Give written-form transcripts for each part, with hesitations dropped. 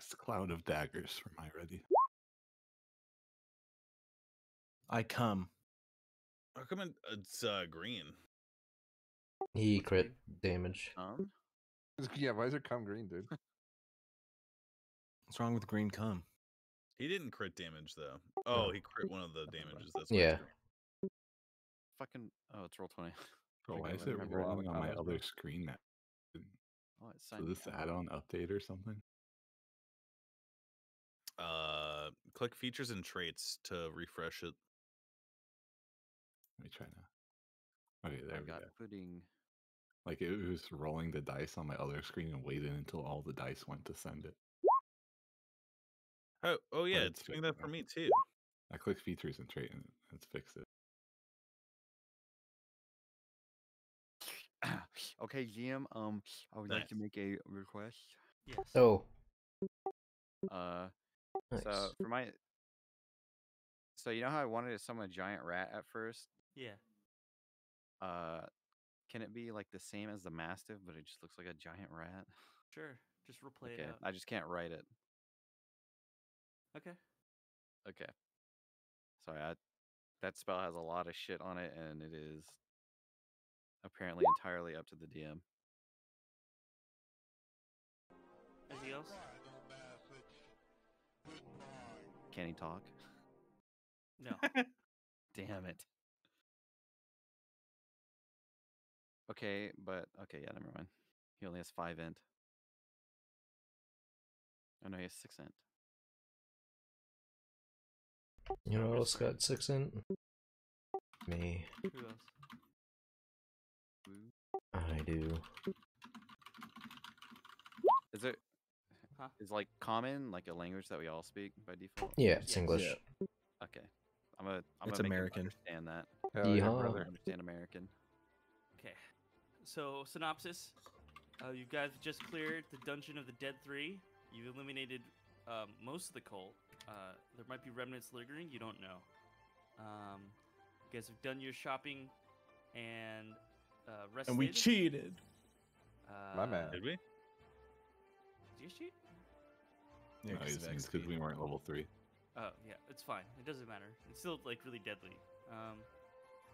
cast Cloud of Daggers for my ready. I come. How come it's green? He crit damage. Yeah, why is it come green, dude? What's wrong with green cum? He didn't crit damage though. Oh, No. he crit one of the damages. That's why Yeah. it's green. Fucking. Oh, it's roll 20. Bro, why is I it remember a lot of running on my comments, other bro. screen now? Oh, it's So signed this me out. add-on update or something? Click features and traits to refresh it. Let me try now. Okay, there I we got go. pudding. Like it was rolling the dice on my other screen and waited until all the dice went to send it. Oh yeah, But it's doing fixed that for now. me too. I clicked features and trait and it's fixed it. Okay, GM. I would like to Nice. make a request. Yes. Oh, So nice. for my. So you know how I wanted to summon a giant rat at first? Yeah. Can it be like the same as the mastiff, but it just looks like a giant rat? Sure. Just replay Okay, it out. I just can't write it. Okay. Okay. Sorry, that spell has a lot of shit on it, and it is apparently entirely up to the DM. Anything else? Can he talk? No. Damn it. Okay, but okay, yeah, never mind. He only has 5 int. Oh no, he has 6 int. You know what else got 6 int? Me. Who else? I do. Is it? Huh? Is like common like a language that we all speak by default? Yeah, it's Yes. English. Yeah. Okay, I'm gonna It's make him American. understand that. Hell yeah, Yeehaw. brother. Understand American. Okay. So, synopsis. You guys just cleared the Dungeon of the Dead 3. You've eliminated most of the cult. There might be remnants lingering. You don't know. You guys have done your shopping and rested. And we cheated. My man. Did we? Did you guys cheat? Yeah, No, it's because we weren't level 3. Oh, yeah, it's fine. It doesn't matter. It's still, like, really deadly.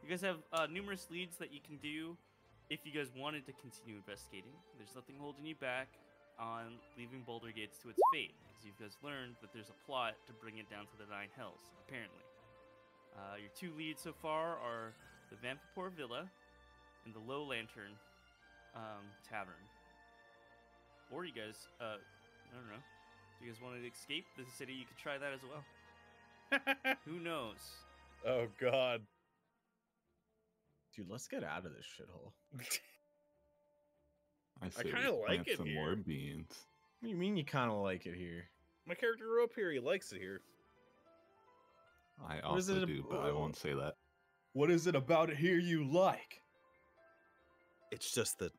You guys have numerous leads that you can do if you guys wanted to continue investigating. There's nothing holding you back on leaving Boulder Gates to its fate, because you guys learned that there's a plot to bring it down to the Nine Hells, apparently. Your 2 leads so far are the Vampire Villa and the Low Lantern Tavern. Or you guys, I don't know. If you guys wanted to escape the city, you could try that as well. Who knows? Oh god. Dude, let's get out of this shithole. I say kinda we like plant it some here. more beans. What do you mean you kind of like it here? My character grew up here. He likes it here. I What is also it do, but I won't say that. What is it about it here you like? It's just that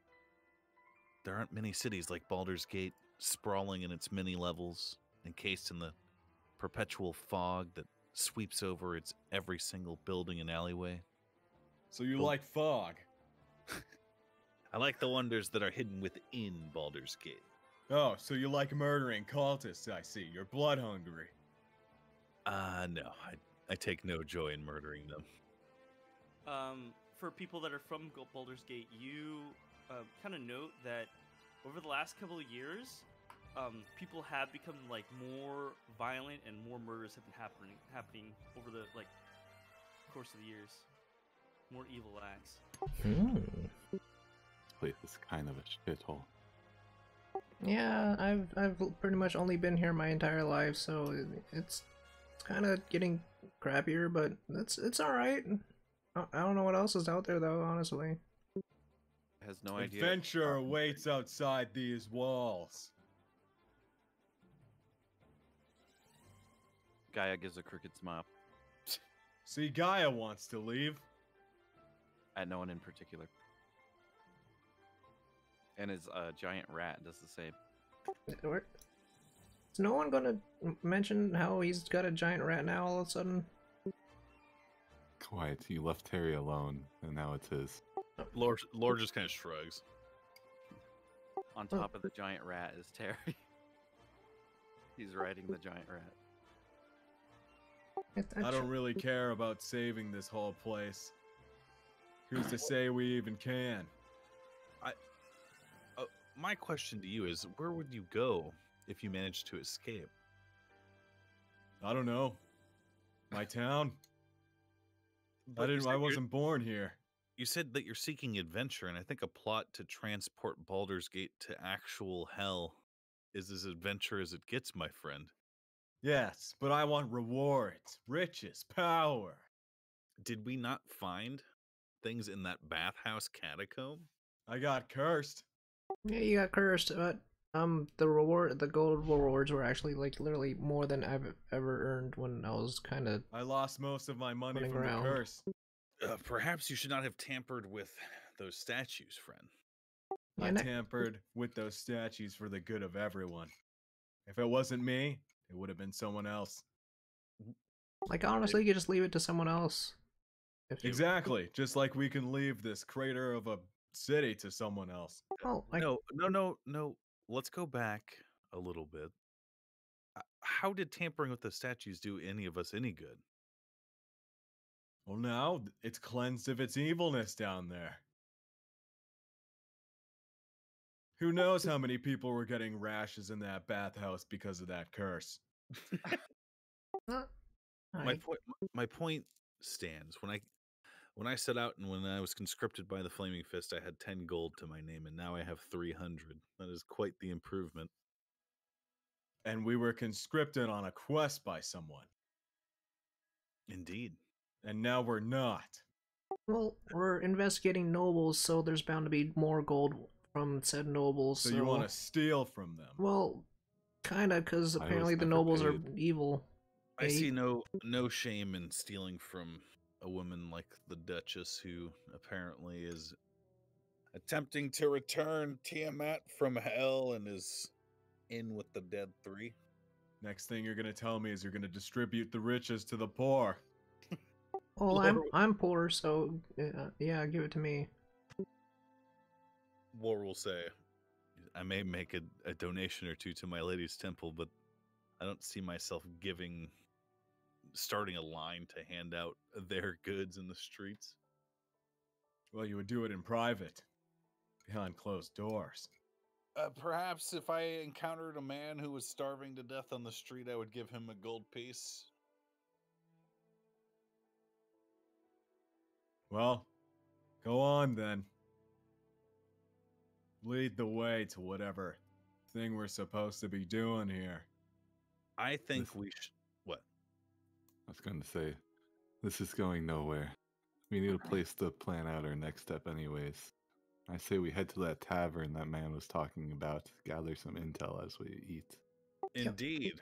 there aren't many cities like Baldur's Gate, sprawling in its many levels, encased in the perpetual fog that sweeps over its every single building and alleyway. So you Oh. like fog? I like the wonders that are hidden within Baldur's Gate. Oh, so you like murdering cultists, I see. You're blood hungry. No, I take no joy in murdering them. For people that are from Baldur's Gate, you kind of note that over the last couple of years, people have become like more violent and more murders have been happening over the course of the years. More evil acts. Hmm. This place is kind of a shithole. Yeah, I've pretty much only been here my entire life, so it's kind of getting crappier, but it's all right. I don't know what else is out there though, honestly. Has no idea. Adventure awaits outside these walls. Gaia gives a crooked smile See, Gaia wants to leave. at no one in particular. And his giant rat does the same. Is no one gonna mention how he's got a giant rat now all of a sudden? Quiet, you left Terry alone, and now it's his. Lord just kind of shrugs. On top of the giant rat is Terry. He's riding the giant rat. I don't really care about saving this whole place. Who's to say we even can? My question to you is, where would you go if you managed to escape? I don't know. My town? But you said I you're- wasn't born here. You said that you're seeking adventure, and I think a plot to transport Baldur's Gate to actual hell is as adventure as it gets, my friend. Yes, but I want rewards, riches, power. Did we not find things in that bathhouse catacomb? I got cursed. Yeah, you got cursed, but the gold rewards were actually like literally more than I've ever earned when I was kind of. I lost most of my money Running from around. the curse. Perhaps you should not have tampered with those statues, friend. I Yeah, tampered with those statues for the good of everyone. If it wasn't me, it would have been someone else. like honestly, you just leave it to someone else. If you- Exactly. Just like we can leave this crater of a city to someone else. Oh, like No. Let's go back a little bit. How did tampering with the statues do any of us any good? Well, now it's cleansed of its evilness down there. Who knows how many people were getting rashes in that bathhouse because of that curse? I- My point stands. When I set out and when I was conscripted by the Flaming Fist, I had 10 gold to my name, and now I have 300. That is quite the improvement. And we were conscripted on a quest by someone. Indeed. And now we're not. well, we're investigating nobles, so there's bound to be more gold from said nobles. So you want to steal from them. Well, kinda, because I was apparently the never nobles are paid. evil. I Yeah, see no shame in stealing from a woman like the Duchess, who apparently is attempting to return Tiamat from hell and is in with the Dead Three. Next thing you're going to tell me is you're going to distribute the riches to the poor. Well, Laurel- I'm poor, so yeah, give it to me. War will say, I may make a donation or two to my lady's temple, but I don't see myself starting a line to hand out their goods in the streets. Well, you would do it in private, behind closed doors. Perhaps if I encountered a man who was starving to death on the street, I would give him a gold piece. Well, go on then. Lead the way to whatever thing we're supposed to be doing here. I think Listen. we should. What? I was going to say, this is going nowhere. We need a place to plan out our next step, anyways. I say we head to that tavern that man was talking about, gather some intel as we eat. Indeed.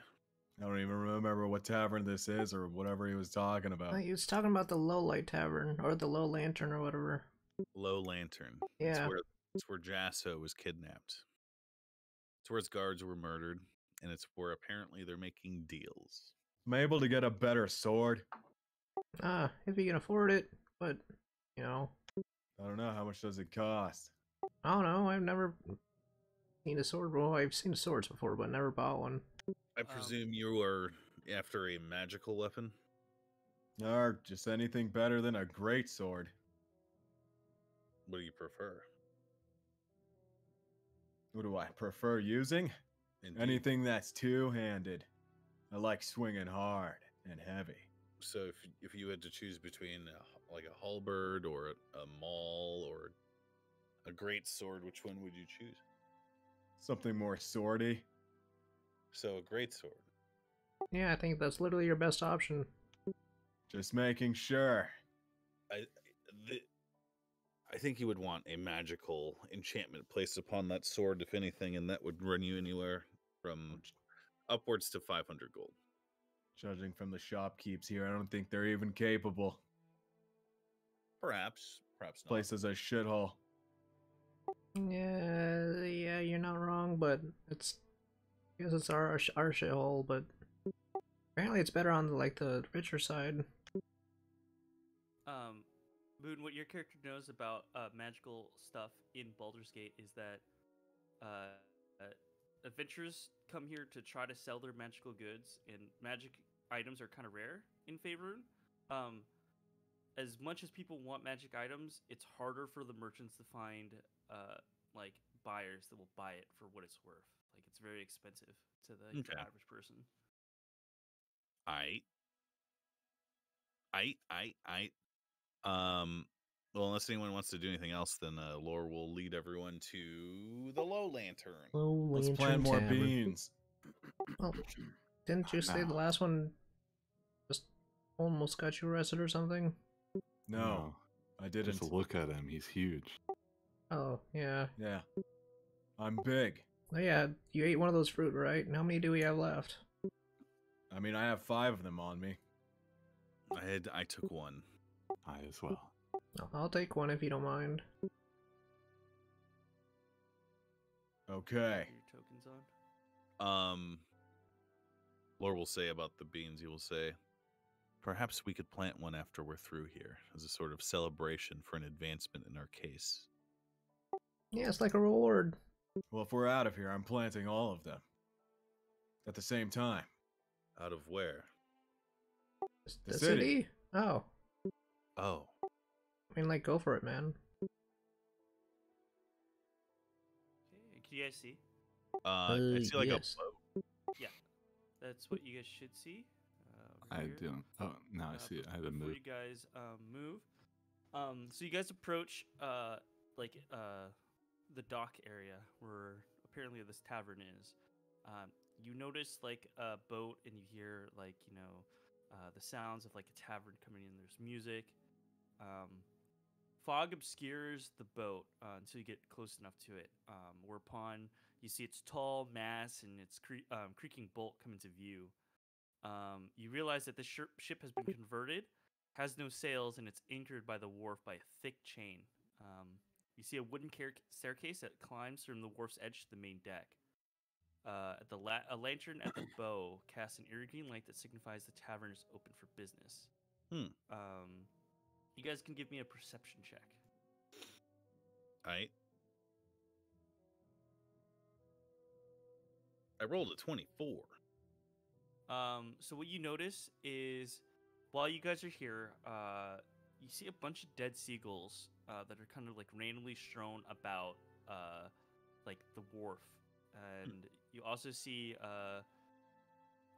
I don't even remember what tavern this is or whatever he was talking about. He was talking about the Low Light Tavern or the Low Lantern or whatever. Low Lantern. Yeah. It's where Jasso was kidnapped. It's where his guards were murdered, and it's where apparently they're making deals. I'm able to get a better sword. If you can afford it, but you know, I don't know, how much does it cost? I don't know. I've never seen a sword. Well, I've seen swords before, but never bought one. I presume you are after a magical weapon? Or just anything better than a great sword. What do you prefer? What do I prefer using? Indeed. Anything that's two-handed. I like swinging hard and heavy. So if you had to choose between like a halberd or a maul or a great sword, which one would you choose? Something more swordy. So a great sword. Yeah, I think that's literally your best option. Just making sure. I think you would want a magical enchantment placed upon that sword, if anything, and that would run you anywhere from upwards to 500 gold. Judging from the shopkeepers here, I don't think they're even capable. Perhaps not. Place is a shithole. Yeah, you're not wrong, but I guess it's our shithole, but apparently it's better on like the richer side. Moon, what your character knows about magical stuff in Baldur's Gate is that adventurers come here to try to sell their magical goods, and magic items are kind of rare in Faerun. As much as people want magic items, it's harder for the merchants to find like buyers that will buy it for what it's worth. Like it's very expensive to the Okay. average person. I. Well, unless anyone wants to do anything else, then Lore will lead everyone to the Low Lantern. Low Let's Lantern plant more Tavern. beans. Oh, didn't you say the No. last one just almost got you arrested or something? No, I didn't. Just look at him. He's huge. Oh, yeah. Yeah. I'm big. Oh, yeah, you ate one of those fruit, right? And how many do we have left? I mean, I have 5 of them on me. I took one. I as well. I'll take one if you don't mind. Okay. Your tokens on. Lore will say about the beans. He will say, perhaps we could plant one after we're through here, as a sort of celebration for an advancement in our case. Yeah, it's like a reward. Well, if we're out of here, I'm planting all of them. At the same time. Out of where? The The city? city. Oh. Oh, I mean, like, go for it, man. Okay, can you guys see? I see like yes. a boat. That's what you guys should see. Over I here. do. Oh, now I see it. I had to Before move. you guys move, so you guys approach the dock area where apparently this tavern is. You notice like a boat, and you hear like the sounds of like a tavern coming in. There's music. Fog obscures the boat until you get close enough to it. Whereupon you see its tall mast and its creaking bulk come into view. You realize that the ship has been converted, has no sails, and it's anchored by the wharf by a thick chain. You see a wooden staircase that climbs from the wharf's edge to the main deck. A lantern at the bow casts an eerie green light that signifies the tavern is open for business. You guys can give me a perception check. I rolled a 24. So what you notice is, while you guys are here, you see a bunch of dead seagulls that are kind of like randomly strewn about, like the wharf, and you also see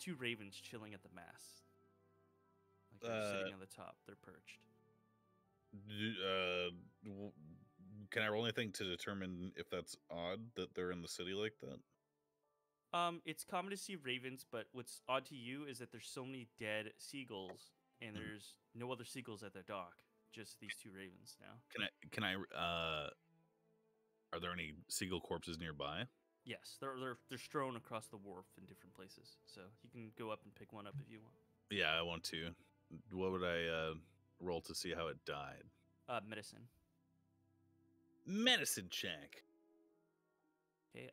2 ravens chilling at the mast. Like they're sitting on the top. They're perched. Can I roll anything to determine if that's odd that they're in the city like that? It's common to see ravens, but what's odd to you is that there's so many dead seagulls, and there's no other seagulls at the dock. Just these 2 ravens now. Can I are there any seagull corpses nearby? Yes, they're strewn across the wharf in different places, so you can go up and pick one up if you want. Yeah, I want to. What would I roll to see how it died? Medicine. Medicine check. Okay.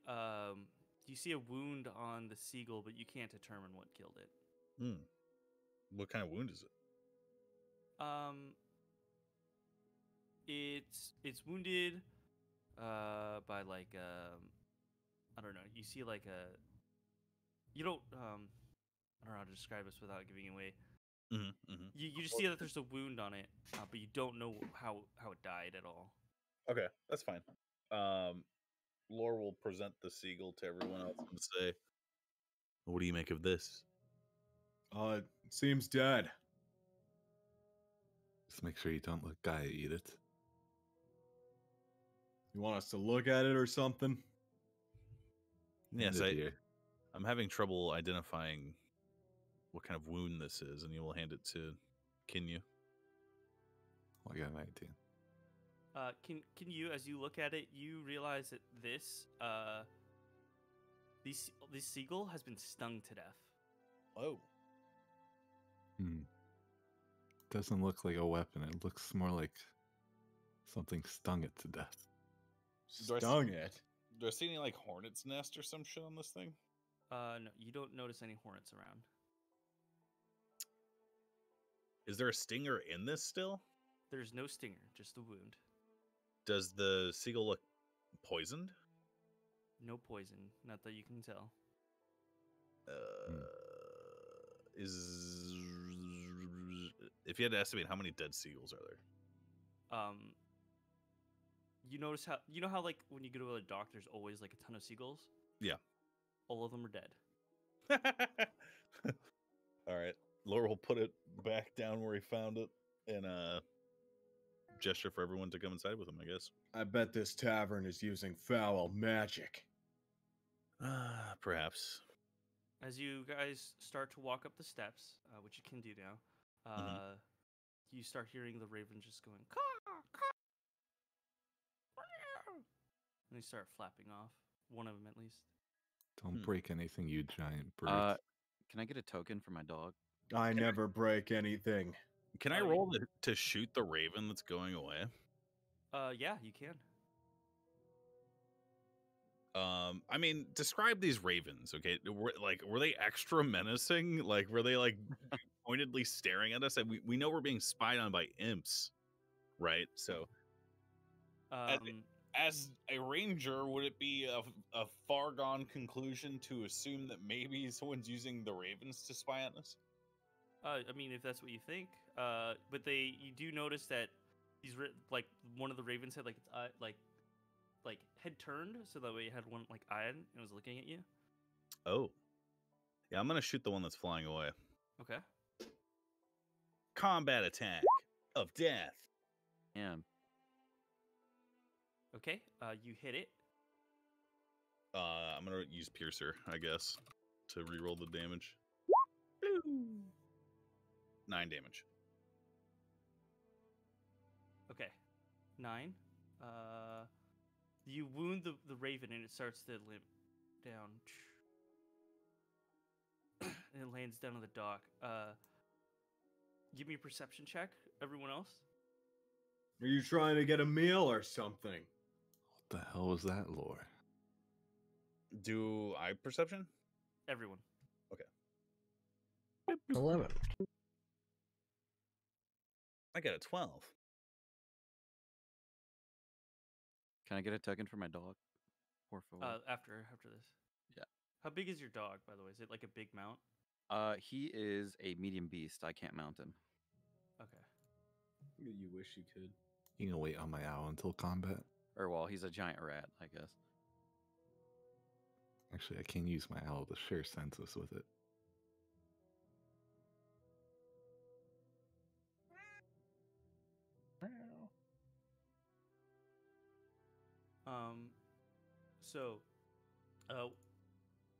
You see a wound on the seagull, but you can't determine what killed it. What kind of wound is it? It's wounded by like I don't know. You see like a you don't I don't know how to describe this without giving away. You just see that there's a wound on it, but you don't know how it died at all. Okay, that's fine. Lore will present the seagull to everyone else and say, "What do you make of this?" It seems dead. Just make sure you don't let Gaia eat it. You want us to look at it or something? Yes, Hand it here. I'm having trouble identifying what kind of wound this is, and you will hand it to Kinyu. I got 19. Can you, as you look at it, you realize that this seagull has been stung to death. Oh. Doesn't look like a weapon. It looks more like something stung it to death. Do I Stung it. Do I see any like hornet's nest or some shit on this thing? No, you don't notice any hornets around. Is there a stinger in this still? There's no stinger, just the wound. Does the seagull look poisoned? No poison, not that you can tell. Is if you had to estimate how many dead seagulls are there? You notice how how like when you go to a dock, there's always like a ton of seagulls. Yeah. All of them are dead. All right. Laura will put it back down where he found it and gesture for everyone to come inside with him, I guess. I bet this tavern is using foul magic. Perhaps. As you guys start to walk up the steps, which you can do now, you start hearing the raven just going caw, caw, meow," and they start flapping off. One of them, at least. Don't break anything, you giant birds. Can I get a token for my dog? I never break anything. Can I Oh, roll to shoot the raven that's going away? Yeah, you can. I mean, describe these ravens, okay? Were they extra menacing? Like, were they like pointedly staring at us? And we know we're being spied on by imps, right? So, as a ranger, would it be a far gone conclusion to assume that maybe someone's using the ravens to spy on us? I mean, if that's what you think. But you do notice that like one of the ravens had like its eye, like head turned, so that way it had one like eye and it was looking at you. Oh, yeah. I'm gonna shoot the one that's flying away. Okay. Combat attack of death. And Okay. You hit it. I'm gonna use Piercer, I guess, to reroll the damage. 9 damage. Okay. 9. You wound the raven and it starts to limp down. And it lands down on the dock. Give me a perception check, everyone else. Are you trying to get a meal or something? What the hell was that, lore? Do I perception? Everyone. 11. I got a 12. can I get a token for my dog? Por favor. After this. Yeah. How big is your dog, by the way? Is it like a big mount? He is a medium beast. I can't mount him. Okay. You wish you could. You can wait on my owl until combat. Or well, he's a giant rat, I guess. Actually, I can use my owl to share census with it. So,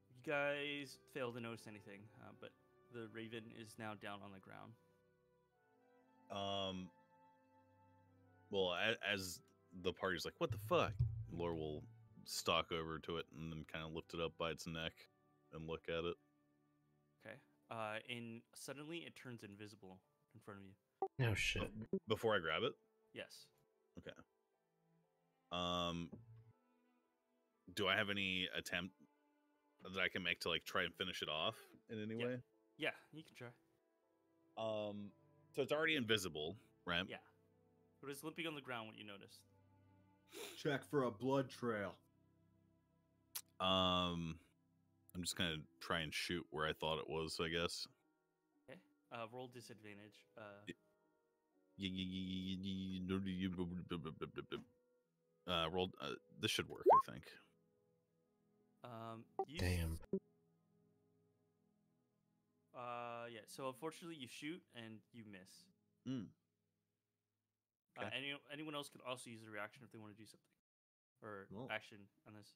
you guys fail to notice anything, but the raven is now down on the ground. Well, as the party's like, what the fuck? Laura will stalk over to it and then kind of lift it up by its neck and look at it. Okay. And suddenly it turns invisible in front of you. Oh shit. Before I grab it? Yes. Okay. Do I have any attempt that I can make to like try and finish it off in any Yeah. way? Yeah, you can try. So it's already invisible, right? Yeah. But it's limping on the ground, what you noticed. Check for a blood trail. I'm just gonna try and shoot where I thought it was, I guess. Okay. Roll disadvantage. Rolled. This should work, I think. Damn. Yeah. So unfortunately, you shoot and you miss. Mm. Okay. Anyone else can also use a reaction if they want to do something, or Well. action on this.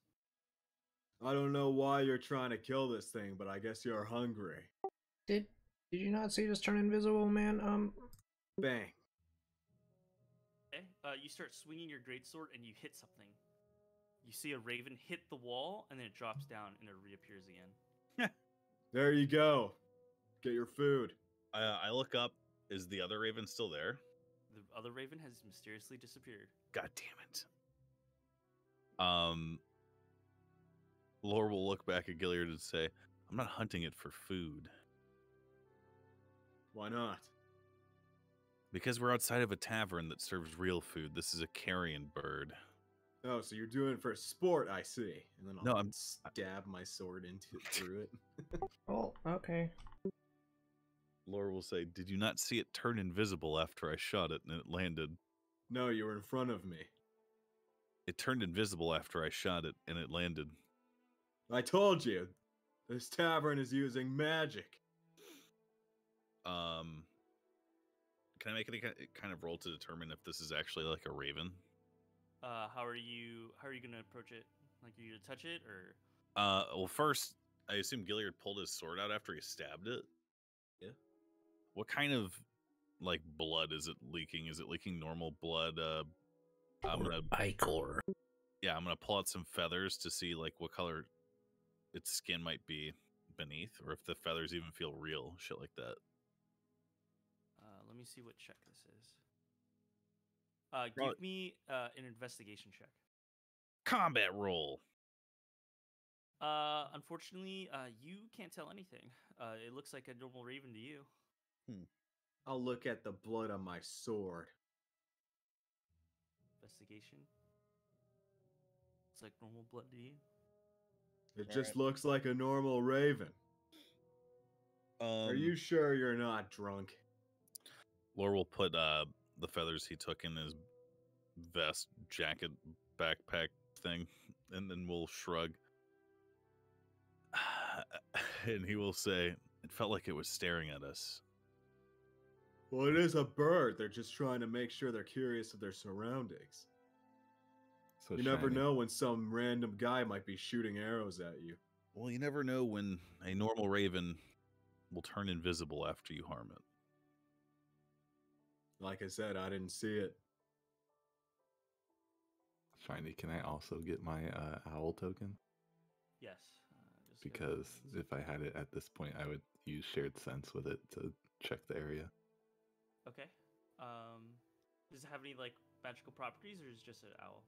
I don't know why you're trying to kill this thing, but I guess you're hungry. Did you not see this turn invisible, man? Bang. Okay. You start swinging your greatsword and you hit something. You see a raven hit the wall and then it drops down and it reappears again. There you go. Get your food. I look up. Is the other raven still there? The other raven has mysteriously disappeared. God damn it. Lore will look back at Gilliard and say, I'm not hunting it for food. Why not? Because we're outside of a tavern that serves real food. This is a carrion bird. Oh, so you're doing it for sport, I see. And then I'll No, I'm- stab my sword through it. Oh, okay. Laura will say, "Did you not see it turn invisible after I shot it and it landed?" No, you were in front of me. It turned invisible after I shot it and it landed. I told you, this tavern is using magic. Can I make any kind of roll to determine if this is actually like a raven? How are you gonna approach it? Like, are you gonna touch it or? Well, first, I assume Gilliard pulled his sword out after he stabbed it. Yeah. What kind of like blood is it leaking? Is it leaking normal blood? I'm gonna Ichor. Yeah, I'm gonna pull out some feathers to see like what color its skin might be beneath, or if the feathers even feel real, shit like that. Let me see what check this is. Roll Give me an investigation check. Combat roll. Unfortunately, you can't tell anything. It looks like a normal raven to you. I'll look at the blood on my sword. Investigation. It's like normal blood to you. It just looks like a normal raven. Are you sure you're not drunk? Lore will put the feathers he took in his vest, jacket, backpack thing, and then we'll shrug. And he will say, "It felt like it was staring at us." Well, it is a bird. They're just trying to make sure they're curious of their surroundings. So You never shiny. know when some random guy might be shooting arrows at you. Well, you never know when a normal raven will turn invisible after you harm it. Like I said, I didn't see it. Shiny, can I also get my owl token? Yes. Just give me Because one if I had it at this point, I would use shared sense with it to check the area. Okay. Does it have any like magical properties, or is it just an owl?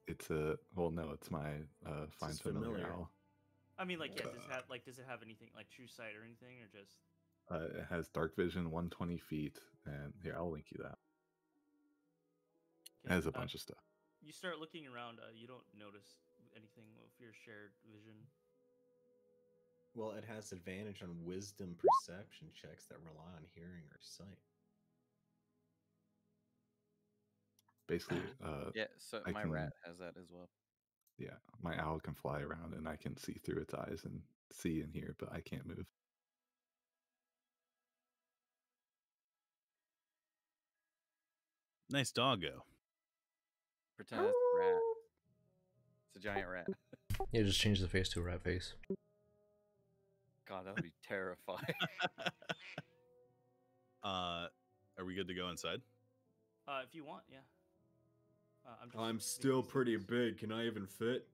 It's a no, it's my find just familiar familiar. owl. I mean, like, yeah. Does it have anything like true sight or anything, or just? It has dark vision, 120 feet, and here I'll link you that. It Okay, has a bunch of stuff. You start looking around. You don't notice anything with your shared vision. Well, it has advantage on wisdom perception checks that rely on hearing or sight. Basically, Yeah, so I my can- rat has that as well. yeah, my owl can fly around and I can see through its eyes and see and hear, but I can't move. Nice doggo. Pretend it's a rat. It's a giant rat. Yeah, just change the face to a rat face. God, that would be terrifying. Are we good to go inside? If you want, yeah. Just I'm making still these pretty things. big. Can I even fit?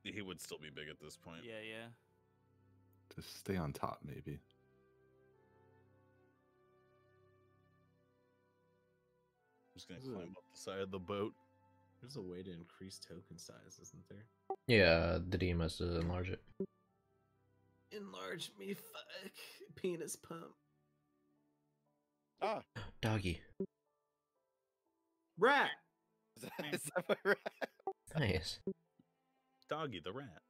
He would still be big at this point. Yeah. Just stay on top, maybe. I'm just gonna climb up the side of the boat. There's a way to increase token size, isn't there? Yeah, the DM has to enlarge it. Enlarge me, fuck. Penis pump. Ah, Doggy. Rat! is that my rat? Nice. Doggy the rat.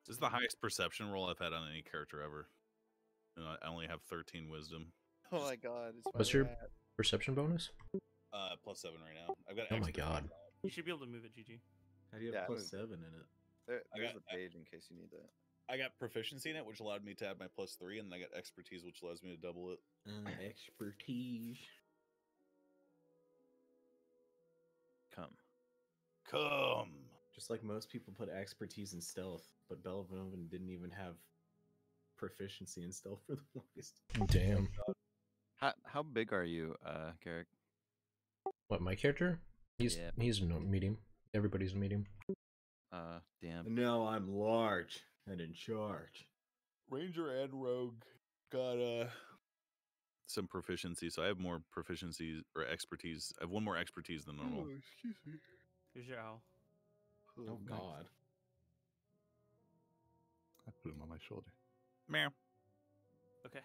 This is the highest perception roll I've had on any character ever. And I only have 13 wisdom. Oh my god, it's my What's your rat. perception bonus? +7 right now. I've got Oh my expertise God. on it. You should be able to move it, GG. How do you Yeah, have I plus mean- 7 in it? There's got- a page in case you need that. I got proficiency in it, which allowed me to add my +3, and I got expertise, which allows me to double it. Expertise. Come. Just like most people put expertise in stealth, but Belvin didn't even have proficiency in stealth for the longest. Damn. How big are you, Garrick? What, my character? He's Yeah. he's no medium. Everybody's medium. Damn. And now I'm large and in charge. Ranger and Rogue got some proficiency, so I have more proficiency or expertise. I have one more expertise than normal. excuse me. Here's your owl. Oh nice. god. I put him on my shoulder. Meow. Okay.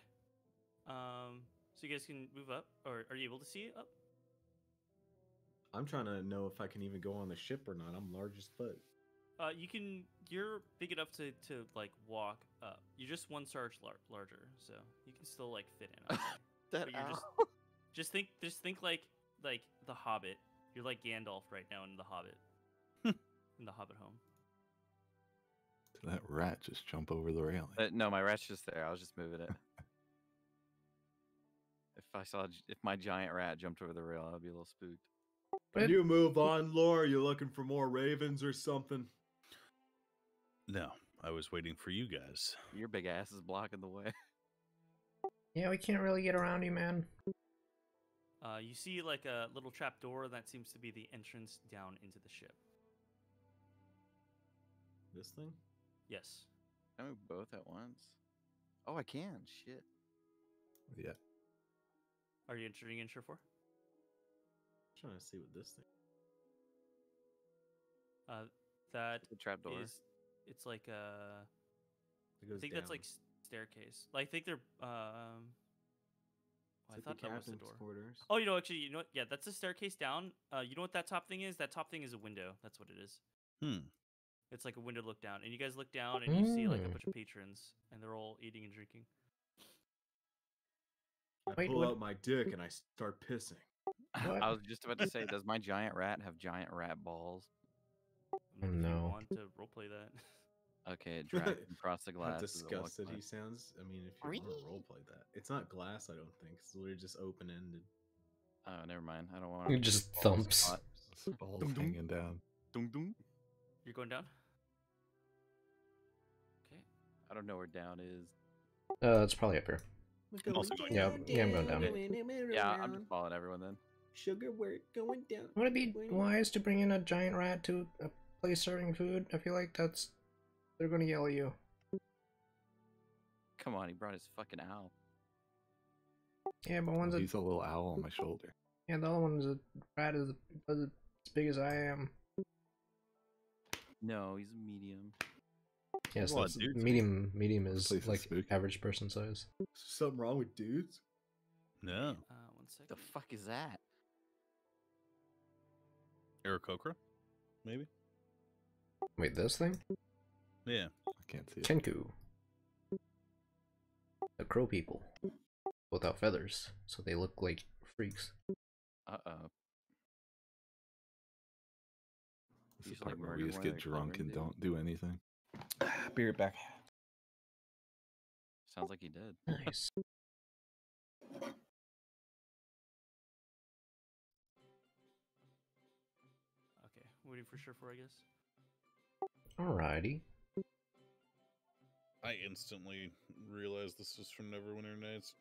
So you guys can move up, or are you able to see it up? I'm trying to know if I can even go on the ship or not. I'm large as fuck. You can. You're big enough to like walk up. You're just one sarge larger, so you can still like fit in. I'd say. That But you're owl. just think like the Hobbit. You're like Gandalf right now in the Hobbit. In the Hobbit home. Did that rat just jump over the railing? No, my rat's just there. I was just moving it. If my giant rat jumped over the rail, I'd be a little spooked. Can you move on, Lore? You looking for more ravens or something? No, I was waiting for you guys. Your big ass is blocking the way. Yeah, we can't really get around you, man. You see like a little trap door that seems to be the entrance down into the ship. This thing? Yes. Can I move both at once? Oh, I can. Shit. Yeah. Are you entering in Shore 4? Trying to see what this thing. That The trap door. it's like a. It goes I think down. that's like staircase. Like, I think they're. I It's thought like the that was the captain's door. quarters. Oh, actually, yeah, that's a staircase down. You know what that top thing is? That top thing is a window. That's what it is. It's like a window look down, and you guys look down and you see like a bunch of patrons, and they're all eating and drinking. I Wait, pull what- out my dick and I start pissing. What? I was just about to say, does my giant rat have giant rat balls? If you No. want to roleplay that. Okay, it dragged him across the How glass. as it walked disgusted by. he sounds. I mean, if you want to roleplay that, it's not glass. I don't think it's literally just open ended. Oh, never mind. I don't want It just thumps. Balls Dum dum. hanging down. Dum dum. You're going down. Okay. I don't know where down is. It's probably up here. Also going Yeah, yeah, I'm going down. Yeah, I'm just following everyone then. Sugar, we're going down. Would it be wise to bring in a giant rat to a place serving food? I feel like they're gonna yell at you. Come on, he brought his fucking owl. Yeah, but one's a He's a little owl on my shoulder. yeah, the other one's a rat as big as I am. No, he's a medium. Yes, Well, that's dudes- medium is Place is like spooky. average person size. Something wrong with dudes? No. 1 second. The fuck is that? Aarakocra? Maybe? Wait, this thing? Yeah. I can't see it. Kenku. The crow people. Without feathers, so they look like freaks. Uh-oh. This You is should, the like, part where murder we just one of get their drunk children, and dude. don't do anything. Be right back. Sounds like he did. Nice. Okay, waiting for Shore 4, I guess. Alrighty. I instantly realized this was from Neverwinter Nights.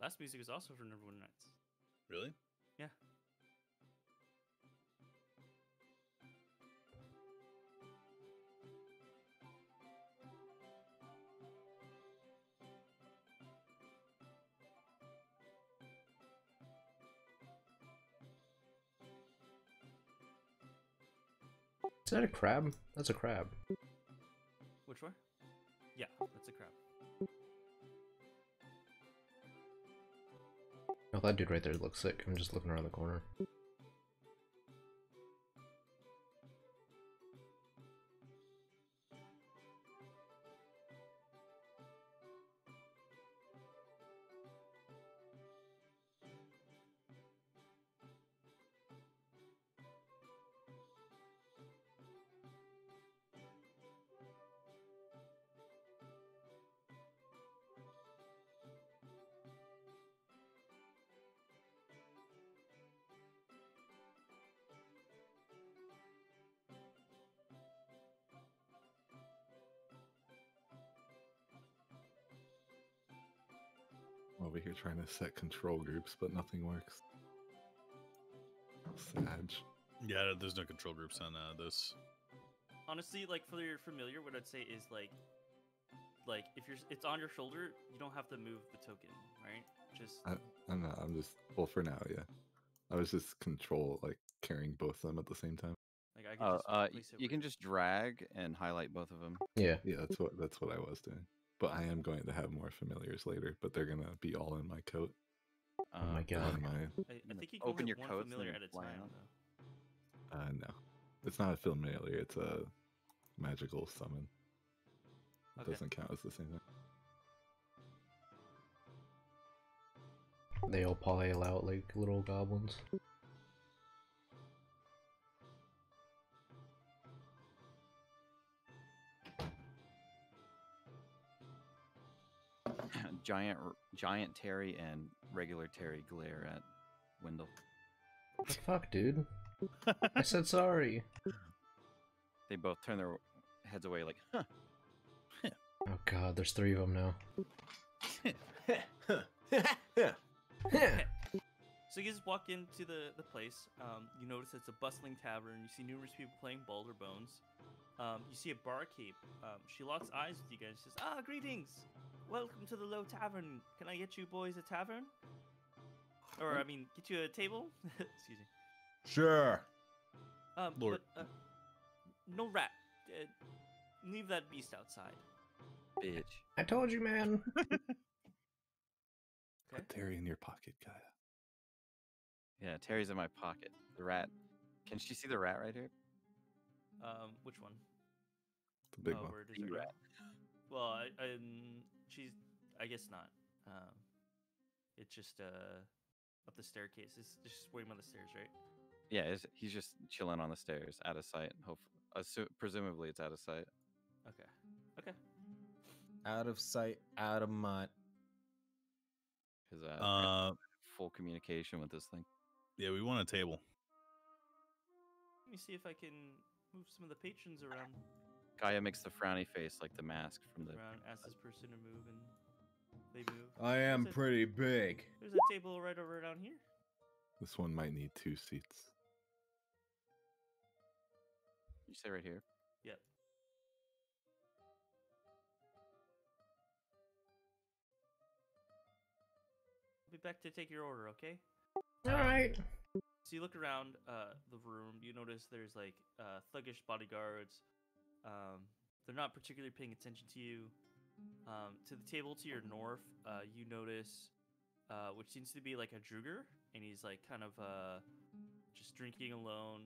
Last music is also from Neverwinter Nights. Really? Yeah. Is that a crab? That's a crab. Which one? Yeah, that's a crab. Oh, that dude right there looks sick. I'm just looking around the corner. Over here trying to set control groups, but nothing works. Sad. Yeah, there's no control groups on this. Honestly, like for your familiar, what I'd say is like if it's on your shoulder, you don't have to move the token, right? Just I'm not. I'm just. Well, for now, yeah. I was just control, like carrying both of them at the same time. like I can Oh, just place it you where- can just drag and highlight both of them. Yeah. Yeah, that's what I was doing. But I am going to have more familiars later, but they're gonna be all in my coat. Oh my Uh, god. On my I think you can Open only your have one coats and familiar then at a fly time. out. Though. no, it's not a familiar. It's a magical summon. It Okay. doesn't count as the same thing. They all pile out like little goblins. Giant Terry and regular Terry glare at Wendell. What the fuck, dude? I said sorry. They both turn their heads away, like, huh. Oh god, there's 3 of them now. So you guys walk into the place. You notice it's a bustling tavern. You see numerous people playing Baldur Bones. You see a barkeep. She locks eyes with you guys. She says, "Ah, greetings. Welcome to the Low Tavern. Can I get you boys a tavern? Or, I mean, get you a table? Excuse me. Sure. Lord. But, no rat. Leave that beast outside. Bitch. I told you, man. Okay? Put Terry in your pocket, Gaia. Yeah, Terry's in my pocket. The rat. Can she see the rat right here? Which one? The big Oh, one. where it is Big right now? rat. Well, she's, I guess not. It's just up the staircase. It's just waiting on the stairs, right? Yeah, he's just chilling on the stairs, out of sight. Hopefully, presumably it's out of sight. Okay. Okay. Out of sight, out of mind. Because full communication with this thing. Yeah, we want a table. Let me see if I can move some of the patrons around. Gaia makes the frowny face like the mask from the. Around, ask this person to move, and they move. I am There's a- pretty big. There's a table right over down here. This one might need 2 seats. You say right here. Yep. I'll be back to take your order, okay? Alright. So you look around the room. You notice there's like thuggish bodyguards. They're not particularly paying attention to you. To the table to your north, you notice which seems to be like a Druger, and he's like kind of just drinking alone.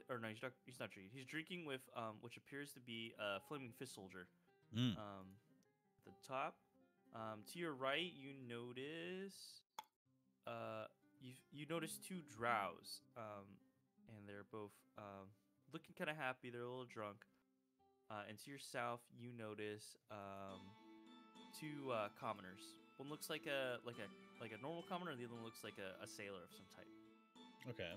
Or no, he's not drinking. He's drinking with which appears to be a Flaming Fist soldier. Mm. The top. To your right, you notice you notice 2 drows, and they're both looking kind of happy. They're a little drunk. And to your south, you notice 2 commoners. One looks like a normal commoner, and the other one looks like a sailor of some type. Okay.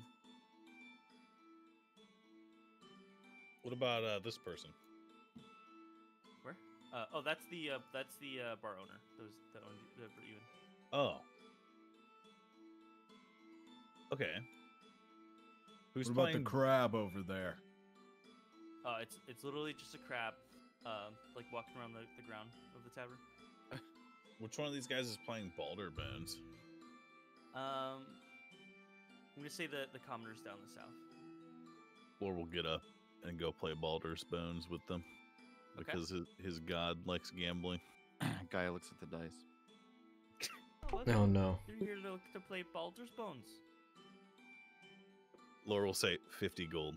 What about this person? Where? Oh, that's the bar owner. That owned you in. Oh. Okay. Who's What about playing? the crab over there? It's literally just a crab, like walking around the ground of the tavern. Which one of these guys is playing Baldur Bones? I'm gonna say the commoners down the south. Or we'll get up and go play Baldur's Bones with them Okay. because his god likes gambling. Gaia looks at the dice. Oh, Oh no. you're here to play Baldur's Bones. Laura will say 50 gold.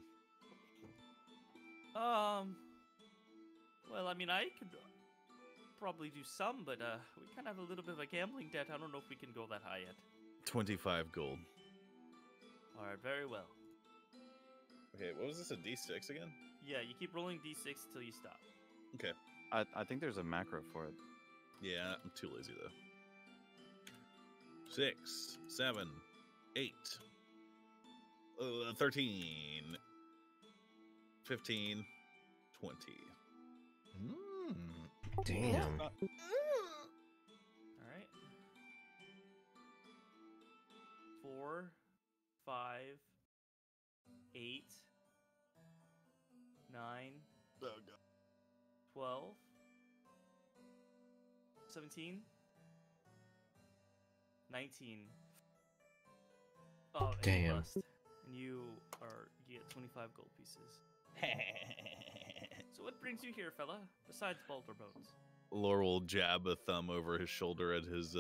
Well, I mean, I could probably do some, but we kind of have a little bit of a gambling debt. I don't know if we can go that high yet. 25 gold. All right, very well. Okay, what was this, a D6 again? Yeah, you keep rolling d6 until you stop. Okay. I think there's a macro for it. Yeah, I'm too lazy though. 6, 7, 8, 13, 15, 20. Damn. All right. 4, 5, 8, 9, 12, 17, 19. Oh, and you Damn. bust. And you get 25 gold pieces. So what brings you here, fella, besides Baldur Bones? Lore will jab a thumb over his shoulder at his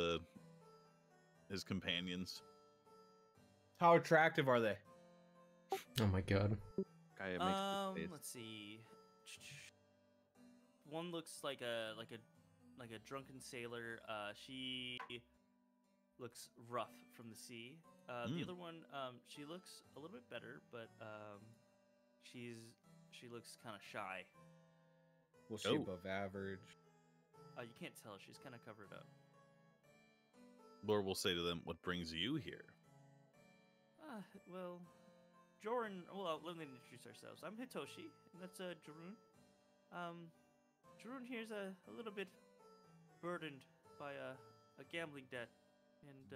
companions. How attractive are they? Oh my god. Kaya makes the face. Let's see. One looks like a drunken sailor. She looks rough from the sea. The other one, she looks a little bit better, but she looks kind of shy. Well, she above average. You can't tell. She's kind of covered up. Lore will say to them, "What brings you here?" Well, Joran. Well, let me introduce ourselves. I'm Hitoshi, and that's Jarun. Jarun here's a little bit burdened by a gambling debt, and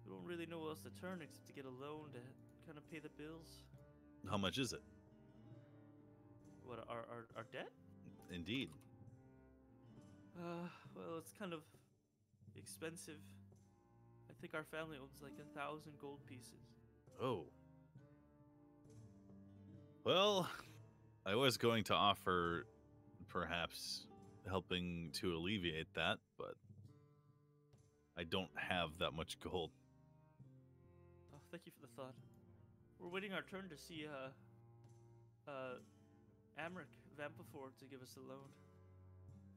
we don't really know where else to turn except to get a loan to kind of pay the bills. How much is it? What, our debt? Indeed. Well, it's kind of expensive. I think our family owns like 1,000 gold pieces. Oh. Well, I was going to offer perhaps helping to alleviate that, but I don't have that much gold. Oh, thank you for the thought. We're waiting our turn to see Amric Vampafor to give us a loan.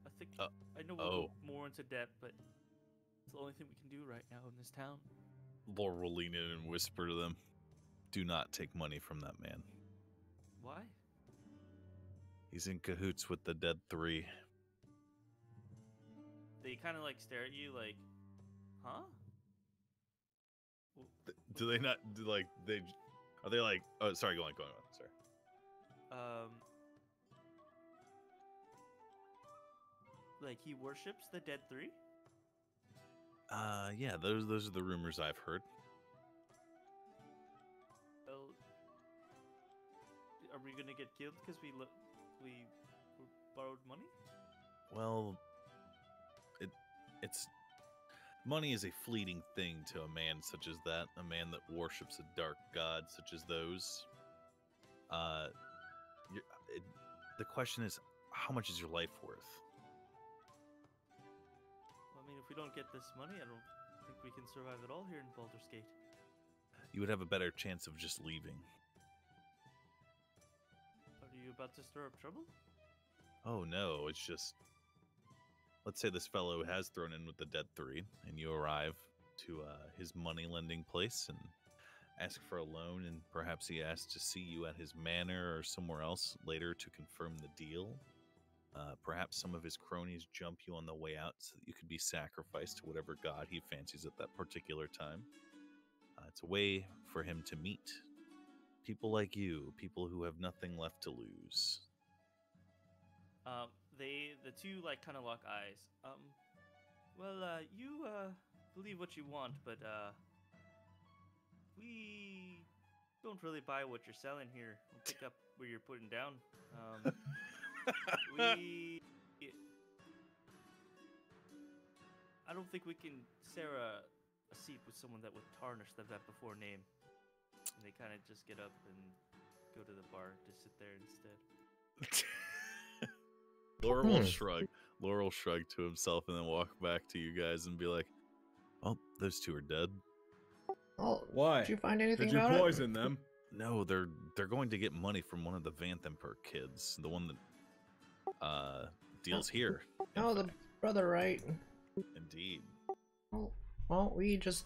I think I know we'll go more into debt, but it's the only thing we can do right now in this town. Lore will lean in and whisper to them, "Do not take money from that man. Why? He's in cahoots with the Dead Three." They kind of like stare at you like, huh? Do they not like they? Are they like? Oh, sorry. Go on. Sorry. Like he worships the Dead Three? Yeah. Those are the rumors I've heard. Well, are we gonna get killed because we borrowed money? Well, it's money is a fleeting thing to a man such as that, a man that worships a dark god such as those. The question is, how much is your life worth? Well, I mean, if we don't get this money, I don't think we can survive at all here in Baldur's Gate. You would have a better chance of just leaving. Are you about to stir up trouble? Oh no, it's just... Let's say this fellow has thrown in with the Dead Three, and you arrive to his money-lending place and ask for a loan, and perhaps he asks to see you at his manor or somewhere else later to confirm the deal. Perhaps some of his cronies jump you on the way out so that you could be sacrificed to whatever god he fancies at that particular time. It's a way for him to meet people like you, people who have nothing left to lose. The two like kind of lock eyes. Well, you believe what you want, but we don't really buy what you're selling here. We'll pick up where you're putting down. I don't think we can share a seat with someone that would tarnish the Vampafor name. And they kind of just get up and go to the bar to sit there instead. Laurel will shrug. Laurel will shrug to himself and then walk back to you guys and be like, "Well, those two are dead." Oh, why? Did you find anything Did you about poison them? No, they're going to get money from one of the Vanthemper kids, the one that deals here. Oh, the brother, right? Indeed. Oh, well, we just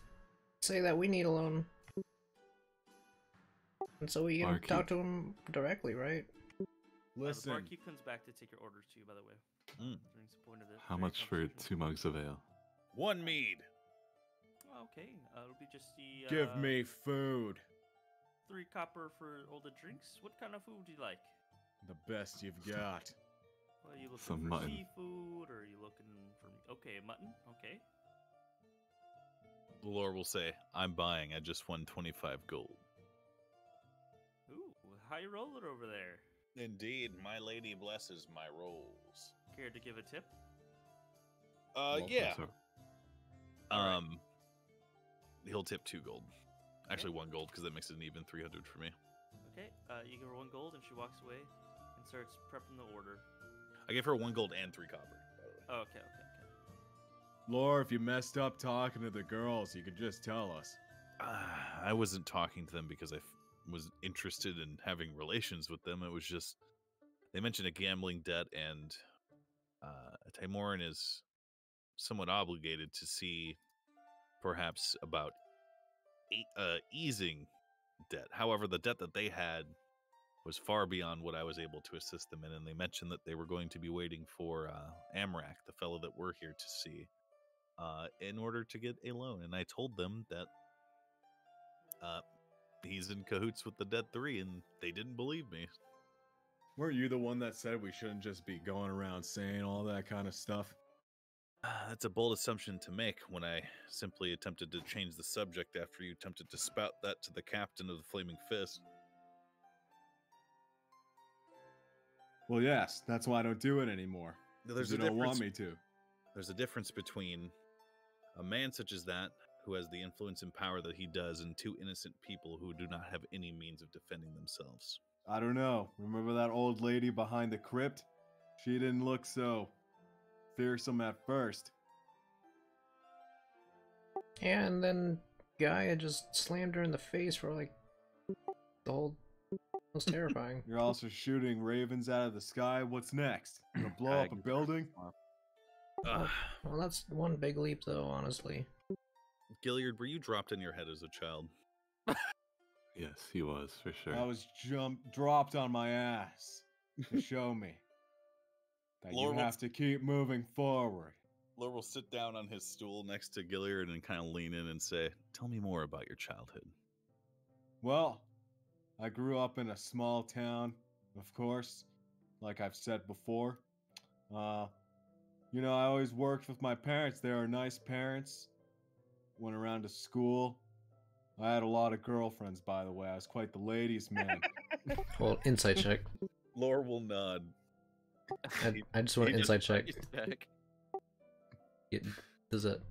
say that we need a loan. And so we can talk to him directly, right? Listen. The barkeep comes back to take your orders too, by the way. Drinks a point of this. How much for 2 mugs of ale? 1 mead. Okay, it'll be just the... Give me food. 3 copper for all the drinks. What kind of food do you like? The best you've got. Well, are you looking Some for mutton. seafood, or are you looking for... Okay, mutton, okay. The Lord will say, "I'm buying. I just won 25 gold." Ooh, high roller over there. Indeed, my lady blesses my rolls. Care to give a tip? Yeah. So, He'll tip 2 gold. Actually, 1 gold, because that makes it an even 300 for me. Okay, you give her 1 gold, and she walks away and starts prepping the order. I gave her 1 gold and 3 copper. By the way. Oh, okay. Lore, if you messed up talking to the girls, you could just tell us. I wasn't talking to them because I was interested in having relations with them. It was just they mentioned a gambling debt, and Timorin is somewhat obligated to see perhaps about easing debt. However, the debt that they had was far beyond what I was able to assist them in, and they mentioned that they were going to be waiting for Amrak, the fellow that we're here to see, in order to get a loan. And I told them that he's in cahoots with the Dead 3, and they didn't believe me. Weren't you the one that said we shouldn't just be going around saying all that kind of stuff? That's a bold assumption to make when I simply attempted to change the subject after you attempted to spout that to the captain of the Flaming Fist. Well, yes, that's why I don't do it anymore. There's you a don't want difference. me to. There's a difference between a man such as that, who has the influence and power that he does, and 2 innocent people who do not have any means of defending themselves. I don't know. Remember that old lady behind the crypt? She didn't look so fearsome at first. Yeah, and then Gaia just slammed her in the face for like the whole. It was terrifying. You're also shooting ravens out of the sky. What's next? Gonna blow up a building? Well, that's one big leap, though. Honestly. Gilliard, were you dropped in your head as a child? Yes, he was for sure. I was dropped on my ass to show me that Lord, you have to keep moving forward. Lore will sit down on his stool next to Gilliard and kind of lean in and say, "Tell me more about your childhood." Well, I grew up in a small town, of course, like I've said before. You know, I always worked with my parents. They are nice parents. Went around to school. I had a lot of girlfriends, by the way. I was quite the ladies' man. Well, insight check. Lore will nod. I just want an insight check. He's back. Does it?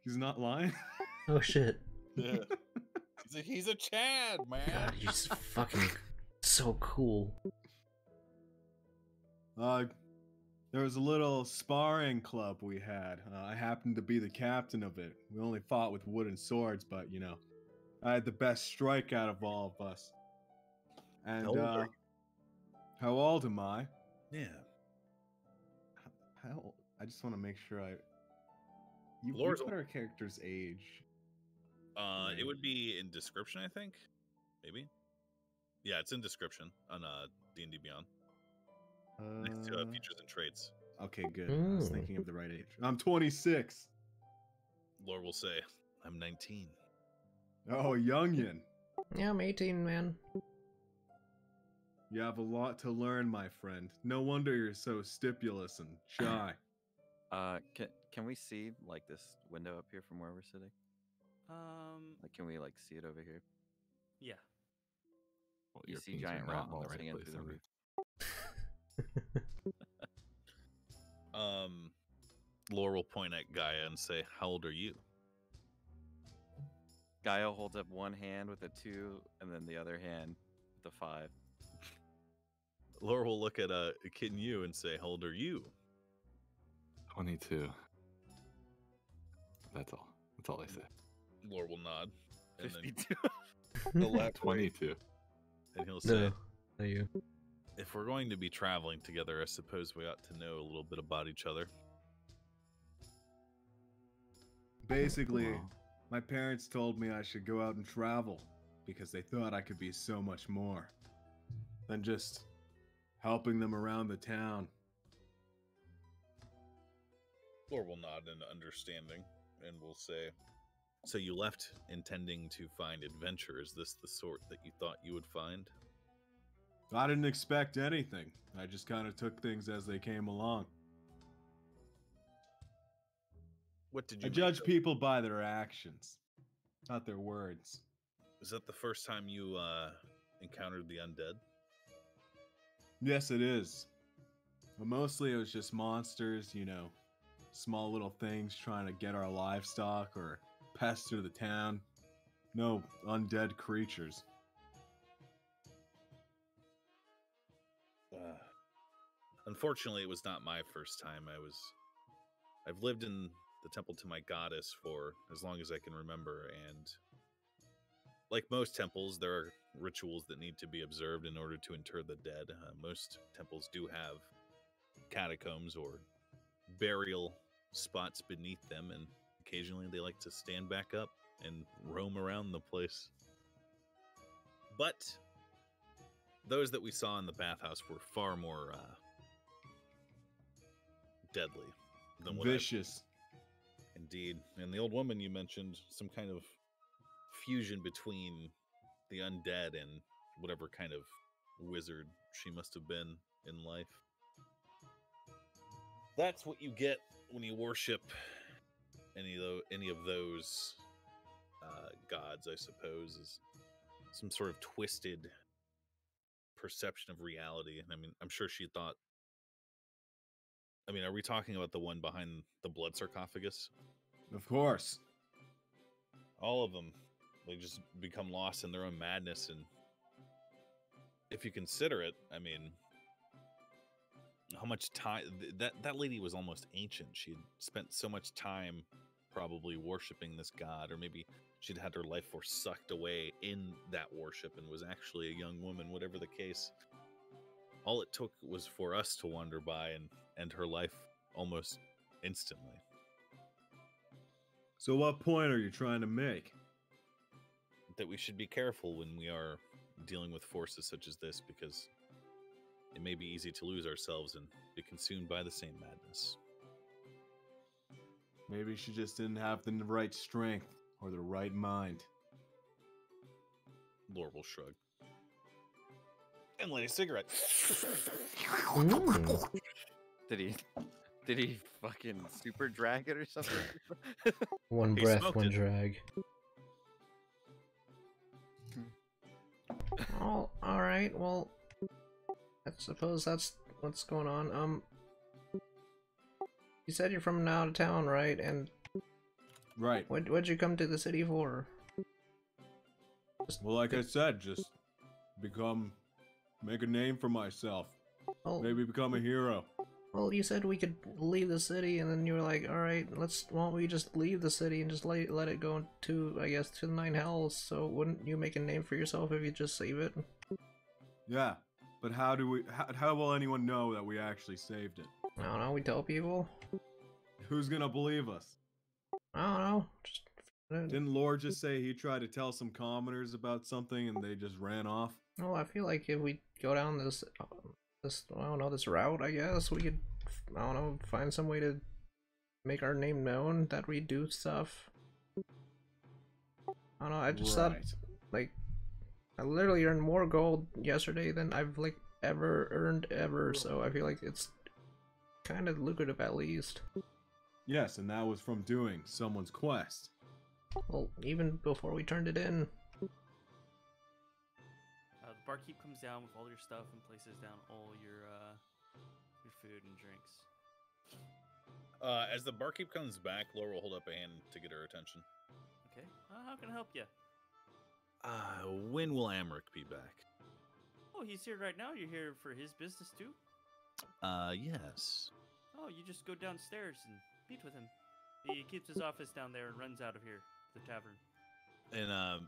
He's not lying. Oh shit! Yeah. He's a Chad, man. God, you're just fucking so cool. There was a little sparring club we had. I happened to be the captain of it. We only fought with wooden swords, but you know, I had the best strike out of all of us. And how old am I? Yeah. How? I just want to make sure you Lore's put our character's age. It would be in description, I think. Maybe. Yeah, it's in description on D&D Beyond. Next to features and traits. Okay, good. I was thinking of the right age. I'm 26. Lore will say, "I'm 19." Oh, youngin. Yeah, I'm 18, man. You have a lot to learn, my friend. No wonder you're so stipulous and shy. Can we see like this window up here from where we're sitting? Like, can we like see it over here? Yeah. Well, You your see pings are giant not rat in the balls right hanging place, through the are they? roof. Lore will point at Gaia and say, "How old are you?" Gaia holds up one hand with a 2, and then the other hand with a 5. Lore will look at Kitten You and say, "How old are you?" 22. That's all. That's all I say. Lore will nod. And then 52. elaborate, 22. and he'll say, No, you. "If we're going to be traveling together, I suppose we ought to know a little bit about each other." Basically, Wow. my parents told me I should go out and travel because they thought I could be so much more than just helping them around the town. Lore will nod in understanding and will say, "So you left intending to find adventure. Is this the sort that you thought you would find?" I didn't expect anything. I just kind of took things as they came along. What did you I make judge of- people by their actions, not their words. Is that the first time you encountered the undead? Yes, it is. But mostly it was just monsters, you know, small little things trying to get our livestock or pester the town. No undead creatures. Unfortunately, it was not my first time. I've lived in the temple to my goddess for as long as I can remember, and like most temples, there are rituals that need to be observed in order to inter the dead. Most temples do have catacombs or burial spots beneath them, and occasionally they like to stand back up and roam around the place. But those that we saw in the bathhouse were far more deadly than what Vicious. Indeed. And the old woman you mentioned, some kind of fusion between the undead and whatever kind of wizard she must have been in life. That's what you get when you worship any of those gods, I suppose, is some sort of twisted perception of reality. And I mean, I'm sure she thought. I mean, are we talking about the one behind the blood sarcophagus? Of course. All of them, they just become lost in their own madness. And if you consider it, I mean, how much time that lady was almost ancient. She had spent so much time probably worshiping this god, or maybe she'd had her life force sucked away in that worship and was actually a young woman. Whatever the case, all it took was for us to wander by and end her life almost instantly. So what point are you trying to make? That we should be careful when we are dealing with forces such as this, because it may be easy to lose ourselves and be consumed by the same madness. Maybe she just didn't have the right strength or the right mind. Lore will shrug. And light a cigarette. Did he fucking super drag it or something? One He breath, smoked one it. drag. Oh, all right. Well, I suppose that's what's going on. You said you're from out of town, right? And Right. what'd you come to the city for? Well, like I said, just make a name for myself. Well, Maybe become a hero. well, you said we could leave the city, and then you were like, all right, why don't we just leave the city and just let it go to, I guess, to the Nine Hells? So wouldn't you make a name for yourself if you just save it? Yeah, but how will anyone know that we actually saved it? I don't know. We tell people. Who's gonna believe us? I don't know. Just Didn't Lord just say he tried to tell some commoners about something and they just ran off? well, I feel like if we go down this I don't know, this route, I guess we could, I don't know, find some way to make our name known that we do stuff. I don't know. I just thought, Right. like, I literally earned more gold yesterday than I've like ever earned ever. So I feel like it's kind of lucrative at least. Yes, and that was from doing someone's quest. Well, even before we turned it in. The barkeep comes down with all your stuff and places down all your food and drinks. As the barkeep comes back, Laura will hold up a hand to get her attention. Okay. How can I help you? When will Amric be back? Oh, he's here right now. You're here for his business too? Yes. Oh, you just go downstairs and meet with him. He keeps his office down there and runs out of here, the tavern. And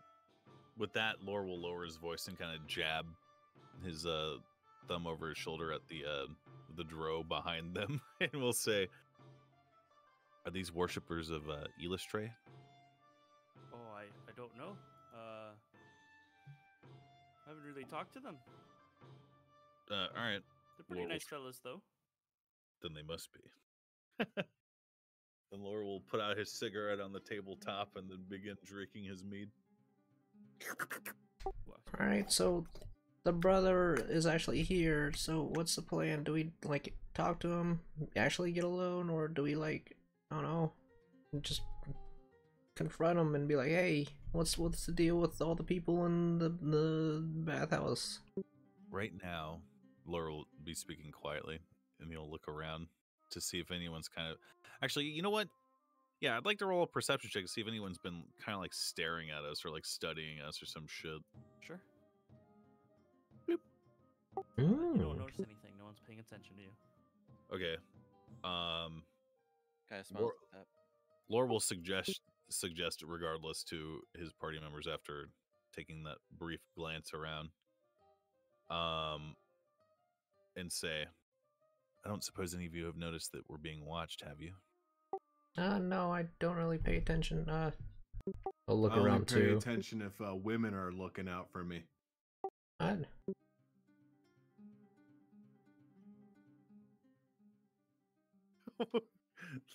with that, Lore will lower his voice and kind of jab his thumb over his shoulder at the drow behind them, and will say, "Are these worshippers of Elistre?" Oh, I don't know. I haven't really talked to them. All right, They're pretty Well, nice fellas, though. then they must be. And Lore will put out his cigarette on the tabletop and then begin drinking his mead. Alright, so the brother is actually here, so what's the plan? Do we, like, talk to him, actually get a loan, or do we, like, I don't know, just confront him and be like, hey, what's the deal with all the people in the bathhouse? Right now, Lore will be speaking quietly, and he'll look around to see if anyone's kind of... Actually, you know what? Yeah, I'd like to roll a perception check to see if anyone's been kind of like staring at us or like studying us or some shit. Sure. You don't Ooh. notice anything. No one's paying attention to you. Okay. Kind of smells Lore, like that. Lore will suggest it regardless to his party members after taking that brief glance around. And say, I don't suppose any of you have noticed that we're being watched, have you? No, I don't really pay attention. I'll look I only around pay too. attention if women are looking out for me. What?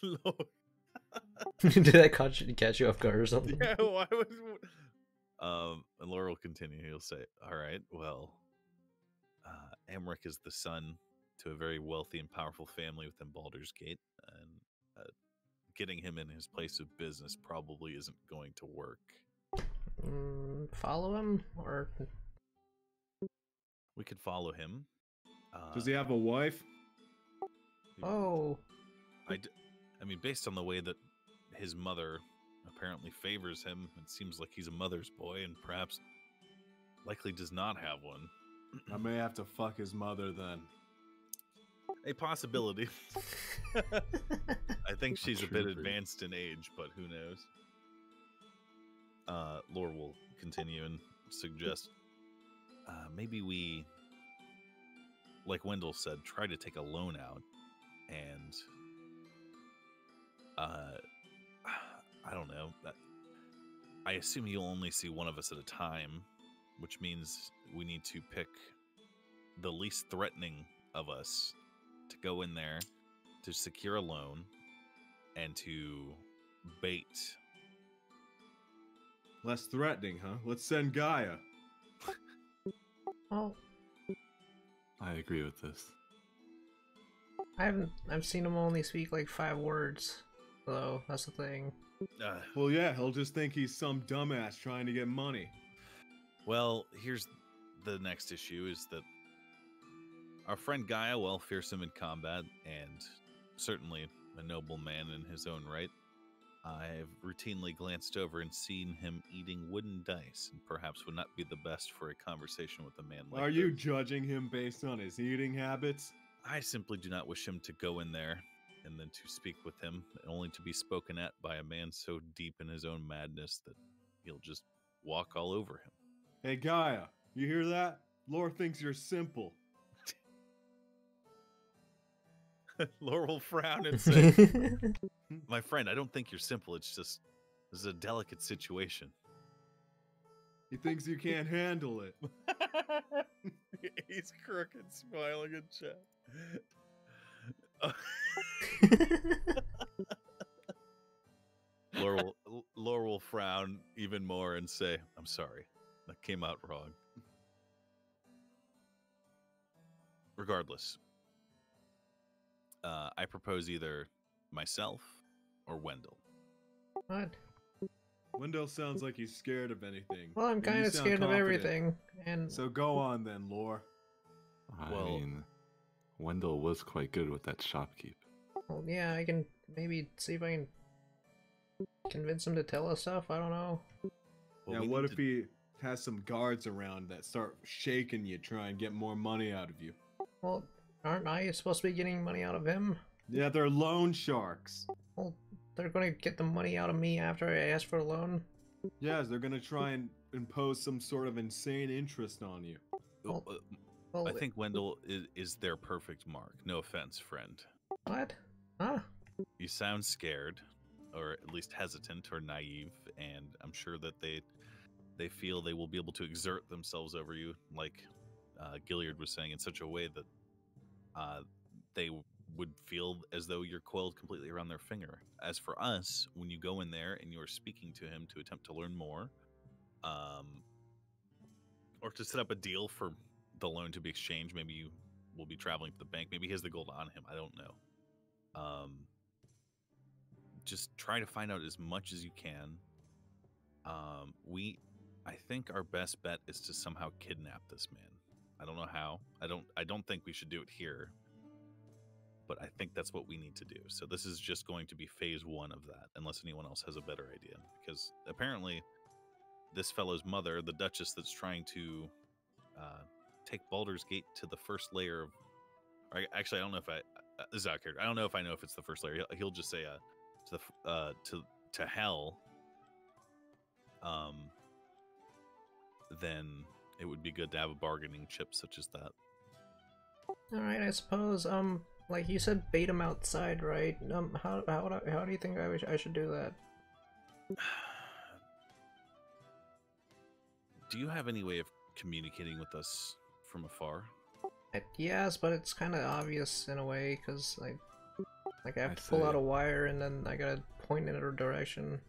Lord. Did that catch you off guard or something? Yeah, why was and Laura will continue. He'll say, all right, well, Amric is the son to a very wealthy and powerful family within Baldur's Gate, and getting him in his place of business probably isn't going to work. Follow him, or We could follow him. Does he have a wife? oh, I mean, based on the way that his mother apparently favors him, it seems like he's a mother's boy and perhaps likely does not have one. I may have to fuck his mother then. A possibility. I think she's a bit Trooper. advanced in age, but who knows? Lore will continue and suggest maybe we, like Wendell said, try to take a loan out and I don't know. I assume you'll only see one of us at a time, which means we need to pick the least threatening of us to go in there to secure a loan and to bait. Less threatening, huh? Let's send Gaia. well, I agree with this. I've seen him only speak like 5 words, so that's the thing. Well, yeah, he'll just think he's some dumbass trying to get money. Well, here's the next issue is that our friend Gaia, well, fearsome in combat and certainly a noble man in his own right, I've routinely glanced over and seen him eating wooden dice, and perhaps would not be the best for a conversation with a man like Are you this. judging him based on his eating habits? I simply do not wish him to go in there and then to speak with him, only to be spoken at by a man so deep in his own madness that he'll just walk all over him. Hey, Gaia, you hear that? Lore thinks you're simple. Laura will frown and say, my friend, I don't think you're simple. It's just, this is a delicate situation. He thinks you can't handle it. He's crooked, smiling in chat. Laura will frown even more and say, I'm sorry. That came out wrong. Regardless, I propose either myself or Wendell. What? Wendell sounds like he's scared of anything. Well, I'm and you kind of sound scared of confident. everything, and So go on then, Lore. I Well- mean, Wendell was quite good with that shopkeep. well, yeah, I can maybe see if I can convince him to tell us stuff. I don't know. Well, Yeah, we what need if to- he has some guards around that start shaking you, try and get more money out of you? Well, aren't I supposed to be getting money out of him? Yeah, they're loan sharks. Well, they're gonna get the money out of me after I ask for a loan. Yes, they're gonna try and impose some sort of insane interest on you. Well, Well, I think Wendell is their perfect mark. No offense, friend. what? Huh? You sound scared, or at least hesitant or naive, and I'm sure that they feel they will be able to exert themselves over you, like Gilliard was saying, in such a way that they would feel as though you're coiled completely around their finger. As for us, when you go in there and you're speaking to him to attempt to learn more, or to set up a deal for the loan to be exchanged, maybe you will be traveling to the bank, maybe he has the gold on him, I don't know. Just try to find out as much as you can. I think our best bet is to somehow kidnap this man. I don't know how. I don't think we should do it here, but I think that's what we need to do. So this is just going to be phase 1 of that, unless anyone else has a better idea. Because apparently, this fellow's mother, the Duchess that's trying to take Baldur's Gate to the first layer of... Actually, I don't know if this is out of character. I don't know if it's the first layer. He'll just say to hell. Then it would be good to have a bargaining chip such as that. Alright, I suppose, like you said bait him outside, right? How do you think I should do that? Do you have any way of communicating with us from afar? Yes, but it's kind of obvious in a way, because like I have I to pull out see. a wire and then I gotta point in a direction.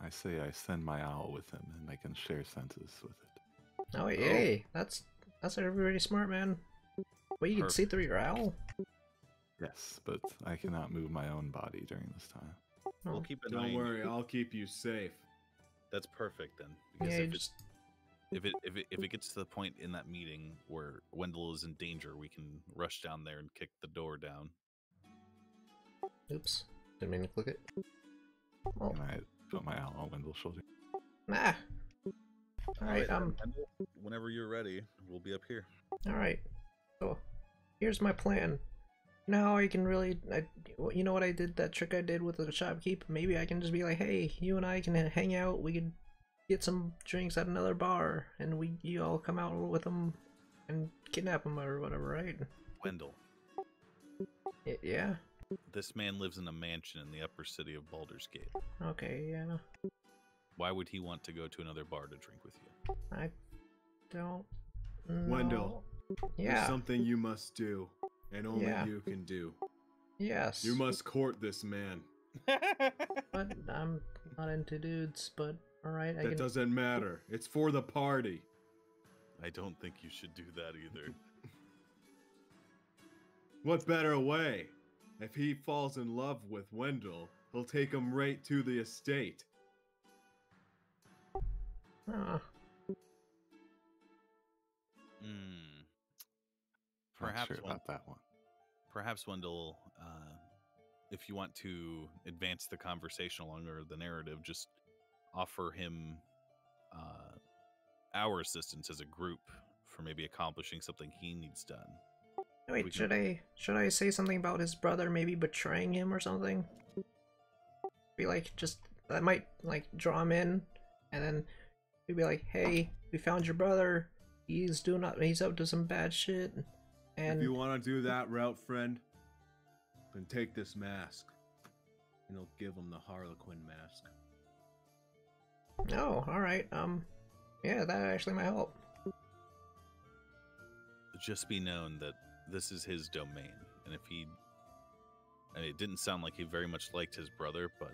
I say I send my owl with him, and I can share senses with it. Oh, hey, that's really smart, man. Well, you can see through your owl? Yes, but I cannot move my own body during this time. We'll Oh. keep it. Don't worry, I'll keep you safe. That's perfect then. Because Yeah, you if, just... if it gets to the point in that meeting where Wendell is in danger, we can rush down there and kick the door down. Oops. Didn't mean to click it. Oh, Can I put my owl on Wendell's shoulder? nah. Alright, Wendell, whenever you're ready, we'll be up here. alright. So, here's my plan. Now I can really... you know what I did? That trick I did with the shopkeep? Maybe I can just be like, hey, you and I can hang out. We could get some drinks at another bar. And you all come out with them and kidnap them or whatever, right? Wendell, Yeah? this man lives in a mansion in the upper city of Baldur's Gate. Okay, yeah. Why would he want to go to another bar to drink with you? I don't Wendell, know. There's Yeah. something you must do, and only Yeah. you can do. Yes. You must court this man. But I'm not into dudes, but alright, I That can... doesn't matter. It's for the party. I don't think you should do that either. What better way? If he falls in love with Wendell, he'll take him right to the estate. Ah, Hmm. Not Perhaps sure about that one. Perhaps Wendell, if you want to advance the conversation along or the narrative, just offer him our assistance as a group for maybe accomplishing something he needs done. we wait, can- should I say something about his brother maybe betraying him or something? Be like, just, that might, like, draw him in, and then we'd be like, hey, we found your brother, he's up to some bad shit, and... If you want to do that route, friend, then take this mask. And he'll give him the Harlequin mask. Oh, alright, yeah, that actually might help. Just be known that this is his domain, and if he... I mean, it didn't sound like he very much liked his brother, but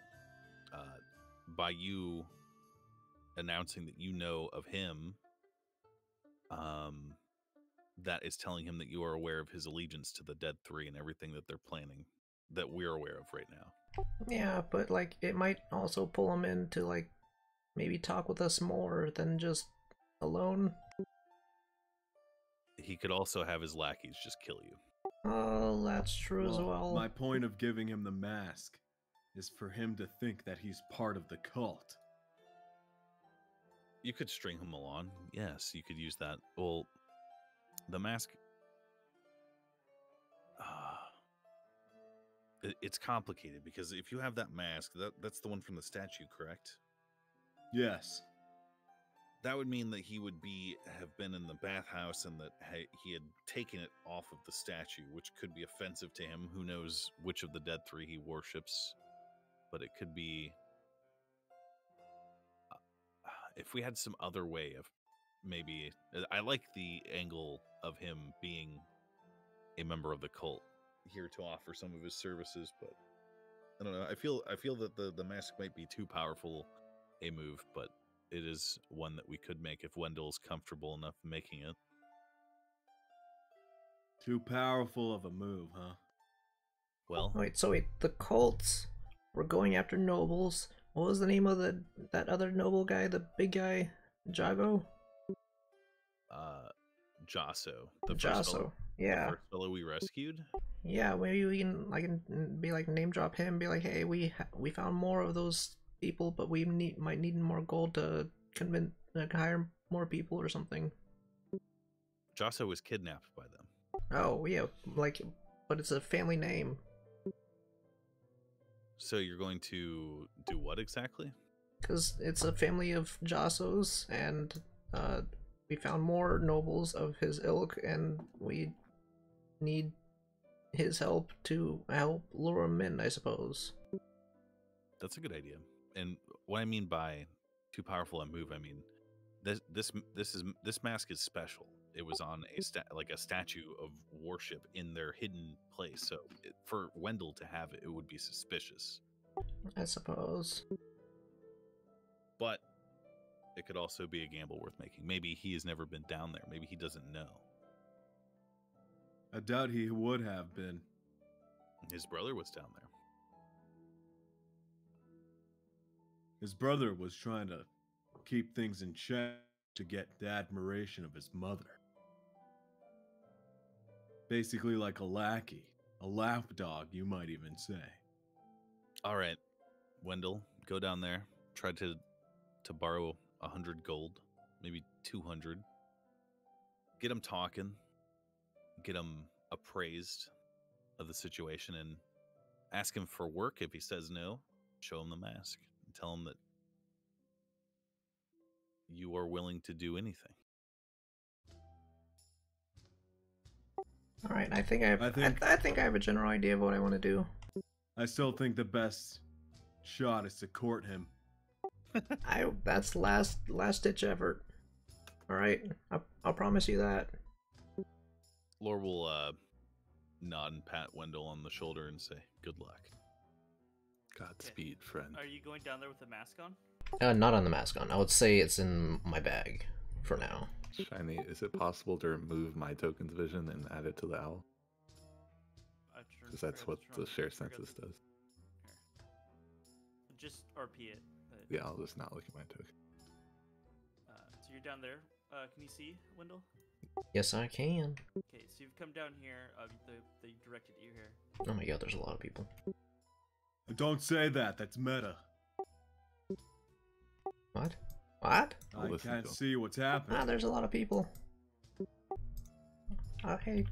by you announcing that you know of him, that is telling him that you are aware of his allegiance to the Dead Three and everything that they're planning that we're aware of right now. Yeah, but, like, it might also pull him in to, like, maybe talk with us more than just alone. He could also have his lackeys just kill you. Oh, that's true as well. My point of giving him the mask is for him to think that he's part of the cult. You could string him along. Yes, you could use that. Well, the mask... it's complicated because if you have that mask, that's the one from the statue, correct? Yes. That would mean that he would have been in the bathhouse and that he had taken it off of the statue, which could be offensive to him. Who knows which of the Dead Three he worships, but it could be... if we had some other way of maybe... I like the angle of him being a member of the cult here to offer some of his services, but I don't know. I feel that the mask might be too powerful a move, but it is one that we could make if Wendell's comfortable enough making it. Too powerful of a move, huh? Well, Wait, the cults were going after nobles. What was the name of that other noble guy, the big guy? Jago? Jasso. The first Jasso. fellow, Yeah. the first fellow we rescued. Yeah, maybe we can be like name drop him, be like, hey, we found more of those people, but we might need more gold to convince, hire more people or something. Jasso was kidnapped by them. Oh yeah, like, but it's a family name. So you're going to do what exactly? Because it's a family of Jossos, and we found more nobles of his ilk, and we need his help to help lure him in, I suppose. That's a good idea. And what I mean by too powerful a move, I mean this mask is special. It was on a statue of worship in their hidden place. So for Wendell to have it, it would be suspicious. I suppose. But it could also be a gamble worth making. Maybe he has never been down there. Maybe he doesn't know. I doubt he would have been. His brother was down there. His brother was trying to keep things in check to get the admiration of his mother. Basically like a lackey, a lapdog, you might even say. All right, Wendell, go down there. Try to borrow 100 gold, maybe 200. Get him talking. Get him appraised of the situation, and ask him for work. If he says no, show him the mask and tell him that you are willing to do anything. All right, I think I have a general idea of what I want to do. I still think the best shot is to court him. That's last ditch effort. All right, I'll promise you that. Lore will nod and pat Wendell on the shoulder and say, "Good luck." Godspeed, friend. Are you going down there with the mask on? Not on the mask on. I would say it's in my bag for now. Shiny, is it possible to remove my token's vision and add it to the owl? Because that's what the share census does. Just RP it. Yeah, I'll just not look at my token. So you're down there. Can you see, Wendell? Yes, I can. Okay, so you've come down here. They directed you here. Oh my god, there's a lot of people. Don't say that. That's meta. What? What? I'll I listen can't to him. see what's happening. Ah, there's a lot of people.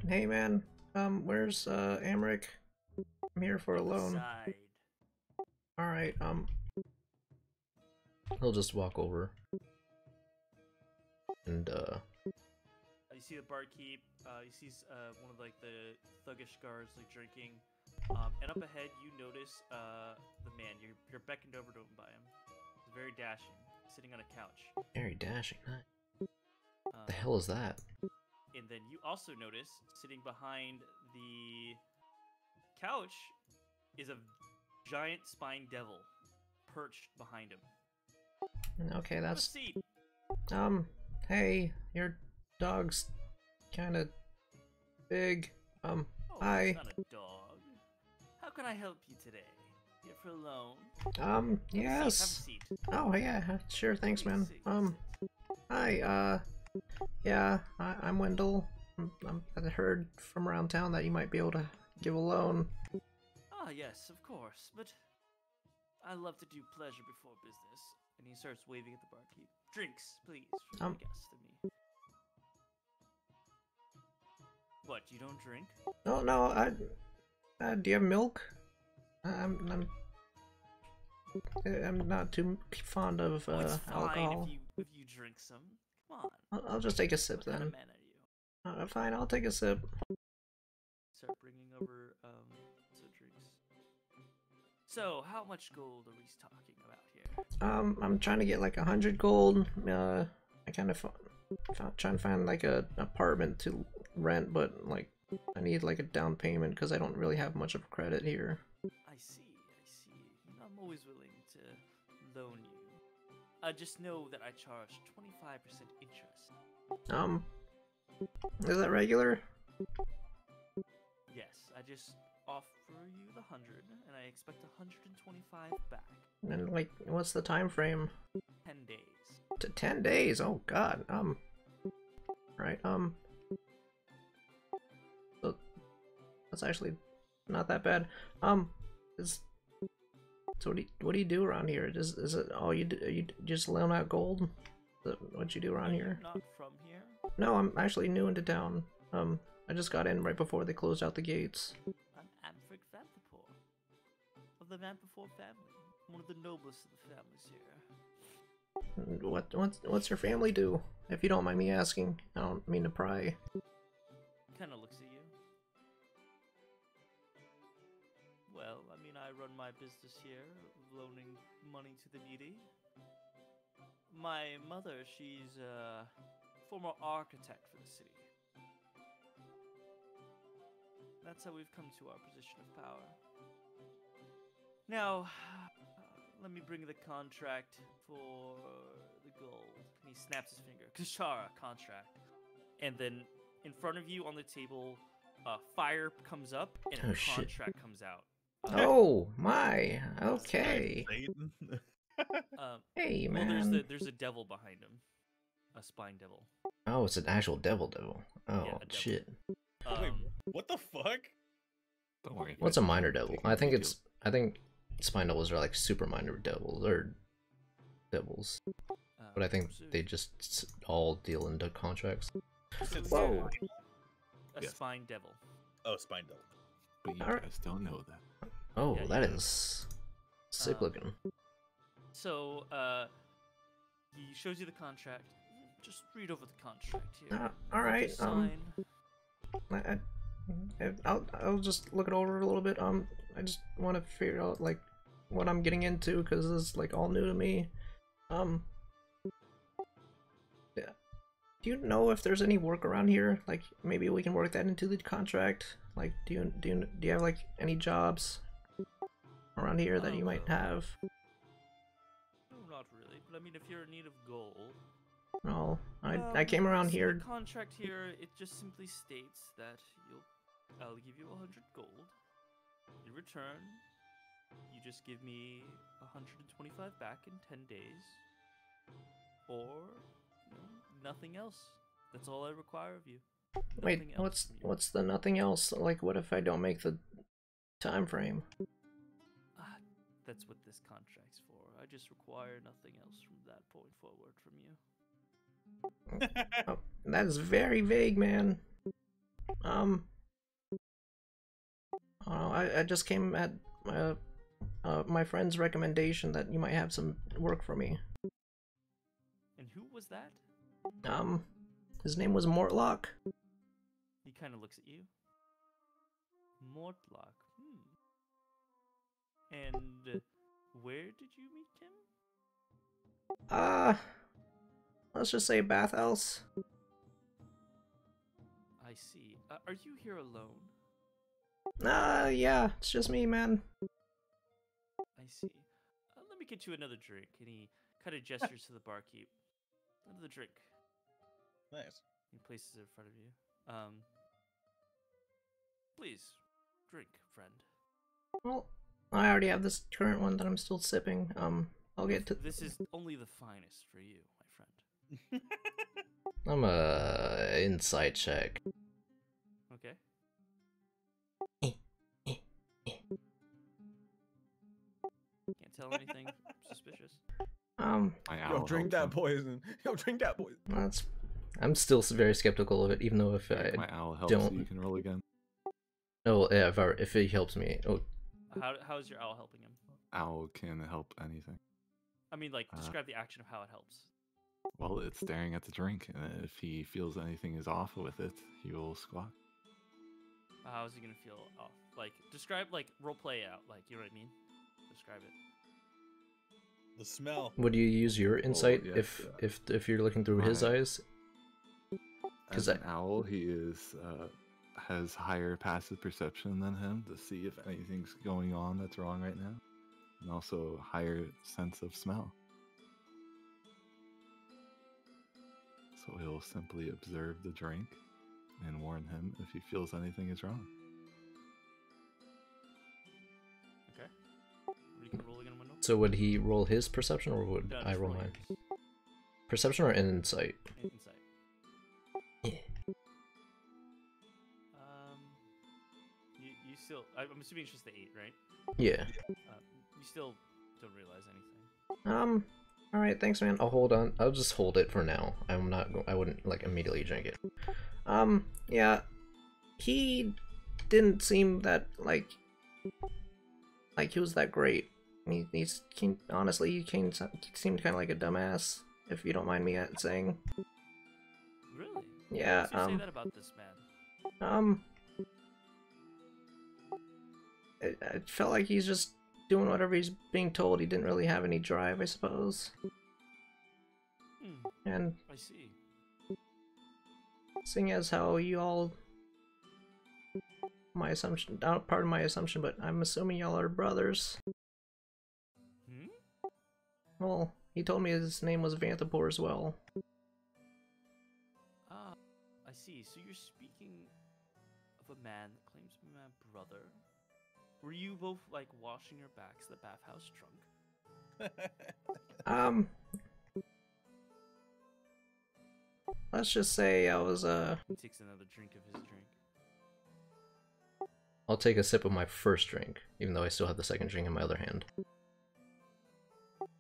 Hey man. Where's Amric? I'm here for a loan. Side. All right. He'll just walk over. And You see the barkeep. You see one of like the thuggish guards like drinking. And up ahead, you notice the man. You're beckoned over to him by him. He's very dashing, sitting on a couch. very dashing. The hell is that? And then you also notice sitting behind the couch is a giant spine devil perched behind him. Okay, Have a that's seat. Hey, your dog's kind of big. Oh, hi. it's not a dog. How can I help you today? Here for a loan? Yes. Have a seat. Oh yeah, sure. Thanks, man. Hi. Yeah, I'm Wendell. I heard from around town that you might be able to give a loan. Ah, yes, of course. But I love to do pleasure before business. And he starts waving at the barkeep. Drinks, please, for the guest and me. What? You don't drink? No. Do you have milk? I'm not too fond of Oh, it's fine alcohol. if you drink some. Come on. I'll just take a sip What kind then. of man are you? Fine, I'll take a sip. Start bringing over some drinks. So, how much gold are we talking about here? I'm trying to get like 100 gold. I kind of trying to find like a apartment to rent, but like I need like a down payment because I don't really have much of credit here. I see. I'm always willing to loan you. Just know that I charge 25% interest. Is that regular? Yes, I just offer you the 100, and I expect 125 back. And like, what's the time frame? 10 days. 10 days. Oh God. Right. So that's actually not that bad. So what do you do around here? Is it all you do? You just loan out gold? Is that what you do around Are you here? not from here? No, I'm actually new into town. I just got in right before they closed out the gates. I'm Amfric Vanthapor of the Vanthapor family, one of the noblest of the families here. What's your family do? If you don't mind me asking, I don't mean to pry. Kind of looks at you. Well, I mean, I run my business here, loaning money to the needy. My mother, she's a former architect for the city. That's how we've come to our position of power. Now, let me bring the contract for the gold. And he snaps his finger. Kashara contract. And then in front of you on the table, fire comes up and Oh, a shit. contract comes out. Oh my, okay. Satan. Hey Well, man. there's a devil behind him, a spine devil. Oh, it's an actual devil. Oh a devil. shit. Wait, what the fuck? Don't worry. What's a Fetch. minor devil? Taking I think the it's. I think spine devils are like super minor devils or devils, but I think so they just all deal into contracts. Since Whoa. a Yes. spine devil. Oh, spine devil. But you Alright. guys don't know that. Oh, Yeah, that yeah. is sick Um, looking. So, he shows you the contract. Just read over the contract here. All right. Just sign. I'll just look it over a little bit. I just want to figure out like what I'm getting into because this is like all new to me. Yeah. Do you know if there's any work around here? Like maybe we can work that into the contract. Like, do you have like any jobs around here that you might have? No, not really. But I mean, if you're in need of gold. No, I came around so here. The contract here, it just simply states that I'll give you 100 gold. In return, you just give me 125 back in 10 days. Or, nothing else. That's all I require of you. Wait, Nothing else from you. what's the nothing else? Like, what if I don't make the time frame? That's what this contract's for. I just require nothing else from that point forward from you. Oh, that is very vague, man. I just came at my friend's recommendation that you might have some work for me. And who was that? His name was Mortlock. He kind of looks at you. Mortlock. And where did you meet him? Let's just say bathhouse. I see. Are you here alone? Yeah, it's just me, man. I see. Let me get you another drink. And he kind of gestures to the barkeep. Another drink. Nice. He places it in front of you. Please, drink, friend. Well, I already have this current one that I'm still sipping. I'll get to. This is only the finest for you, my friend. I'm a insight check. Okay. Can't tell anything suspicious. My Yo, owl drink helps that him. poison. Yo, drink that poison. That's. I'm still very skeptical of it, even though if I My owl helps don't. you can roll again. Oh yeah, if it helps me. Oh, How is your owl helping him? Owl can help anything. I mean, like, describe the action of how it helps. Well, it's staring at the drink, and if he feels anything is off with it, he will squawk. How is he gonna feel off? Like, describe, like, role play out. Like, you know what I mean? Describe it. The smell. would you use your insight yeah, if you're looking through his My- eyes? 'Cause As an owl, he is has higher passive perception than him to see if anything's going on that's wrong right now, and also higher sense of smell. So he'll simply observe the drink and warn him if he feels anything is wrong. Okay. You can roll again, window. So would he roll his perception or would No, I just roll roll mine? yours. Perception or insight? Insight. Yeah. You still. I'm assuming it's just the 8, right? Yeah. You still don't realize anything. All right, thanks, man. I'll hold on. I'll just hold it for now. I'm not. I wouldn't like immediately drink it. Yeah. he didn't seem that like he was that great. Honestly, he seemed kind of like a dumbass, if you don't mind me saying. Really? Yeah. What makes you say that about this man? It felt like he's just doing whatever he's being told. He didn't really have any drive, I suppose. And I see. seeing as how you all, my assumption, not part of my assumption, but I'm assuming y'all are brothers. Well, he told me his name was Vanthapor as well. Ah, I see. So you're speaking of a man that claims to be my brother. Were you both like washing your backs at the bathhouse drunk? Let's just say I was He takes another drink of his drink. I'll take a sip of my first drink, even though I still have the second drink in my other hand.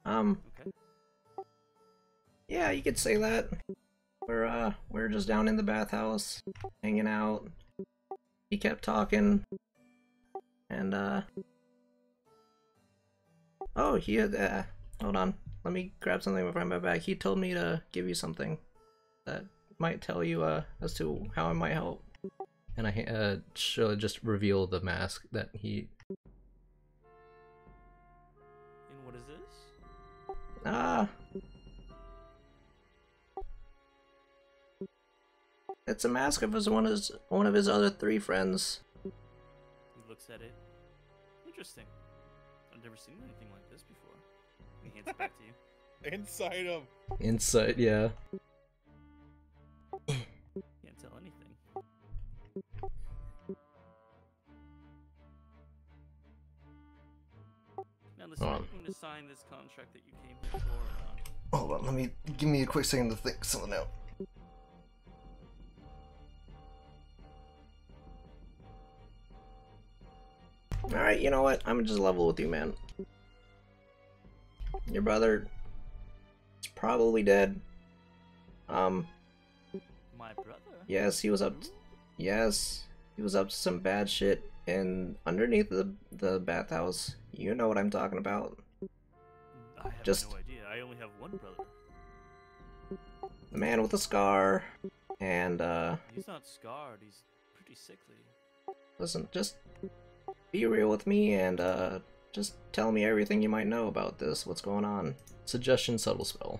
Okay. Yeah, you could say that. We're just down in the bathhouse, hanging out. He kept talking, and oh, he had hold on, let me grab something from my bag. He told me to give you something that might tell you as to how I might help. And I should just reveal the mask that he. And what is this? It's a mask of one of his other 3 friends. He looks at it. Interesting. I've never seen anything like this before. He hands it back to you. Inside him. Inside, yeah. Can't tell anything. Now listen, are you going to sign this contract that you came here for or not? Hold on, give me a quick second to think something out. Alright, you know what? I'm just level with you, man. Your brother is probably dead. My brother? Yes, he was up to some bad shit and underneath the bathhouse. You know what I'm talking about. I have Just no idea. I only have one brother. the man with the scar and He's not scarred. He's pretty sickly. listen, just be real with me and just tell me everything you might know about this. What's going on? Suggestion subtle spell.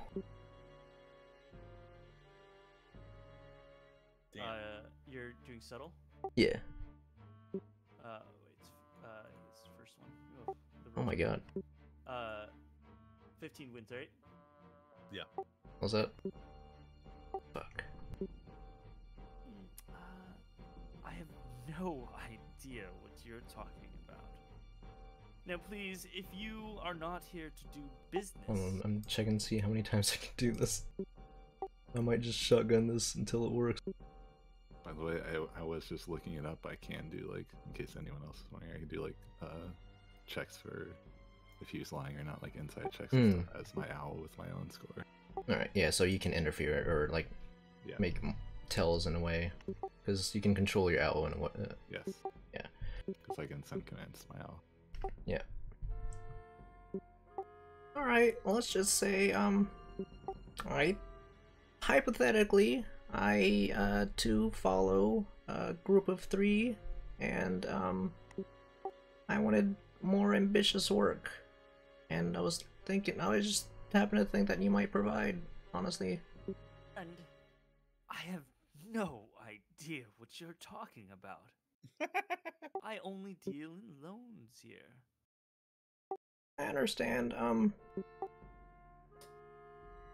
You're doing subtle? Yeah. Wait, it's the first one. Oh, the Oh my god. 15 wins, right? Yeah. What's that? Fuck. I have no idea what you're talking about. Now, please, if you are not here to do business, Hold on, I'm checking to see how many times I can do this. I might just shotgun this until it works. By the way, I was just looking it up. I can do, like, in case anyone else is wondering, I can do, like, checks for if he's lying or not, like inside checks and stuff as my owl with my own score. Alright, yeah, so you can interfere or, like, make tells in a way. Because you can control your owl and what. Yes. Yeah. Because I can send commands to my owl. Yeah. Alright, let's just say, alright. Hypothetically, I, too follow a group of 3, and, I wanted more ambitious work. And I just happened to think that you might provide, honestly. and I have no idea what you're talking about. I only deal in loans here. I understand,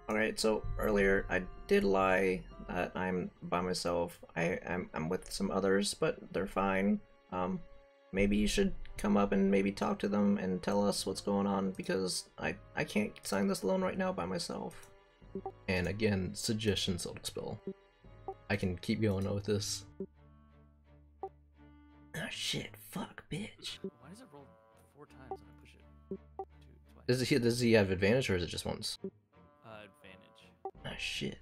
Alright, so earlier I did lie that I'm by myself. I'm with some others, but they're fine. Maybe you should come up and maybe talk to them and tell us what's going on, because I can't sign this loan right now by myself. And again, suggestion subtle spell. I can keep going with this. Oh shit, fuck, bitch. Why does it roll 4 times when I push it? 2 twice. Does he have advantage or is it just once? Advantage. Ah shit.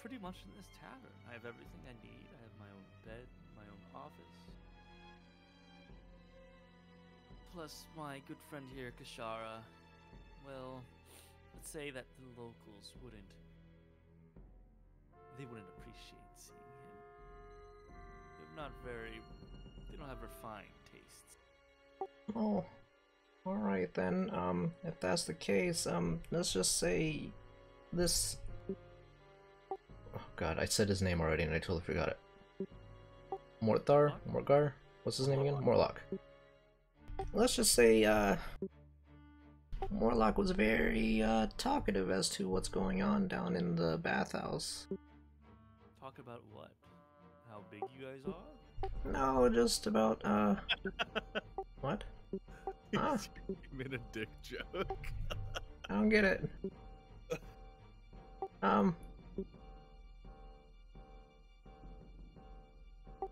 pretty much in this tavern. I have everything I need. I have my own bed, my own office. Plus, my good friend here, Kashara, well, let's say that the locals wouldn't appreciate seeing him. They don't have refined tastes. Oh, alright then. If that's the case, let's just say this. Oh god, I said his name already and I totally forgot it. Morgar? What's his name again? Morlock. Let's just say, Morlock was very, talkative as to what's going on down in the bathhouse. Talk about what? How big you guys are? No, just about, what? Huh? You made a dick joke. I don't get it.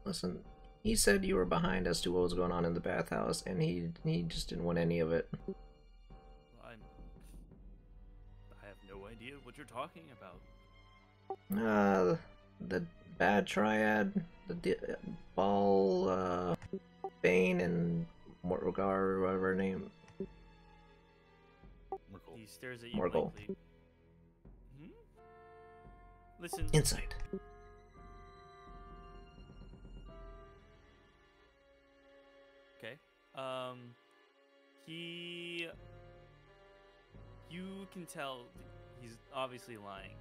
Listen, he said you were behind as to what was going on in the bathhouse, and he just didn't want any of it. I have no idea what you're talking about. The bad triad, Ball, Bane, and Morgar, or whatever her name. He stares at you Morgul. blankly. Listen. Insight. Okay. You can tell he's obviously lying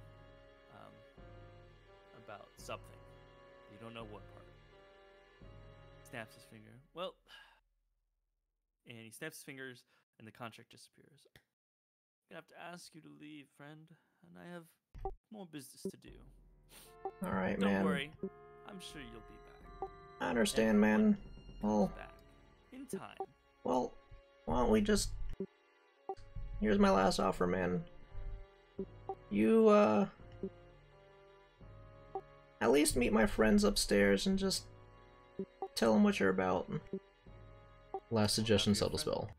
about something. You don't know what part. Snaps his finger. Well, and he snaps his fingers, and the contract disappears. I'm gonna have to ask you to leave, friend, and I have more business to do. Alright, Don't man. worry, I'm sure you'll be back. I understand, man. Comes Well, back in time. well, why don't we just... Here's my last offer, man. You, at least meet my friends upstairs and just tell them what you're about. Last suggestion, subtle spell.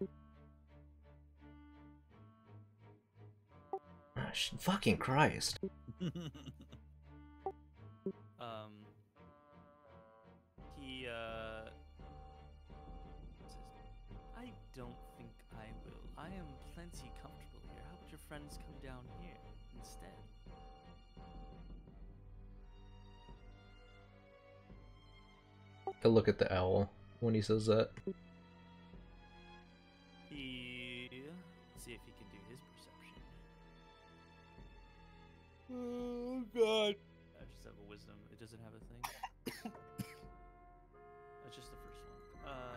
Ah, fucking Christ. He says, I don't think I will. I am plenty comfortable here. How about your friends come down here instead? I look at the owl when he says that. Let's see if he can do his perception. Oh god. I just have a wisdom. It doesn't have a thing. That's just the first one.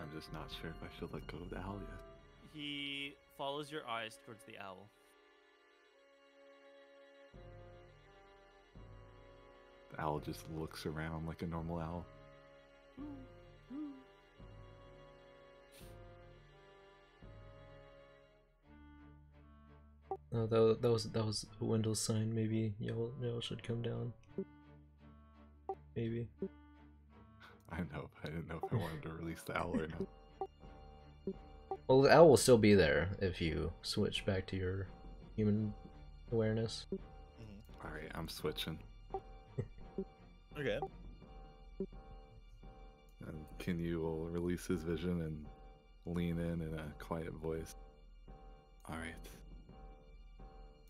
I'm just not sure if I should let go of the owl yet. He follows your eyes towards the owl. The owl just looks around like a normal owl. No, that was a Windows sign. Maybe y'all should come down. Maybe. I know, but I didn't know if I wanted to release the owl or not. Well, the owl will still be there if you switch back to your human awareness. Alright, I'm switching. Okay. And Kinyu will release his vision and lean in a quiet voice. Alright.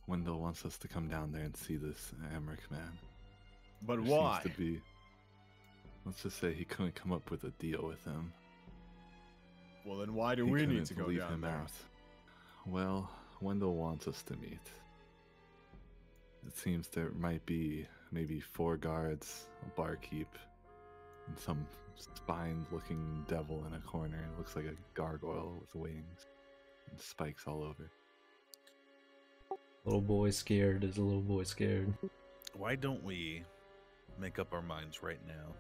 Wendell wants us to come down there and see this Emmerich man. But There why? Seems to be, let's just say he couldn't come up with a deal with him. Well, then why do He we need couldn't to go leave down him there? out. Well, Wendell wants us to meet. It seems there might be maybe 4 guards, a barkeep, and some spined-looking devil in a corner. It looks like a gargoyle with wings and spikes all over. Little boy scared is a little boy scared. Why don't we make up our minds right now?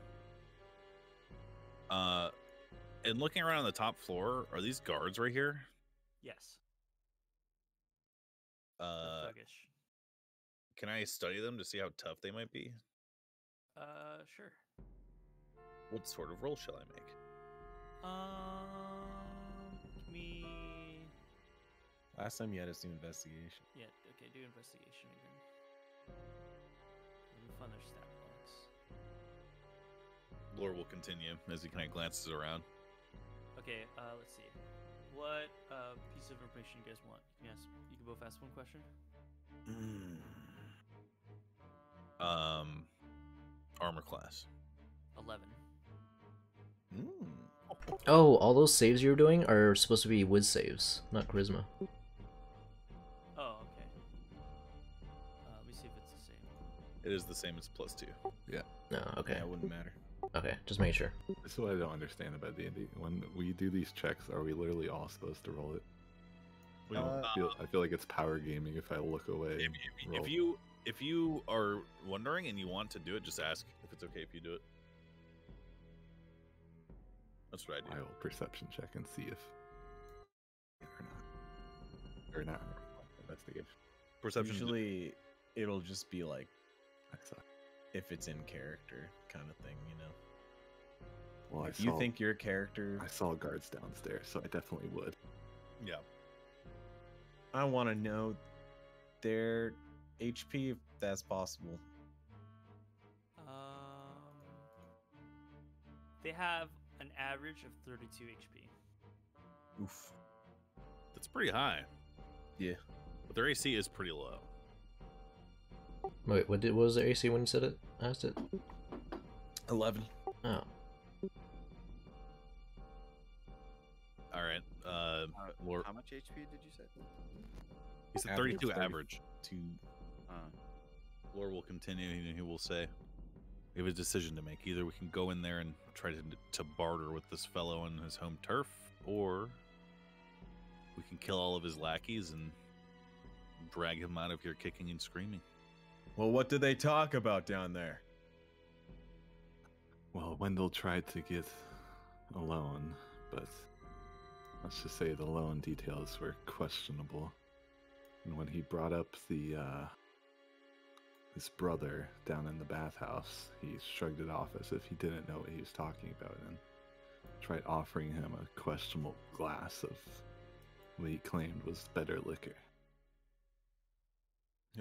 And looking around on the top floor, are these guards right here? Yes. They're thuggish. Can I study them to see how tough they might be? Sure. What sort of roll shall I make? Give me... Last time you had us do investigation. Yeah, okay, do investigation again. other stat blocks. Lore will continue as he kind of glances around. Okay, let's see. What piece of information you guys want? You can both ask one question. Armor class. 11. Oh, all those saves you're doing are supposed to be whiz saves, not charisma. Oh, okay. Let me see if it's the same. It is the same as +2. No, okay. Yeah, it wouldn't matter. Okay, just making sure. This is what I don't understand about D&D. When we do these checks, are we literally all supposed to roll it? We I don't- I feel like it's power gaming if I look away. If you are wondering and you want to do it, just ask if it's okay if you do it. That's what I I do. will perception check and see if or not investigation. Perception. Usually, it'll just be like I saw. if it's in character kind of thing, you know. Well, If you think your character, I saw guards downstairs, so I definitely would. Yeah. I want to know their HP if that's possible. They have an average of 32 HP. Oof. That's pretty high. Yeah. But their AC is pretty low. Wait, what was the AC when you said it? Asked it? 11. Oh. All right. Lore, How much HP did you say? he said Average 32 30. average. Lore will continue and he will say, we have a decision to make. Either we can go in there and try to barter with this fellow on his home turf, or we can kill all of his lackeys and drag him out of here kicking and screaming. Well, what did they talk about down there? Well, Wendell tried to get a loan, but let's just say the loan details were questionable. And when he brought up his brother down in the bathhouse, he shrugged it off as if he didn't know what he was talking about and tried offering him a questionable glass of what he claimed was better liquor.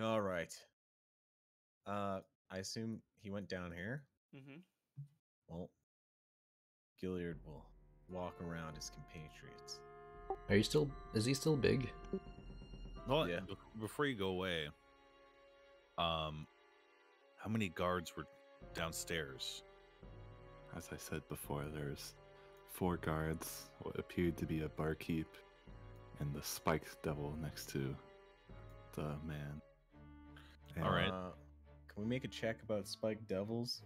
All right. I assume he went down here. Mm-hmm. Well, Gilliard will walk around his compatriots. Is he still big? Well, Yeah. before you go away, how many guards were downstairs? As I said before, there's 4 guards, what appeared to be a barkeep, and the spiked devil next to the man. And All right. Can we make a check about spiked devils?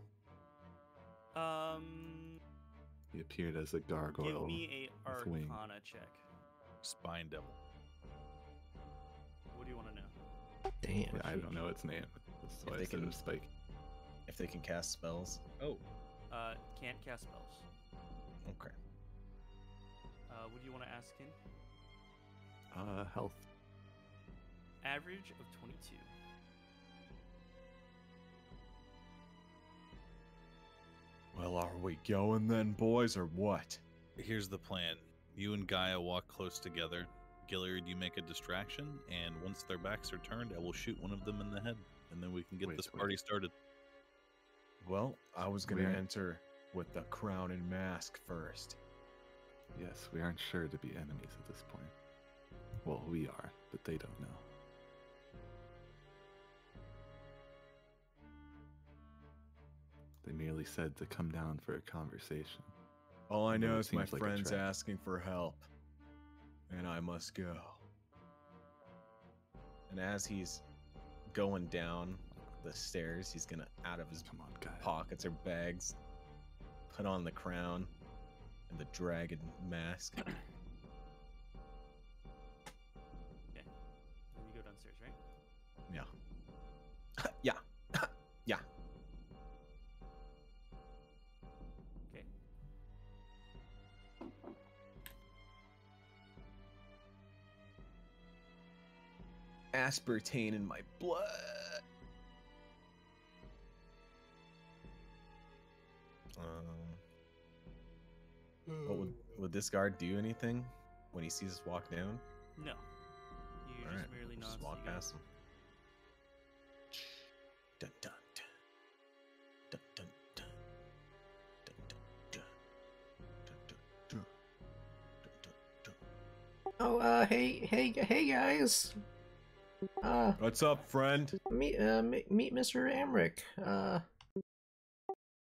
He appeared as a Give gargoyle. me a with wings. Arcana check. Spine devil. What do you want to know? Damn. Yeah, I don't know its name. That's why I they said it can- was Spike. If they can cast spells. Oh, Can't cast spells. Okay. What do you want to ask him? Health. Average of 22. Well, are we going then, boys, or what? here's the plan. You and Gaia walk close together. Gilliard, you make a distraction, and once their backs are turned, I will shoot one of them in the head, and then we can get Wait, this wait. party started. Well, I was gonna We're- enter with the crown and mask first. Yes, we aren't sure to be enemies at this point. Well, we are, but they don't know. They merely said to come down for a conversation. All I Although know it is my seems like a friend's trap. asking for help, and I must go. And as he's going down the stairs, he's gonna, out of his Come on, guys. pockets or bags, put on the crown and the dragon mask. Okay. Then you go downstairs, right? Yeah. Yeah. Yeah. Okay. Aspartame in my blood. What would this guard do anything when he sees us walk down? No. You All just right, merely nods just to walk you guys. past him. Dun, dun, dun. Oh, hey guys. What's up, friend? Meet Mr. Amric.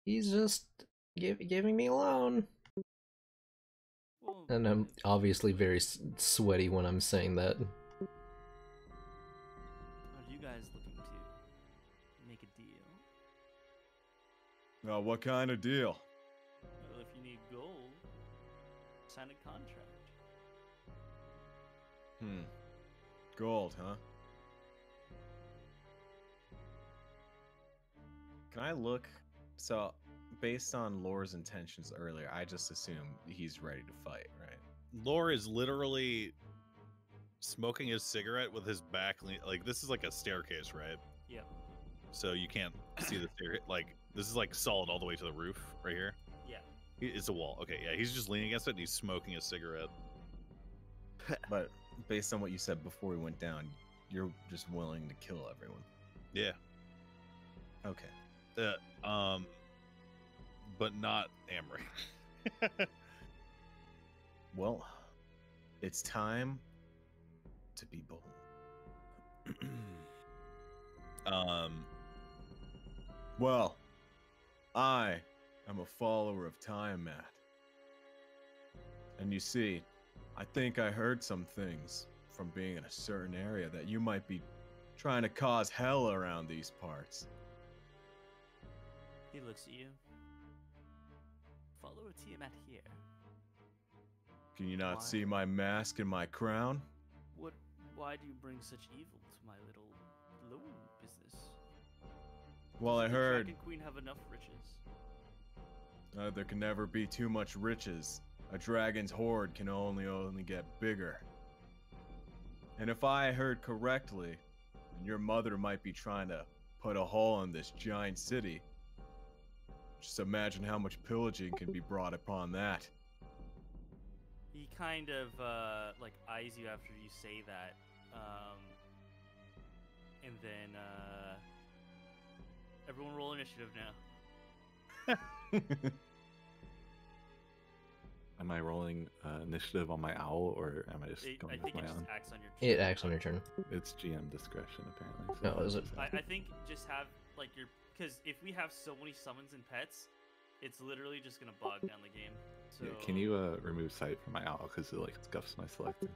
He's just giving me a loan. Well, And I'm obviously very sweaty when I'm saying that. are you guys looking to make a deal? What kind of deal? Well, if you need gold, sign a contract. Gold, huh? Can I look? So, based on Lore's intentions earlier, I just assume he's ready to fight, right? Lore is literally smoking his cigarette with his back. Like, this is like a staircase, right? Yep. So you can't see the staircase. Like, this is like solid all the way to the roof right here. Yeah. It's a wall. Okay, yeah, he's just leaning against it and he's smoking a cigarette. But based on what you said before we went down, you're just willing to kill everyone. Yeah. Okay. But not Amory. Well, it's time to be bold. Well, I am a follower of Tiamat. And you see, I think I heard some things from being in a certain area that you might be trying to cause hell around these parts. He looks at you. Follow a Tiamat here. Can you not Why? see my mask and my crown? Why do you bring such evil to my little loan business? Well, I Doesn't the heard Dragon Queen have enough riches? there can never be too much riches. A dragon's hoard can only get bigger. And if I heard correctly, your mother might be trying to put a hole in this giant city. Just imagine how much pillaging can be brought upon that. He kind of like eyes you after you say that, and then everyone roll initiative now. Am I rolling initiative on my owl, or am I just going I with think my it just own? acts on your. It acts on your turn. It's GM discretion, apparently. Oh, I'll is it? just I, have I think just have like your because if we have so many summons and pets, it's literally just gonna bog down the game. So Yeah, can you remove sight from my owl because it like scuffs my selector?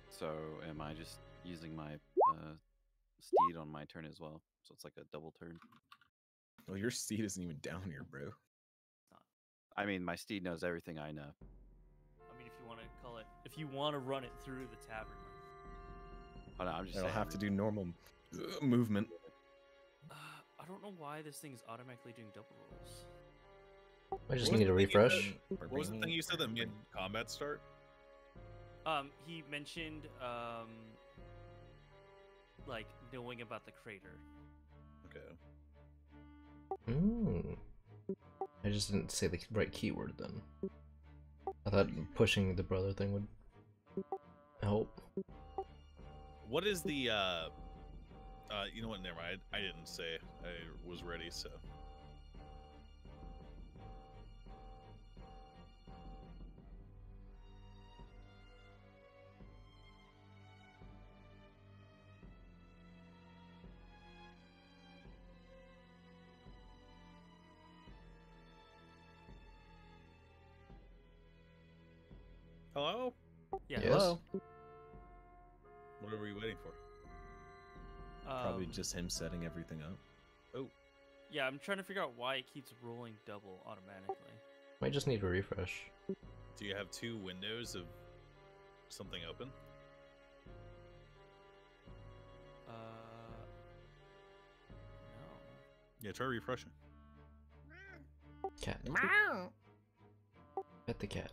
So am I just using my steed on my turn as well? So it's like a double turn. Well, your seat isn't even down here, bro. I mean, my steed knows everything I know. I mean, if you want to call it, if you want to run it through the tavern. Oh no, I'm just It'll saying. have to do normal movement. I don't know why this thing is automatically doing double rolls. I just What was need a the thing you refresh. said- What was the thing you said that made combat start? He mentioned like knowing about the crater. Okay. I just didn't say the right keyword then. I thought pushing the brother thing would help. What is the you know what, never mind. I didn't say. I was ready, so. Hello? Yeah. Yes. Hello? What are we waiting for? Probably just him setting everything up. Yeah, I'm trying to figure out why it keeps rolling double automatically. Might just need a refresh. Do you have two windows of something open? No. Yeah, try refreshing. Cat. Pet the cat.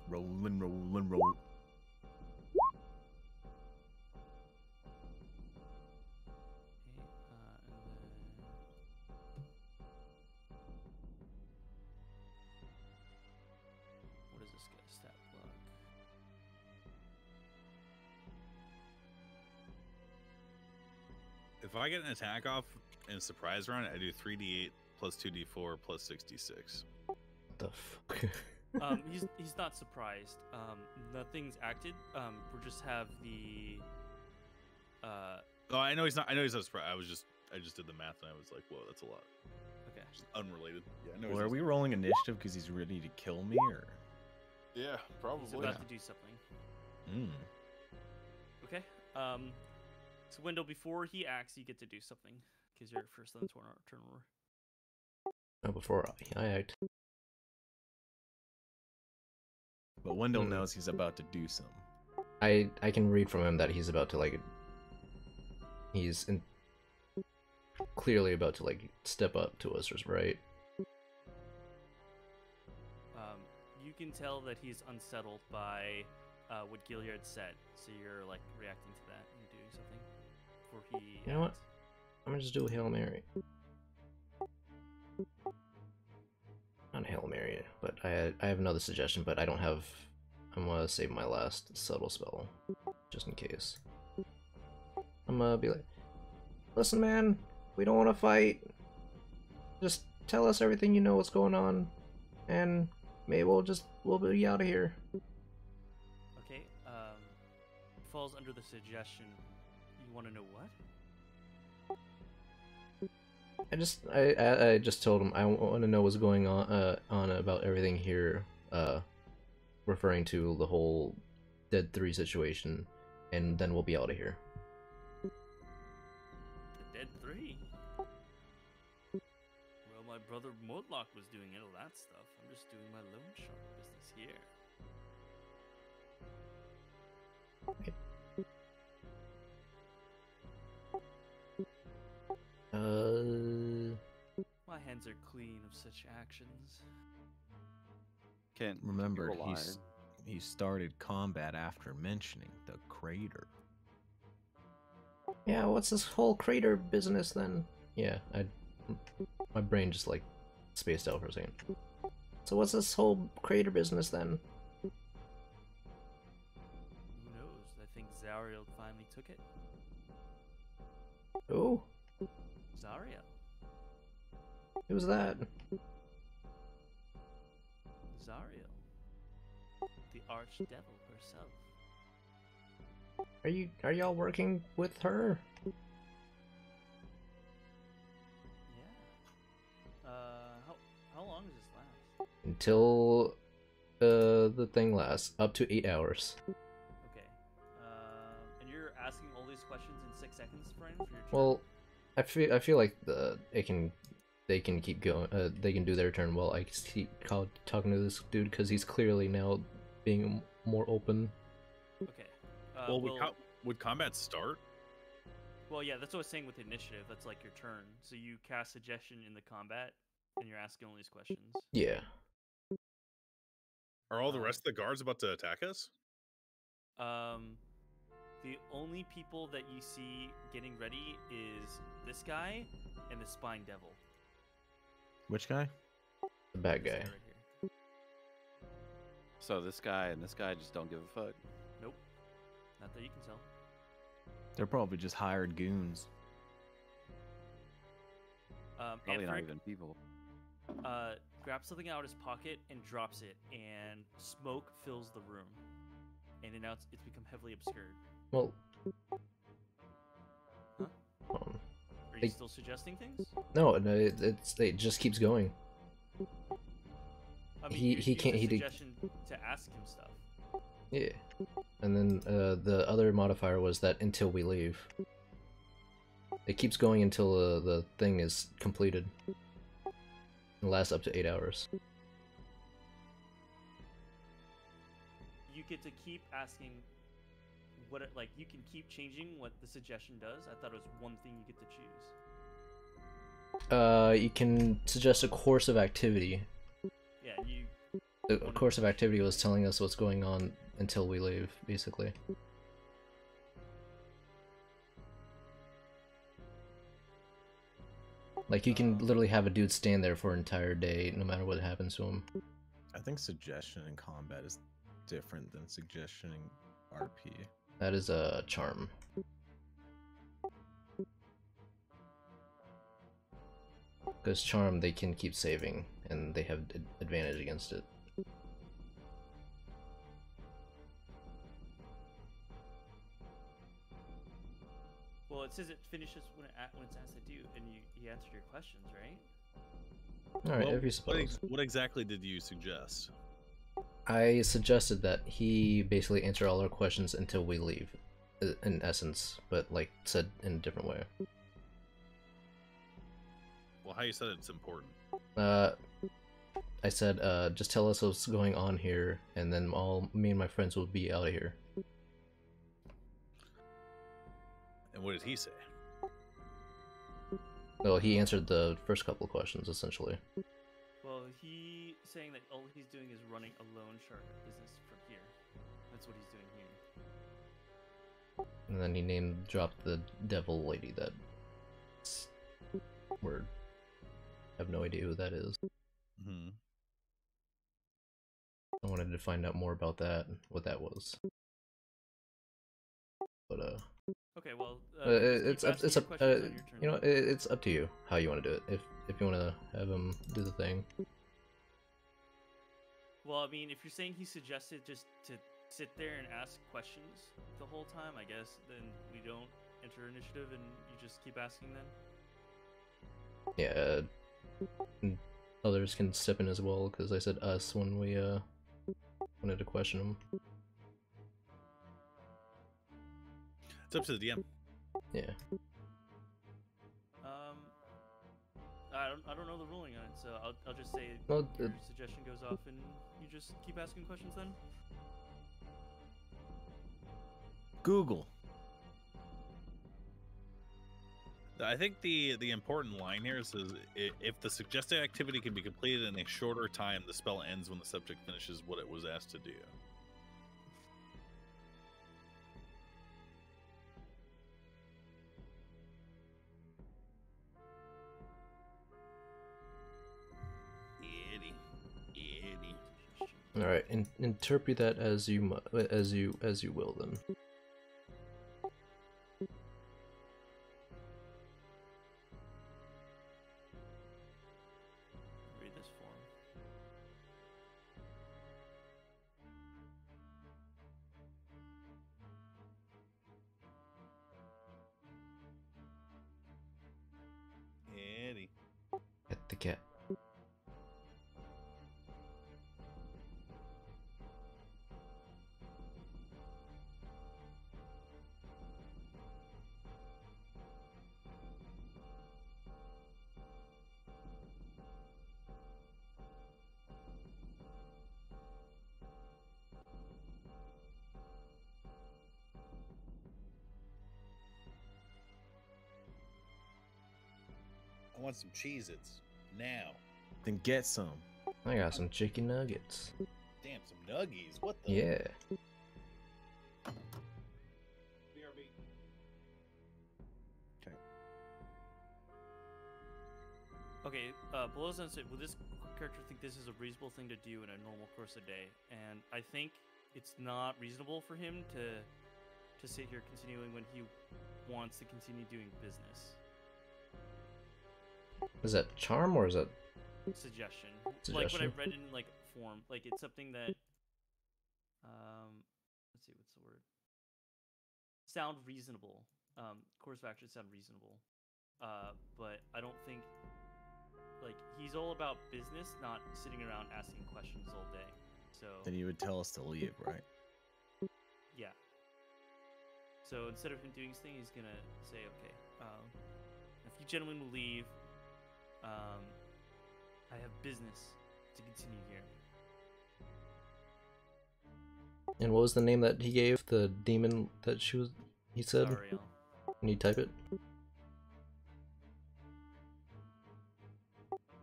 Rolling, rolling, roll. Okay, and then If I get an attack off in a surprise round, I do 3d8 plus 2d4 plus 66. What the fuck? He's not surprised. Nothing's acted. We just have the. Oh, I know he's not. I know he's not surprised. I just did the math and I was like, whoa, that's a lot. Okay. Just unrelated. Yeah. I know Well, he's are not we rolling initiative because he's ready to kill me, or? Yeah, He's probably. about to do something. Mm. Okay. So Wendell, before he acts, you get to do something because you're first on the turn order. Oh, before I act. But Wendell knows he's about to do something. I can read from him that he's about to like. He's clearly about to like step up to us, right? You can tell that he's unsettled by what Gilliard said, so you're like reacting to that and doing something before he. You know what? acts. I'm gonna just do a Hail Mary. Not Hail Mary, but I have another suggestion, but I don't have. I'm gonna save my last subtle spell, just in case. I'm gonna be like, listen, man, we don't want to fight. Just tell us everything you know what's going on, and maybe we'll be out of here. Okay. Falls under the suggestion. You want to know what? I just told him I want to know what's going on about everything here, referring to the whole Dead 3 situation, and then we'll be out of here. The Dead 3? Well, my brother Modlock was doing all that stuff. I'm just doing my loan shark business here. My hands are clean of such actions. Can't Remember, roll iron. he started combat after mentioning the crater. Yeah, what's this whole crater business then? Yeah, my brain just like spaced out for a second. So what's this whole crater business then? Who knows? I think Zariel finally took it. Oh, Zariel. who's that? Zariel. The archdevil herself. Are y'all working with her? Yeah. How long does this last? Until the thing lasts up to 8 hours. Okay. And you're asking all these questions in 6 seconds, friend, for your turn? Well, I feel like they can keep going. They can do their turn while I keep talking to this dude because he's clearly now being more open. Okay. Well, would combat start? Well, yeah, that's what I was saying with initiative. That's like your turn. So you cast suggestion in the combat, and you're asking all these questions. Yeah. Are all the rest of the guards about to attack us? The only people that you see getting ready is this guy and the Spine Devil. Which guy? The bad This guy. right here. So this guy and this guy just don't give a fuck. Nope. Not that you can tell. They're probably just hired goons. Probably not Anthric, even people. grabs something out of his pocket and drops it, and smoke fills the room. And now it's become heavily obscured. Well. Huh? Um, Are you They- still suggesting things? no, it just keeps going. I mean, He- you he used can't- a he did- suggestion to ask him stuff. Yeah. And then the other modifier was that until we leave. It keeps going until the thing is completed. It lasts up to 8 hours. You get to keep asking what it, like you can keep changing what the suggestion does. I thought it was one thing you get to choose. You can suggest a course of activity. Yeah, you The course of activity was telling us what's going on until we leave, basically. Like, you can literally have a dude stand there for an entire day, no matter what happens to him. I think suggestion in combat is different than suggestion in RP. That is a charm. Because charm, they can keep saving, and they have advantage against it. Well, it says it finishes when it's asked to do, and you answered your questions, right? Alright, Well, if you suppose. what exactly did you suggest? I suggested that he basically answer all our questions until we leave, in essence, but like said in a different way. Well, how you said it's important. I said, just tell us what's going on here, and then me and my friends will be out of here. And what did he say? Well, he answered the first couple of questions, essentially. Well, he saying that all he's doing is running a loan shark business from here. That's what he's doing here. And then he dropped the devil lady that... Word. I have no idea who that is. Hmm. I wanted to find out more about that, what that was. But, Okay, well, it's keep up, asking it's your up, questions on your turn. you know, it's up to you how you want to do it. If you want to have him do the thing. Well, I mean, if you're saying he suggested just to sit there and ask questions the whole time, I guess, then we don't enter initiative and you just keep asking them. Yeah, and others can step in as well, because I said us when we wanted to question him. It's up to the DM. Yeah. I don't know the ruling on it, so I'll just say Well, your suggestion goes off and you just keep asking questions then. Google. I think the important line here is if the suggested activity can be completed in a shorter time, the spell ends when the subject finishes what it was asked to do. Eddie. All right, interpret that as you will then. Read this form. Eddie. At the cat. I want some Cheez-Its. Now. Then get some. I got some chicken nuggets. Damn, some nuggies. What the? Yeah. BRB. Okay, below sunset, will this character think this is a reasonable thing to do in a normal course of day? And I think it's not reasonable for him to sit here continuing when he wants to continue doing business. Is that charm or is that Suggestion. Like what Suggestion? I read in like form, like it's something that let's see, what's the word? Sound reasonable. Course of action sound reasonable. But I don't think like he's all about business, not sitting around asking questions all day. So Then you would tell us to leave, right? yeah. So instead of him doing his thing, he's gonna say, okay, if you gentlemen will leave, I have business to continue here. And what was the name that he gave the demon that he said? Zariel. Can you type it?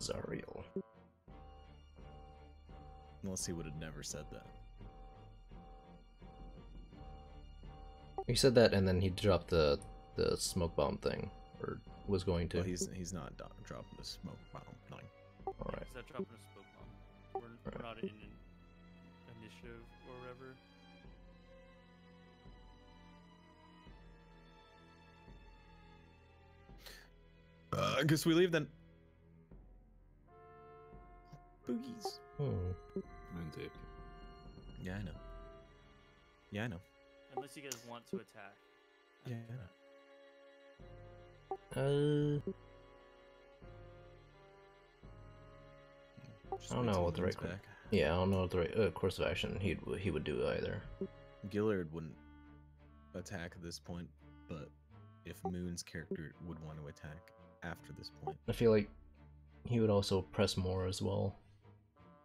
Zariel. Unless he would have never said that. He said that and then he dropped the smoke bomb thing. Or was going to. Well, he's not dropping the smoke bomb. No. Alright. Is that dropping a smoke bomb? We're not in an initiative or whatever. I guess we leave then. Boogies. Moon's AFK. Yeah, I know. Yeah, I know. Unless you guys want to attack. Yeah. I don't know what the right I don't know what the right course of action he would do either. Gillard wouldn't attack at this point, but if Moon's character would want to attack after this point. I feel like he would also press more as well,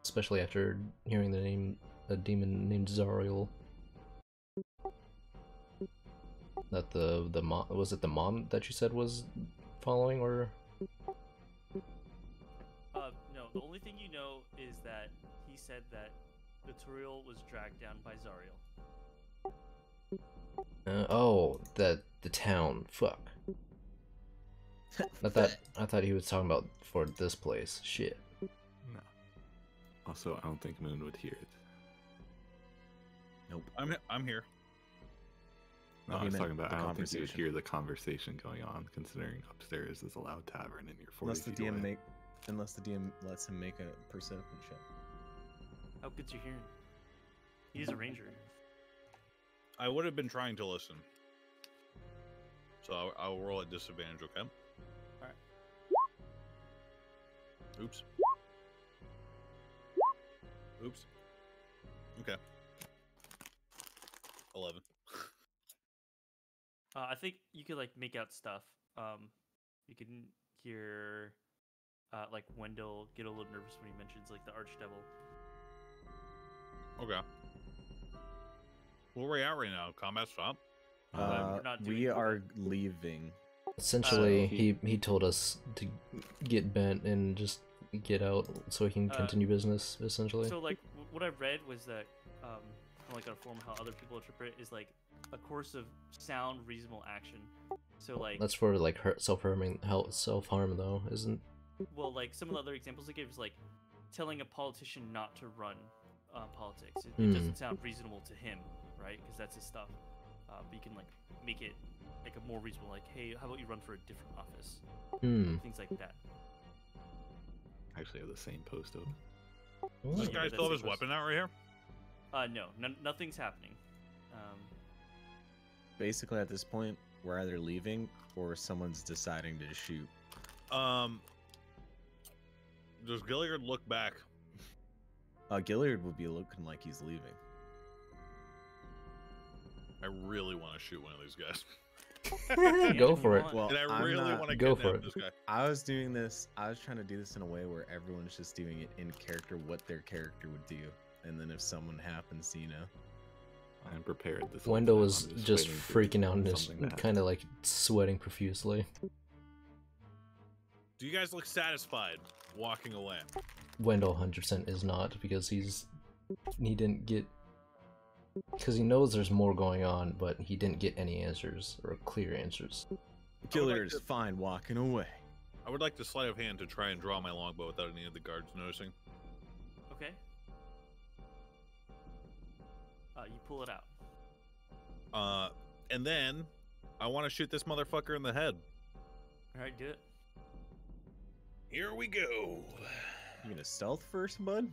especially after hearing the name a demon named Zariel. That the mom, was it the mom that you said was following, or? No. The only thing you know is that he said that the Turiel was dragged down by Zariel. Oh, the town. Fuck. I thought he was talking about for this place. Shit. No. Also, I don't think Moon would hear it. Nope. I'm here. No, No, I he was meant talking about the I don't think you would conversation. hear the conversation going on, considering upstairs is a loud tavern and you're 40 Unless the feet away. DM lets him make a perception check. How good's your hearing? He's a ranger. I would have been trying to listen. So I'll roll at disadvantage, okay? Alright. Oops. Oops. Okay. 11. I think you could like make out stuff. You can hear like Wendell get a little nervous when he mentions like the Archdevil. Okay. Where are we at right now? Combat stop? we're not doing We combat. are leaving. Essentially, So he told us to get bent and just get out so he can continue business. Essentially. So like what I read was that like on a forum how other people interpret it is like a course of sound reasonable action. So like That's for like self-harm though, isn't? well like some of the other examples I gave is like telling a politician not to run politics. It doesn't sound reasonable to him, right? Because that's his stuff. But you can like make it like a more reasonable, like, hey, how about you run for a different office? Things like that. I actually have the same post open. Does this Yeah, guy that's still have his supposed- weapon out right here? No, nothing's happening. Basically, at this point, we're either leaving or someone's deciding to shoot. Does Gilliard look back? Gillard would be looking like he's leaving. I really want to shoot one of these guys. Go for it. Well, And I I'm really not- want to Go kidnap for it. this guy. I was doing this. I was trying to do this in a way where everyone's just doing it in character, what their character would do, and then if someone happens to, I'm prepared. This whole Wendell time, was I'm just waiting for freaking out and just something to happen. kind of like sweating profusely. Do you guys look satisfied walking away? Wendell 100% is not, because he didn't get, because he knows there's more going on, but he didn't get any answers or clear answers. Gillard is fine walking away. I would like to sleight of hand to try and draw my longbow without any of the guards noticing. Okay. You pull it out. And then I want to shoot this motherfucker in the head. All right, do it. Here we go. You gonna stealth first, bud?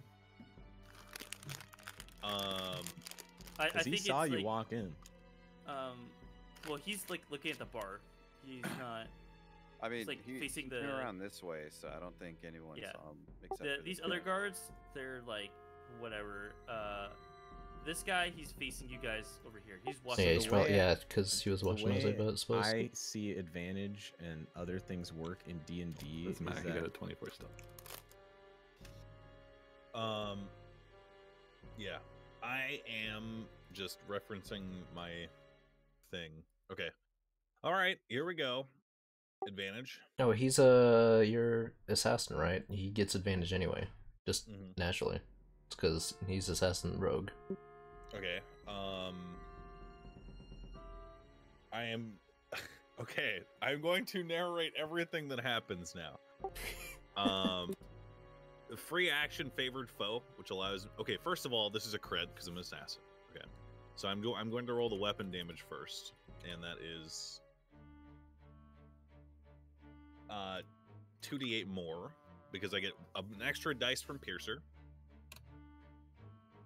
I Because he think saw it's you like, walk in. Well, he's like looking at the bar. He's not. I mean, He's, like, he facing came the- around this way, so I don't think anyone Yeah. saw him except for These this other guy. guards, they're like whatever. This guy, he's facing you guys over here. He's So watching. yeah, the he's way- probably because he was The watching us, I way suppose. I see advantage and other things work in D&D is Doesn't matter. He got a that 24 stealth. Yeah. I am just referencing my thing. Okay. All right, here we go. Advantage. No, he's your assassin, right? He gets advantage anyway, just Mhm. naturally. It's because he's assassin rogue. Okay. I am okay. I'm going to narrate everything that happens now. The free action favored foe, which allows. Okay, first of all, this is a crit because I'm an assassin. Okay, so I'm going to roll the weapon damage first, and that is 2d8 more because I get an extra dice from Piercer.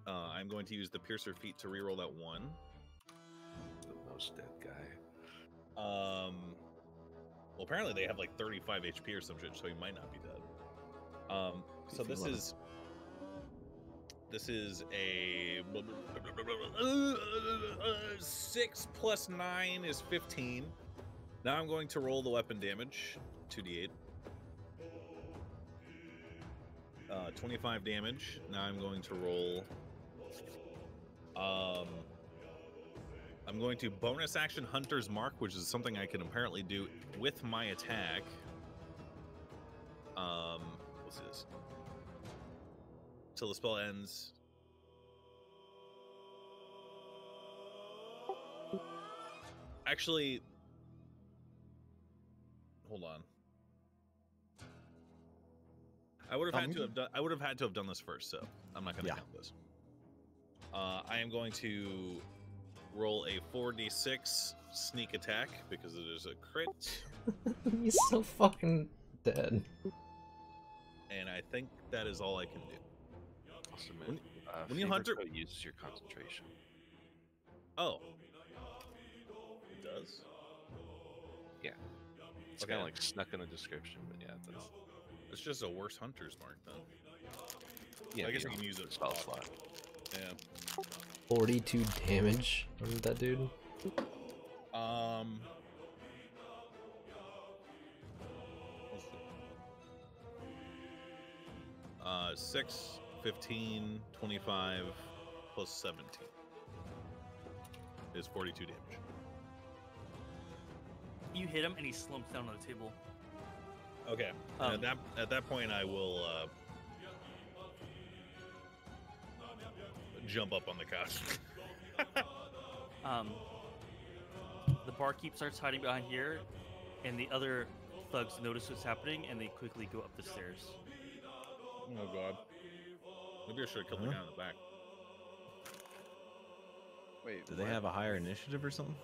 I'm going to use the Piercer feat to reroll that 1. The most dead guy. Well, apparently they have like 35 HP or some shit, so he might not be dead. So this is a 6 plus 9 is 15. Now I'm going to roll the weapon damage, 2d8. 25 damage. Now I'm going to roll. I'm going to bonus action Hunter's Mark, which is something I can apparently do with my attack. What's this? Till the spell ends. Actually, hold on. I would have had to have done. I would have had to have done this first, so I'm not going to count this. I am going to roll a 4d6 sneak attack because it is a crit, He's so fucking dead. and I think that is all I can do. Also, man, when you Favor hunter- Toe uses your concentration. Oh, it does. Yeah. It's Okay. kind of like snuck in the description, but yeah, that's It's just a worse Hunter's Mark, then. yeah. I guess you I know, can use it. spell slot. Yeah. 42 damage on that dude. Let's see. 6, 15, 25, plus 17 is 42 damage. You hit him and he slumps down on the table. Okay. And at that point, I will jump up on the couch. The barkeep starts hiding behind here, and the other thugs notice what's happening, and they quickly go up the stairs. Oh god. Maybe I should have killed the guy in the back. Wait, Do they have a higher initiative or something?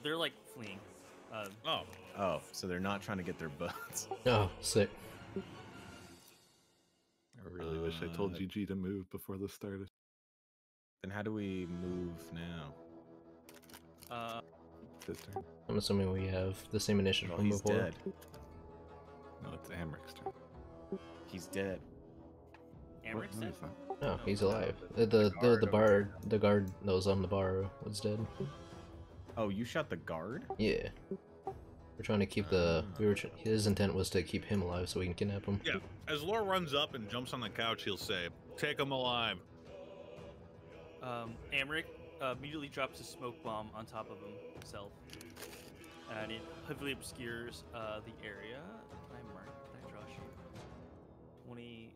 They're like fleeing. Oh. Oh, so they're not trying to get their butts. Oh, sick. I really wish I told GG to move before this started. Then how do we move now? His turn. I'm assuming we have the same initiative Oh, from he's before. dead. No, it's Amric's turn. He's dead. Amric's No, dead? he's not. No, he's alive. The guard that was on the bar was dead. Oh, you shot the guard? Yeah. We're trying to keep his intent was to keep him alive so we can kidnap him. Yeah. As Laura runs up and jumps on the couch, he'll say, "Take him alive." Amric immediately drops a smoke bomb on top of himself, and it heavily obscures the area. Can I draw a shape? 20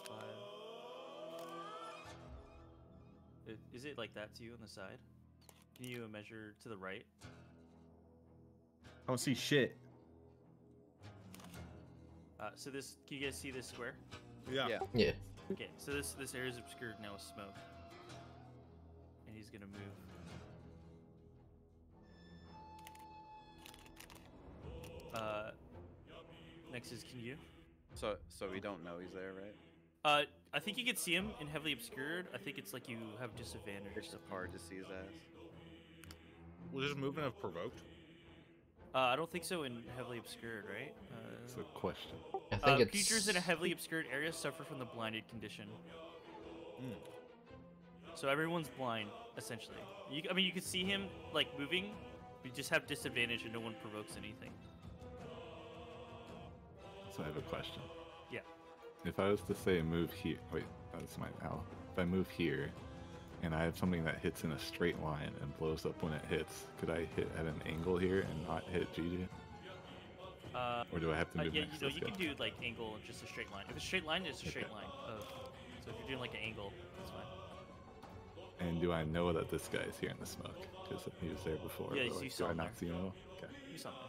feet. 5. Is it like that to you on the side? Can you measure to the right? I don't see shit. So this, can you guys see this square? Yeah. Yeah. Okay, so this area is obscured now with smoke, and he's gonna move. Next is Kinyu. So we don't know he's there, right? I think you can see him in heavily obscured. I think it's like you have disadvantage. It's hard to see his ass. Was this movement have provoked? I don't think so in heavily obscured, right? It's a question. I think it's Creatures in a heavily obscured area suffer from the blinded condition. So everyone's blind, essentially. I mean, you can see him like moving, but you just have disadvantage and no one provokes anything. So I have a question. Yeah. If I was to say move here, wait, that's my owl. If I move here, and I have something that hits in a straight line and blows up when it hits, could I hit at an angle here and not hit GG? Or do I have to move Yeah, next you know, to you this can guy? do like angle and just a straight line. If it's a straight line, it's a straight Okay. line. So if you're doing like an angle, that's fine. And do I know that this guy is here in the smoke? Because he was there before. Yeah, but, you like, saw do I him not there. see him at all? Okay. Do something.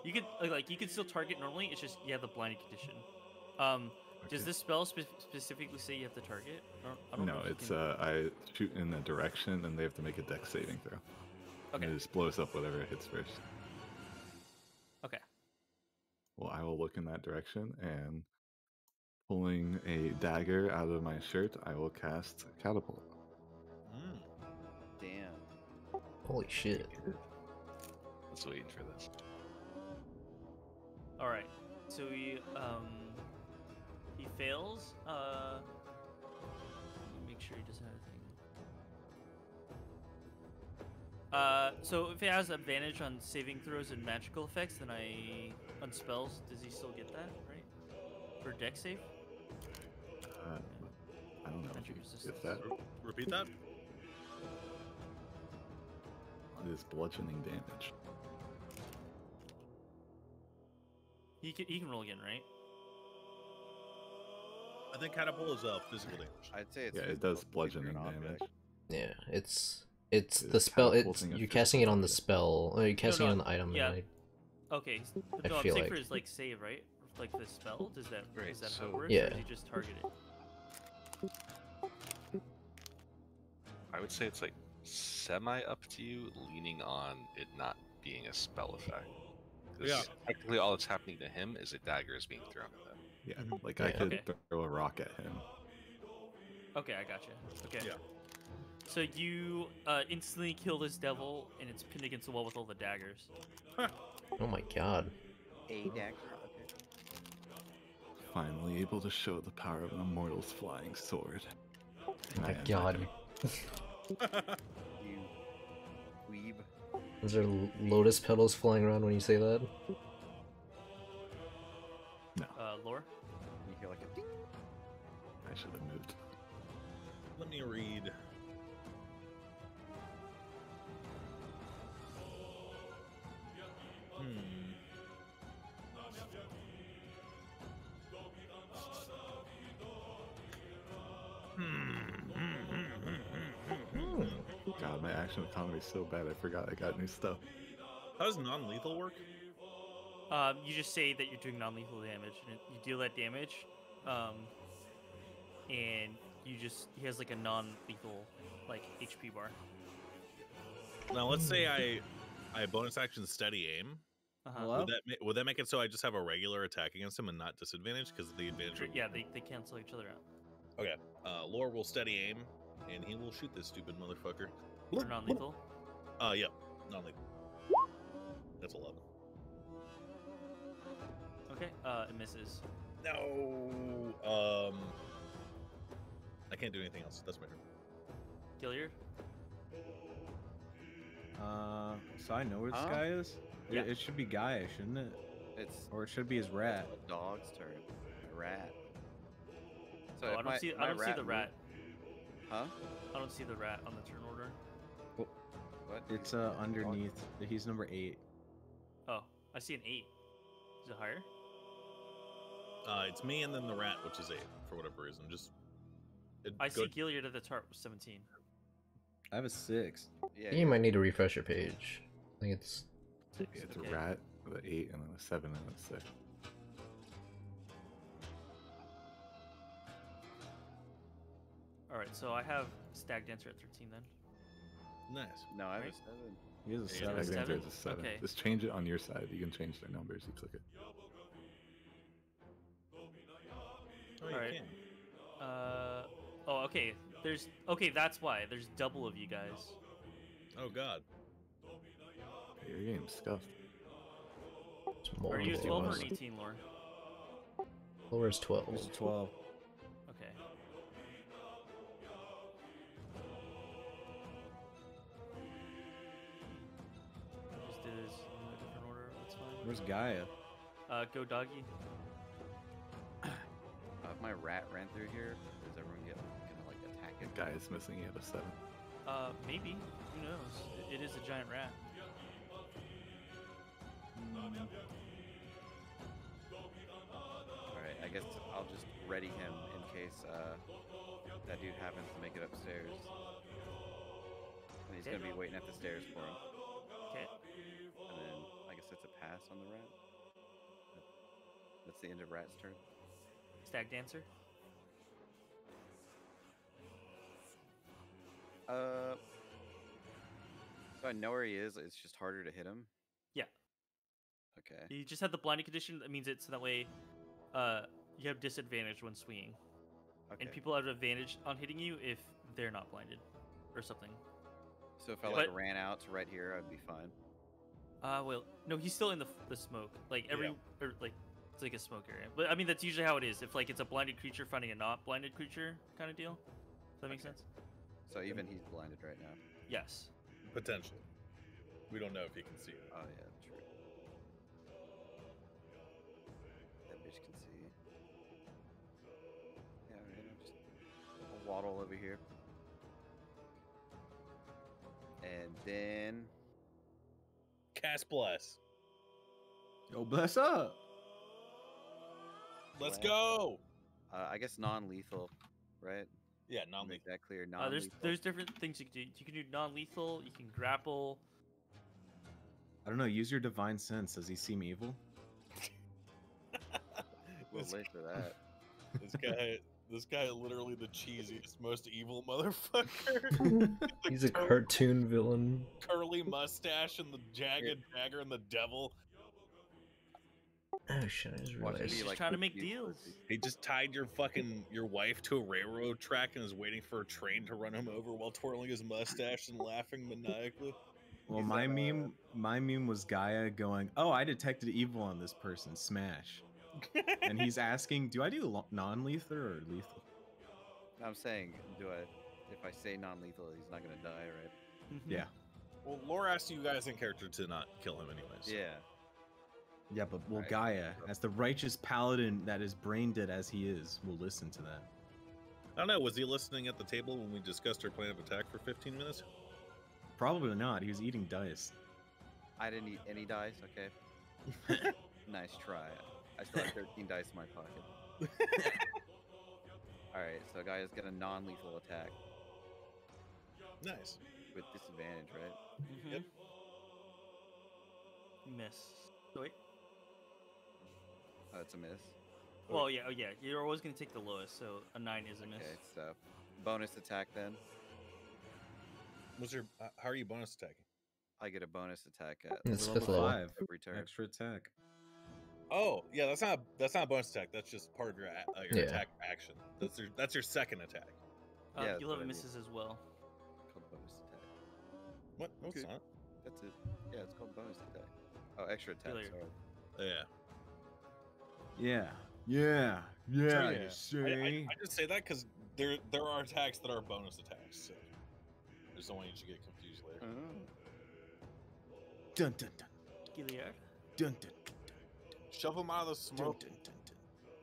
You could you could still target normally. It's just you have the blinded condition. Does Okay. this spell specifically say you have to target? I don't know No, if you it's can- I shoot in a direction and they have to make a dex saving throw. Okay. And it just blows up whatever it hits first. Okay. look in that direction, and pulling a dagger out of my shirt, I will cast Catapult. Mm. Damn. Holy shit. I was waiting for this. All right. So he fails. Make sure he doesn't have anything. So if he has advantage on saving throws and magical effects, then on spells, does he still get that, right? For dex save? I don't know if Magic you resistance. get that. Repeat that. It is bludgeoning damage. He can roll again, right? I think catapult is physical damage. I'd say it's Yeah, it physical does if you're bludgeoning an object. damage. Yeah, it's It's the spell. It's catapulting a you're casting it on the physical spell. Or you're casting it no, on the item. yeah. And Okay. I No, I'm feel saying like- for his like save, right? Like the spell. Does that Right, is that how so- it works? Yeah. Or is he just targeted? I would say it's like semi up to you, leaning on it not being a spell effect. 'Cause Yeah. technically all that's happening to him is a dagger is being thrown at him. Yeah, Mhm. like I Yeah. could Okay. throw a rock at him. Okay, I gotcha. Okay. Yeah. So you instantly kill this devil, and it's pinned against the wall with all the daggers. oh my god. A dagger. Okay. Finally able to show the power of an immortal's flying sword. Oh And I my end god. turn. You weeb. Is there lotus petals flying around when you say that? Lore. You hear like a ding. I should have moved. Let me read. God, my action economy is so bad. I forgot I got new stuff. How does non-lethal work? You just say that you're doing non-lethal damage, and you deal that damage, and he has like a non-lethal like HP bar. Now, let's say I bonus action steady aim. Uh-huh. Would that make it so I just have a regular attack against him and not disadvantage because the advantage? Would... Yeah, they cancel each other out. Okay. Lore will steady aim, and he will shoot this stupid motherfucker. For non-lethal. Yep, non-lethal. That's 11. Okay. It misses. No. I can't do anything else. That's my turn. Gilliard. So I know where this Huh? guy is? Yeah. It should be Gaia, shouldn't it? It's Or it should be his rat. a dog's turn. A rat. So Oh, if I don't my- see. my I don't see the moved- rat. Huh? I don't see the rat on the turn order. What? It's underneath. He's number 8. Oh, I see an 8. Is it higher? It's me and then the rat, which is 8 for whatever reason. I see Gilliard at the top with 17. I have a 6. Oh, Yeah. I think you might need to refresh your page. I think it's Yeah, it's Okay. a rat with an 8 and then a 7 and a 6. All right, so I have Stag Dancer at 13 then. Nice. No, I have Right? a 7. He has a Yeah, Stag seven. Dancer seven? is a 7. Okay. Just change it on your side. You can change their numbers. You click it. Oh, you Alright. can. Oh, okay. That's why. There's double of you guys. Oh God. Your game's scuffed. it's more Are you than 12 it or was. an 18, Lore? Lower's 12. He's a 12. Okay. Just did this in a different order. That's fine. Where's Gaia? Go doggy. If my rat ran through here, does everyone get gonna like attack it? The guy is missing. He had a 7. Maybe. Who knows? It is a giant rat. Alright, I guess I'll just ready him in case that dude happens to make it upstairs. And he's gonna be waiting at the stairs for him. Okay. And then I guess it's a pass on the rat. That's the end of rat's turn. Stag Dancer. So I know where he is. It's just harder to hit him. Yeah. Okay. You just have the blinding condition. That means it's that way. You have disadvantage when swinging, Okay. and people have advantage on hitting you if they're not blinded, or something. So if I But- ran out to right here, I'd be fine. Well, no, he's still in the smoke. Like or like it's like a smoke area. But I mean, that's usually how it is. If like it's a blinded creature finding a not blinded creature kind of deal. Does that make sense? So even he's blinded right now. Yes. Potentially. We don't know if he can see it. Oh yeah, true. That bitch can see. Yeah, alright, I'll waddle over here. And then Cast Bless. Yo, bless up. Let's Bless. go. I guess non-lethal, right? Yeah, Make non-lethal. that clear. Non-lethal. There's different things you can do. You can do non-lethal. You can grapple. I don't know. Use your divine sense. Does he seem evil? Well, This, late for that. this guy, literally the cheesiest, most evil motherfucker. He's a cartoon villain. Curly mustache and the jagged dagger and the devil. Oh shit! I just Watch realized. me, Just like, trying to put make you deals. pussy. He just tied your wife to a railroad track and is waiting for a train to run him over while twirling his mustache and laughing maniacally. Well, He's my that, meme was Gaia going, "Oh, I detected evil on this person. Smash." And he's asking, "Do I do non-lethal or lethal?" I'm saying, if I say non-lethal, he's not gonna die, right? Mhm. Yeah. Well, Lore asked you guys in character to not kill him anyways. Yeah. Yeah, but Alright. Gaia, as the righteous paladin that is brain dead as he is, will listen to that. I don't know. Was he listening at the table when we discussed our plan of attack for 15 minutes? Probably not. He was eating dice. I didn't eat any dice. Okay. Nice try. I still have 13 dice in my pocket. All right, so guys get a non-lethal attack Nice. with disadvantage, right? Mhm. Miss. So wait. Oh, it's a miss. Well, yeah. Oh, yeah. You're always gonna take the lowest, so a 9 is a miss. Okay, so bonus attack then. What's your? How are you bonus attacking? I get a bonus attack at It's Level fifth level. 5. every turn. Extra attack. Oh, yeah. That's not a bonus attack. That's just part of your Yeah. attack action. That's your second attack. Yeah, that's You'll what have I mean. misses as well. Called bonus attack. What? No, it's Okay. not. That's it. Yeah, it's called bonus attack. Oh, extra attack. Failure. Sorry. Yeah. Yeah. Yeah. Yeah. Yeah. You see? I just say that because there are attacks that are bonus attacks. So I just don't want you to get confused later. Dun dun dun Gilliard. dun dun Shove him out of the dun smoke. dun dun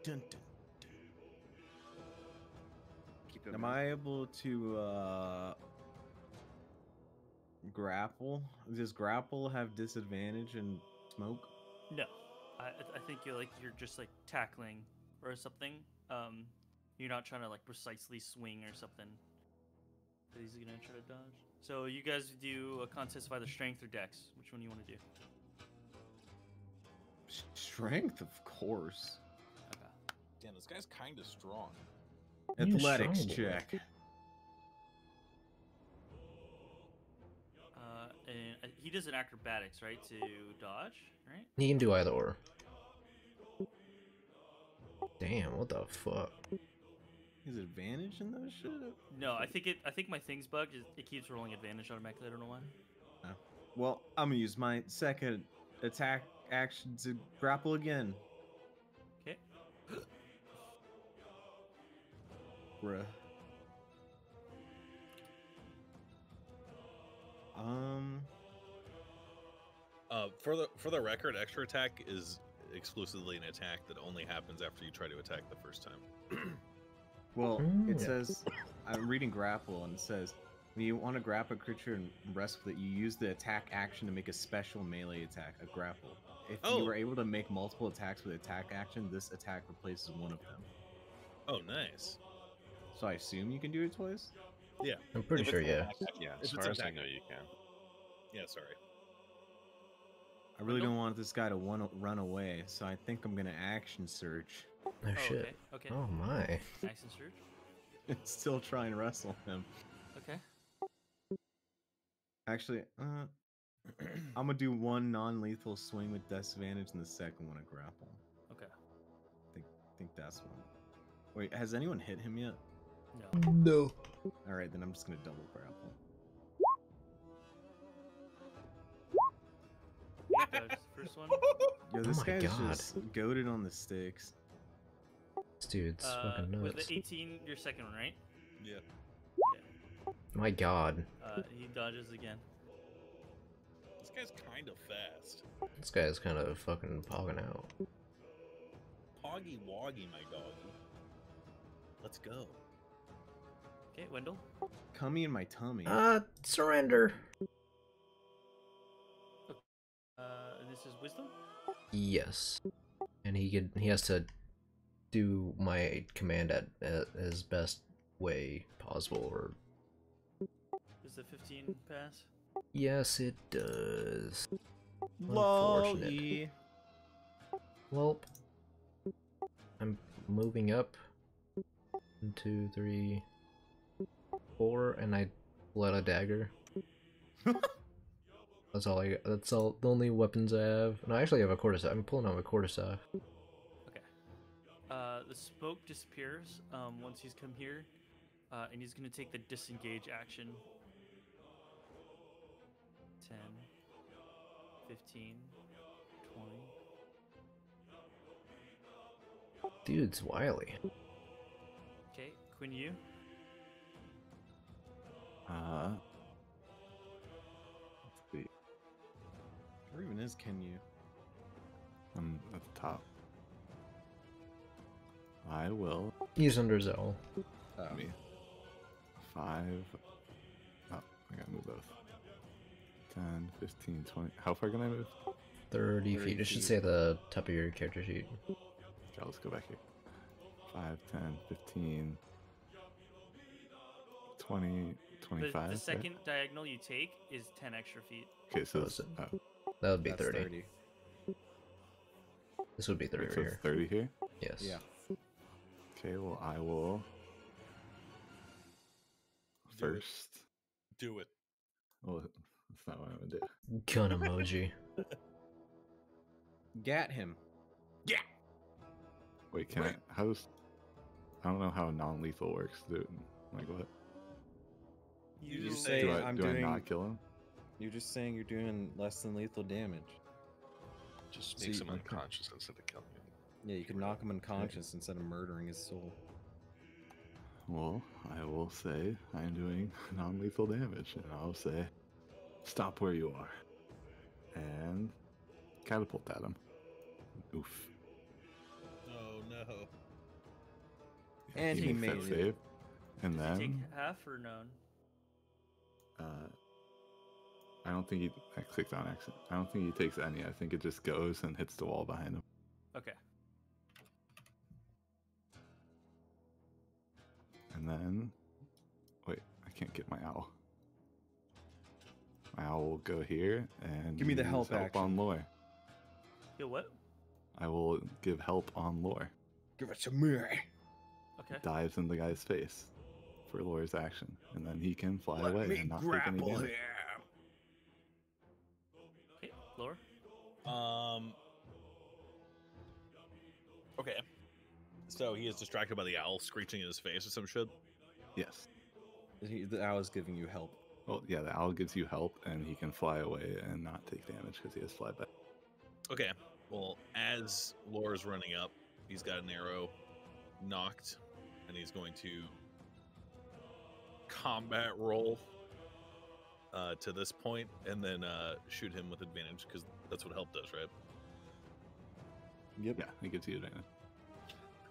dun dun. Keep him Am in. I able to grapple? Does grapple have disadvantage in smoke? No, I think you're just like tackling or something. You're not trying to like precisely swing or something. But he's gonna try to dodge. So you guys do a contest of either strength or dex. Which one do you want to do? Strength, of course. Okay. Damn, this guy's kind of strong. You Athletics strong boy. check. And he does an acrobatics, right, to dodge, right? He can do either or. Damn, what the fuck? Is advantage in those shit? No, I think my thing's bugged. It keeps rolling advantage automatically. I don't know why. Well, I'm gonna use my second attack action to grapple again. Okay. Bruh. For the record, extra attack is exclusively an attack that only happens after you try to attack the first time. Well, it Yeah. says, I'm reading grapple, and it says, when you want to grapple a creature and wrestle with it, you use the attack action to make a special melee attack, a grapple. If Oh. you were able to make multiple attacks with attack action, this attack replaces one of them. Oh, nice. So I assume you can do it twice? Yeah. I'm pretty If sure, it's yeah. Yeah, If as it's far as I attack- know, you can. Yeah, sorry. I really nope. don't want this guy to run away, so I think I'm gonna action search. Oh Oh, shit. okay. Oh my. Nice and surge. And still try and wrestle him. Okay. Actually, I'm gonna do one non-lethal swing with disadvantage and the second one a grapple. Okay. Think that's one. Wait, has anyone hit him yet? No. No. All right, then I'm just gonna double grapple. Dodge first one. Yo, this my guy's God. just goaded on the sticks. This dude's fucking With nuts. the 18, your second one, right? Yeah. My God. He dodges again. This guy's kind of fast. This guy's kind of fucking pogging out. Poggy woggy, my dog. Let's go. Okay, Wendell. Cummy in my tummy. Surrender. And this is wisdom. Yes. And he has to do my command at his best way possible. Or Does the 15 pass? yes, it does. Lolly. Well, I'm moving up. 1, 2, 3, 4, and I let a dagger. That's all I got. That's all. The only weapons I have. No, I actually have a quarterstaff. I'm pulling out my quarterstaff. Okay. The smoke disappears once he's come here, and he's going to take the disengage action. 10, 15, 20. Dude's wily. Okay, Quinn, you. Let's see. Where even is Kenyu? I'm at the top. I will. He's under Zell. Let me. 5. Oh, I gotta move both. 10, 15, 20. How far can I move? 30 feet. It should say the top of your character sheet. Okay, let's go back here. 5, 10, 15, 20, 25. The right? second diagonal you take is 10 extra feet. Okay, so Oh, it's, so- oh, That would be That's 30. This would be 30 okay, right so it's here. 30 here? Yes. Yeah. Okay, well, I will Do it. first. Do it. Well, that's not what I'm gonna do. Gun emoji. Gat him. Wait, can I? How's? I don't know how non-lethal works, dude. Like what? You You say Do I I'm do doing. I not kill him? You're just saying you're doing less than lethal damage. Just So makes you- him unconscious instead of killing him. Yeah, you can knock him unconscious instead of murdering his soul. Well, I will say I'm doing non-lethal damage, and I'll say, stop where you are, and catapult at him. Oof. Oh no. And he makes made that it. save, and Does he take then half or none? I don't think I clicked on accident. I don't think he takes any. I think it just goes and hits the wall behind him. Okay. And then, wait, I can't get my owl. My owl will go here and Give me the use help action. on lore. Yo, what? I will give help on lore. Give it to me. Okay. Dives in the guy's face for lore's action, and then he can fly away and not take any damage. Okay, Lore. Okay. So he is distracted by the owl screeching in his face or some shit. Yes. The owl is giving you help. Well, yeah, the owl gives you help, and he can fly away and not take damage because he has flyback. Okay. Well, as Laura's running up, he's got an arrow knocked, and he's going to combat roll to this point, and then shoot him with advantage because that's what help does, right? Yep. Yeah, it gives you advantage.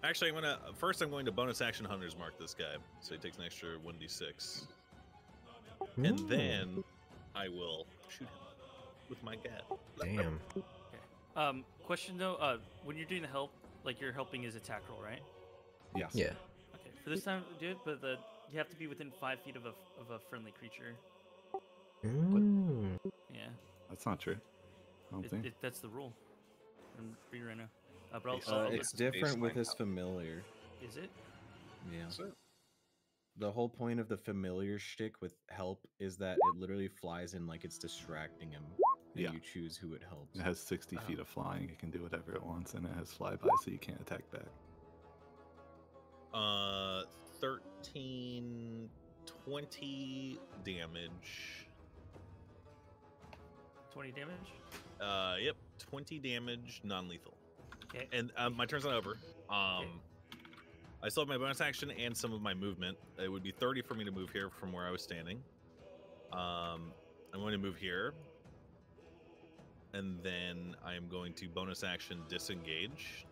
Actually, I'm going to bonus action Hunter's Mark this guy, so he takes an extra 1d6, and then I will shoot him with my gat. Damn. Question though, when you're doing the help, like you're helping his attack roll, right? Yes. Yeah. Okay. For this time, do it, but you have to be within 5 feet of a friendly creature. Mm. Yeah. That's not true. I don't think. That's the rule. I'm reading right now. But I'll, It's, I'll It's listen. different with baseline his help. familiar. Is it? Yeah. So, The whole point of the familiar shtick with help is that it literally flies in like it's distracting him. and Yeah. you choose who it helps. It has 60 feet of flying. It can do whatever it wants, and it has flyby, so you can't attack back. 13, 20 damage. 20 damage. Yep, 20 damage, non-lethal. Okay. And my turn's not over. I still have my bonus action and some of my movement. It would be 30 for me to move here from where I was standing. I'm going to move here. And then I am going to bonus action disengage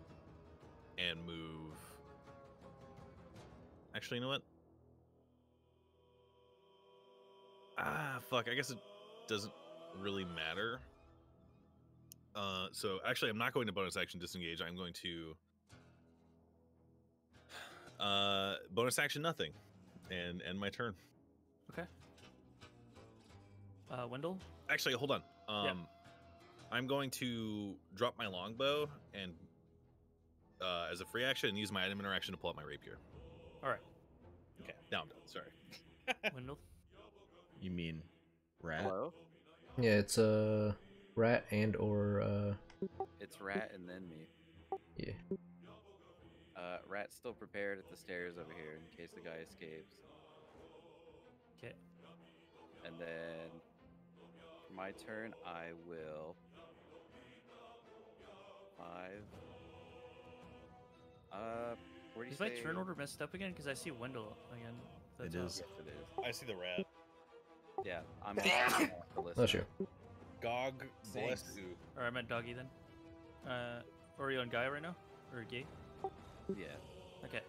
and move. Actually, you know what? Fuck. I guess it doesn't really matter. So actually, I'm not going to bonus action disengage. I'm going to bonus action nothing and end my turn. Okay. Wendell? Actually, hold on. Yeah. I'm going to drop my longbow and as a free action and use my item interaction to pull out my rapier. All right. Okay, now I'm done. Sorry. Wendell? You mean rat? Hello? Yeah, it's a rat and or It's Rat and then me. yeah. Rat's still prepared at the stairs over here in case the guy escapes. Okay. And then for my turn, I will 5. Where do you Is my say? turn order messed up again? Because I see Wendell again. It That's is. Yes, it is. I see the rat. Yeah, I'm also Bless you. Gog, bless Thanks. you. Or I meant Doggy then. Or are you on Guy right now? Or Gay? Yeah. Okay.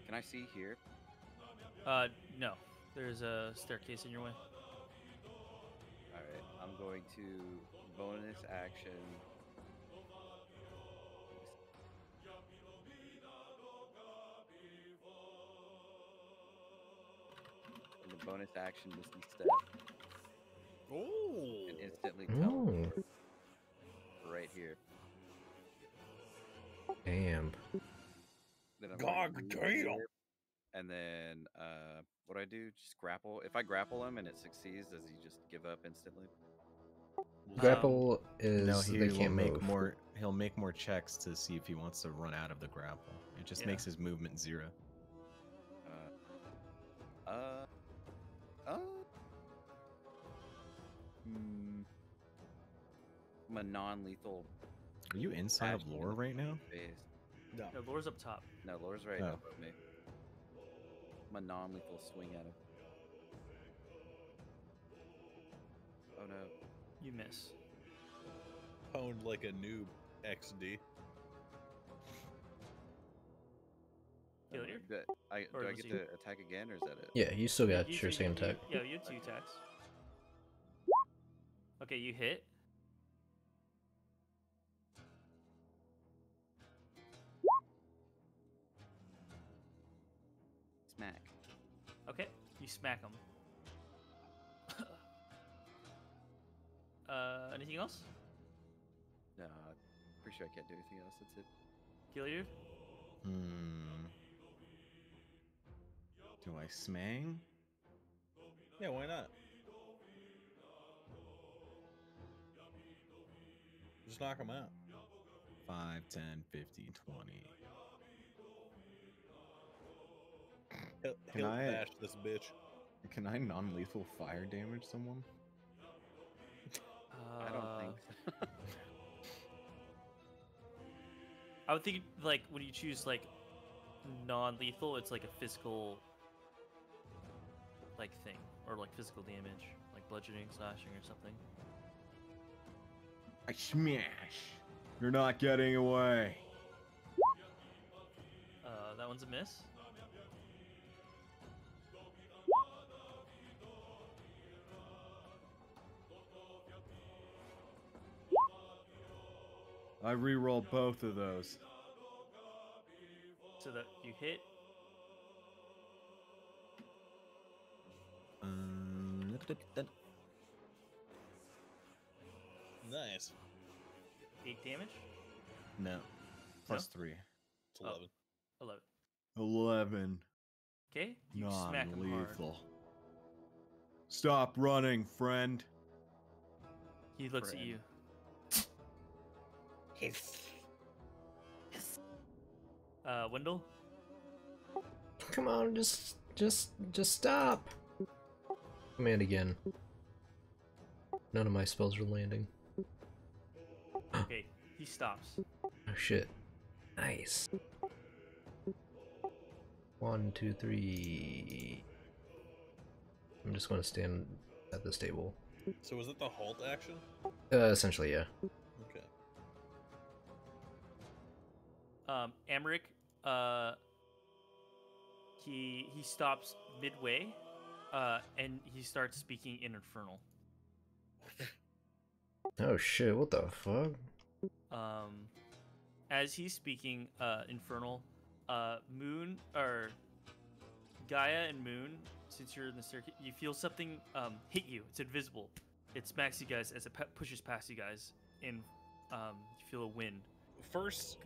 Can I see here? No. There's a staircase in your way. Alright, I'm going to bonus action. And the bonus action Misty Step Oh. and instantly Ooh. teleport right here. Damn. Then I'm God going to damn. here, and then what do I do? Just grapple. If I grapple him and it succeeds, does he just give up instantly? Grapple is No, he they will can't make move. more. He'll make more checks to see if he wants to run out of the grapple. It just Yeah. makes his movement 0. I'm a non-lethal Are you inside of action lore right now? base. No. No, Laura's up top. No, Laura's right Oh. above me. I'm a non-lethal swing at him. Oh no. You miss. Pwned like a noob. XD. Failure? Do I Or get was he- to attack again, or is that it? Yeah, you still got You- your you- second you- attack. Yeah, you had 2 attacks. Okay, you hit. Smack. Okay, you smack him. Anything else? No, pretty sure I can't do anything else. That's it. Gilliard? Do I smang? Yeah, why not? Just knock him out. 5, 10, 15, 20. He'll Can I- bash this bitch. Can I non-lethal fire damage someone? I don't think so. I would think, like, when you choose, like, non-lethal, it's like a physical, like, thing. Or, like, physical damage. Like bludgeoning, slashing, or something. I smash. You're not getting away. That one's a miss. I re-roll both of those. So that you hit. Nice. 8 damage? No. Plus 3. It's 11. 11. 11. Okay, you smack him hard. Non-lethal. Stop running, friend. He looks at Friend. you. Wendell? Come on, just stop. Command again. None of my spells are landing. Okay, he stops. Oh shit. Nice. 1, 2, 3. I'm just gonna stand at this table. So was it the halt action? Essentially, yeah. Okay. Amric, he stops midway, and he starts speaking in Infernal. Oh shit, what the fuck? As he's speaking, Infernal, Moon, or Gaia and Moon, since you're in the circuit, you feel something hit you. It's invisible. It smacks you guys as it pushes past you guys, and you feel a wind. First,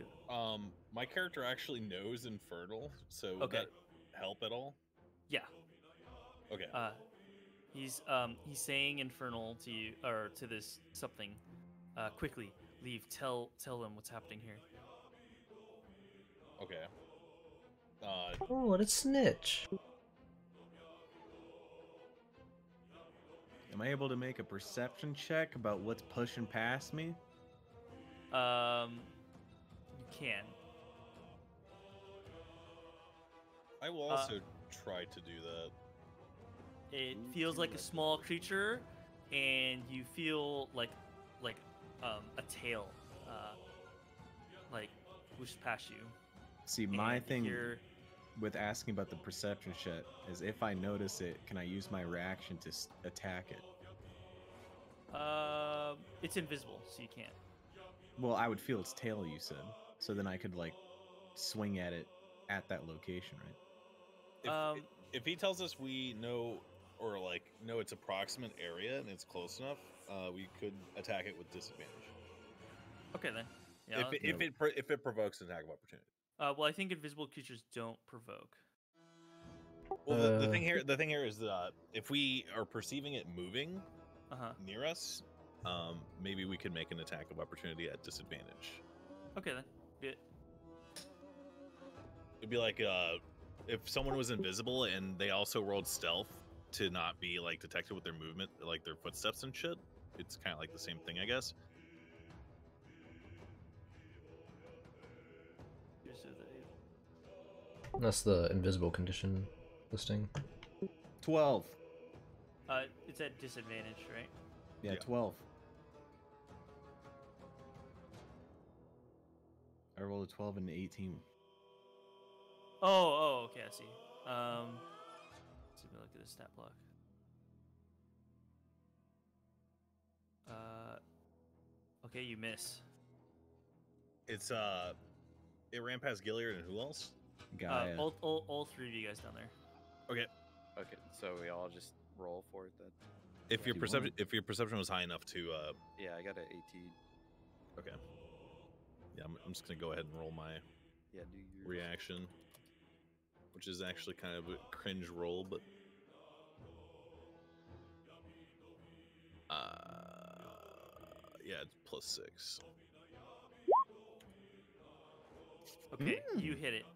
my character actually knows Infernal, so would Okay. that help at all? Yeah. Okay. He's saying Infernal to you, or to this something. Quickly leave. Tell them what's happening here. Okay. Oh, what a snitch. Am I able to make a perception check about what's pushing past me? You can. I will also try to do that. It feels like a small creature, and you feel like a tail, like whoosh past you. See, my And thing you're- with asking about the perception check is if I notice it, can I use my reaction to attack it? It's invisible, so you can't. Well, I would feel its tail, you said. So then I could, like, swing at it at that location, right? If he tells us we know, or like know its approximate area and it's close enough, we could attack it with disadvantage. Okay then. Yeah. If it provokes an attack of opportunity. Well, I think invisible creatures don't provoke. Well, the thing here is that if we are perceiving it moving near us, maybe we could make an attack of opportunity at disadvantage. Okay then. It'd be like if someone was invisible and they also rolled stealth to not be like detected with their movement, like their footsteps and shit. It's kind of like the same thing, I guess. That's the invisible condition listing. 12. It's at disadvantage, right? Yeah, 12. I rolled a 12 and an 18. Oh, okay, I see. Let's see if we look at the stat block. Okay, you miss. It's it ran past Gilliard and who else? Gaia. All three of you guys down there. Okay. Okay, so we all just roll for it then. If your perception was high enough to Yeah, I got an 18. Okay. Yeah, I'm just gonna go ahead and roll my Yeah, do your reaction, which is actually kind of a cringe roll, but yeah, it's +6. Okay, you hit it.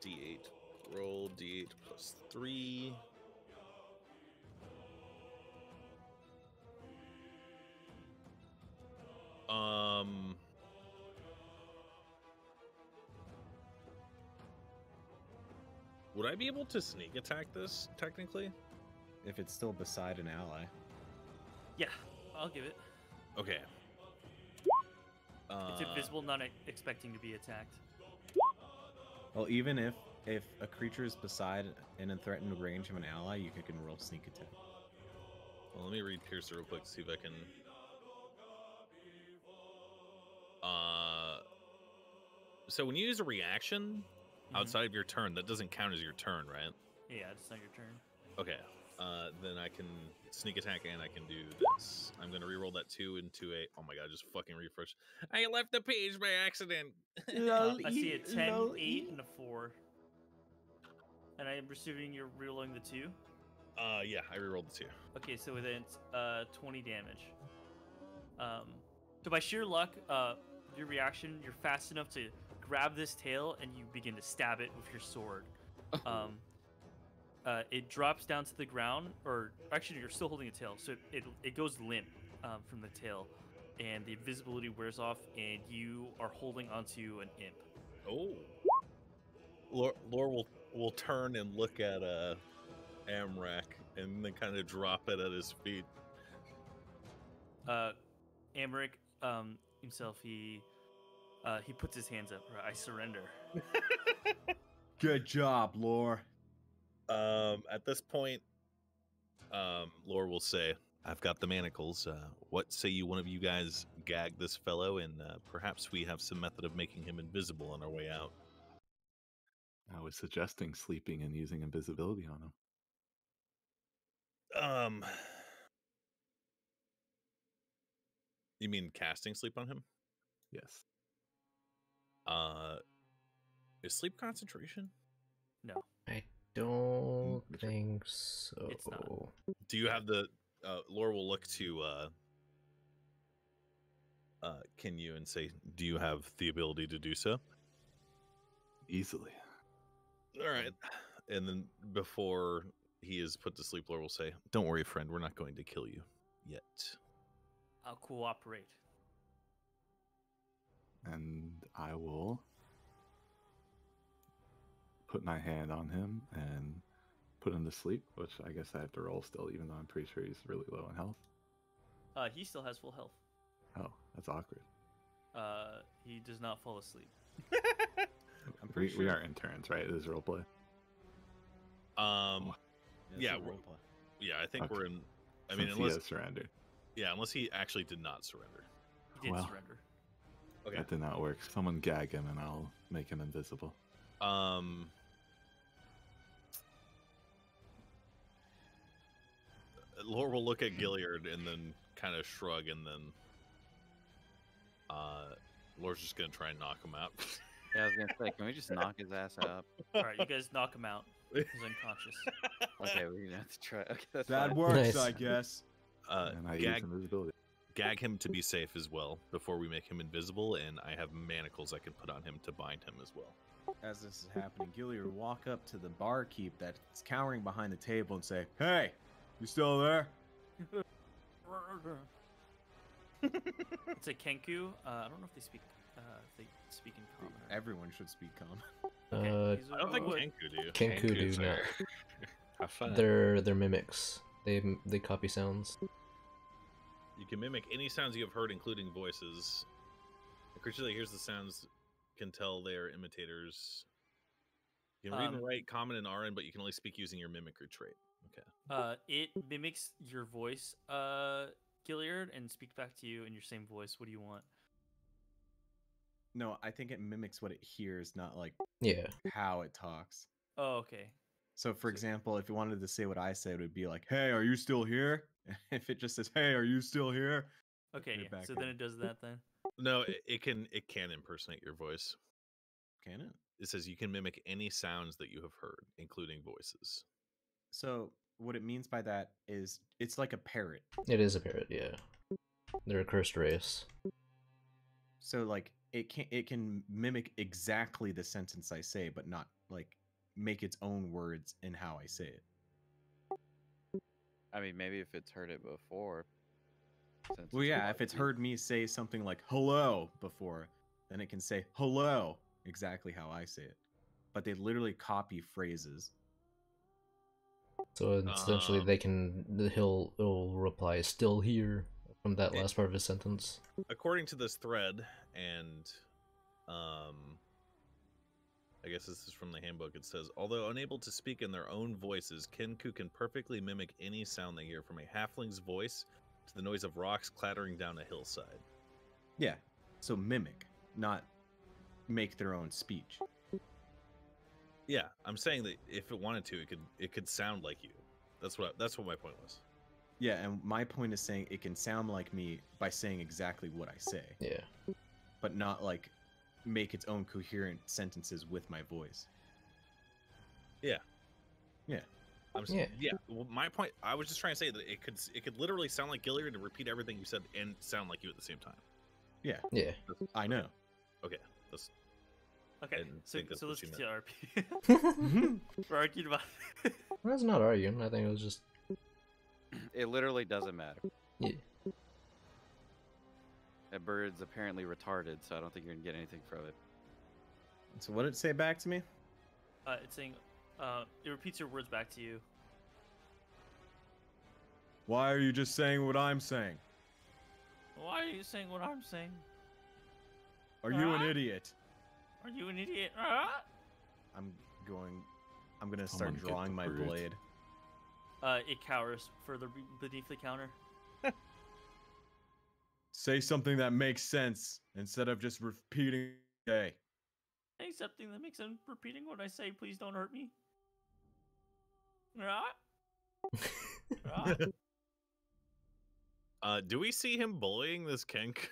D8. Roll D8 +3. Would I be able to sneak attack this technically? If it's still beside an ally. Yeah, I'll give it. Okay. It's invisible, not expecting to be attacked. Well, even if a creature is beside and in threatened range of an ally, you can roll sneak attack. Well, let me read Piercer real quick to see if I can. So when you use a reaction outside of your turn, that doesn't count as your turn, right? Yeah, it's not your turn. Okay. Then I can sneak attack and I can do this. I'm gonna reroll that 2 into a. Oh my god, just fucking refresh. I left the page by accident. I see a 10, 8, and a 4. And I am assuming you're rerolling the 2. Yeah, I rerolled the 2. Okay, so then it's 20 damage. So by sheer luck, your reaction, you're fast enough to grab this tail and you begin to stab it with your sword. It drops down to the ground, or actually you're still holding a tail, so it goes limp from the tail, and the invisibility wears off, and you are holding onto an imp. Oh. Lore will turn and look at Amrak and then kind of drop it at his feet. Amric himself, he puts his hands up. I surrender. Good job, Lore. At this point, Lore will say, I've got the manacles. What say you one of you guys gag this fellow, and perhaps we have some method of making him invisible on our way out. I was suggesting sleeping and using invisibility on him. You mean casting sleep on him? Yes. Is sleep concentration? No. I don't think so. It's not. Do you have the Lore will look to Kinyu and say, do you have the ability to do so? Easily. All right. And then before he is put to sleep, Lore will say, don't worry, friend, we're not going to kill you yet. I'll cooperate. And I will put my hand on him and put him to sleep, which I guess I have to roll still, even though I'm pretty sure he's really low in health. He still has full health. Oh, that's awkward. He does not fall asleep. I'm pretty sure We are interns, right? This is roleplay. Yeah, it's a roleplay. Yeah, I think Okay. we're in. I mean, Since he unless has surrendered. yeah, unless he actually did not surrender. He did Well. surrender. Okay. That did not work. Someone gag him and I'll make him invisible. Lore will look at Gilliard and then kind of shrug, and then Lore's just gonna try and knock him out. Yeah, I was gonna say, can we just knock his ass out? All right, you guys knock him out. He's unconscious. Okay, we're gonna have to try. Okay, that's That fine. works, Nice. I guess. And I use Gag invisibility. him to be safe as well before we make him invisible, and I have manacles I can put on him to bind him as well. As this is happening, Gilliard would walk up to the barkeep that's cowering behind the table and say, Hey, you still there? It's a Kenku. I don't know if they speak in common. or- everyone should speak common. Okay, he's I don't think what- Kenku do. Kenku Kenkus do not. are- Have fun. They're mimics. They copy sounds. You can mimic any sounds you have heard, including voices. A creature that hears the sounds can tell they are imitators. You can read and write common and RN, but you can only speak using your mimicry trait. Okay. It mimics your voice, Gilliard, and speaks back to you in your same voice. What do you want? No, I think it mimics what it hears, not like Yeah. how it talks. Oh, okay. So, for example, if you wanted to say what I said, it would be like, "Hey, are you still here?" If it just says, "Hey, are you still here?" Okay, Put it yeah. back So in. then it does that then. No, it can impersonate your voice. Can it? It says you can mimic any sounds that you have heard, including voices. So, what it means by that is it's like a parrot. It is a parrot, yeah. They're a cursed race. So, like, it can mimic exactly the sentence I say, but not like make its own words in how I say it. I mean, maybe if it's heard it before. since Well, yeah, part if it's of heard me say something like "hello" before, then it can say "hello" exactly how I say it. But they literally copy phrases. So essentially, he'll reply "still here" from that It- last part of his sentence. According to this thread, and I guess this is from the handbook, it says, although unable to speak in their own voices, Kenku can perfectly mimic any sound they hear, from a halfling's voice to the noise of rocks clattering down a hillside. Yeah. So mimic, not make their own speech. Yeah, I'm saying that if it wanted to, it could sound like you. That's what my point was. Yeah, and my point is saying it can sound like me by saying exactly what I say, Yeah. but not like make its own coherent sentences with my voice. Yeah. Yeah. Yeah. Well, my point. I was just trying to say that it could literally sound like Gilliard to repeat everything you said and sound like you at the same time. Yeah. Yeah. I know. Okay. That's, Okay, so that's let's what you get meant. to RP. We're arguing about That's not arguing. I think it was just. It literally doesn't matter. Yeah. That bird's apparently retarded, so I don't think you're gonna get anything from it. So what did it say back to me? it's saying, it repeats your words back to you. Why are you just saying what I'm saying? Why are you saying what I'm saying? Are you an Ah. idiot? Are you an idiot? I'm gonna Someone start get drawing the my bird. blade. It cowers further beneath the counter. Say something that makes sense instead of just repeating. Hey, Say something that makes sense. Repeating what I say. Please don't hurt me. Do we see him bullying this kink?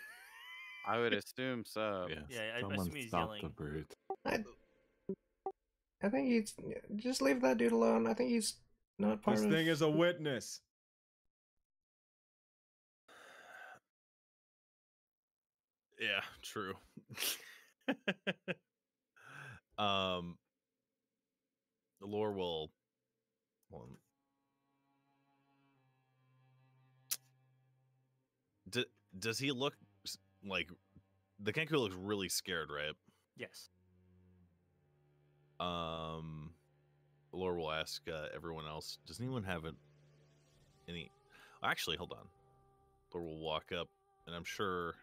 I would assume so. Yes. Yeah, I Someone assume he's stop the yelling. bird. I think he's just leave that dude alone. I think he's not part this of. thing is a witness. Yeah, true. The lore will. Hold on. Does he look like the Kenku looks really scared, right? Yes. Lore will ask everyone else. Does anyone have any? Actually, hold on. Lore will walk up, and I'm sure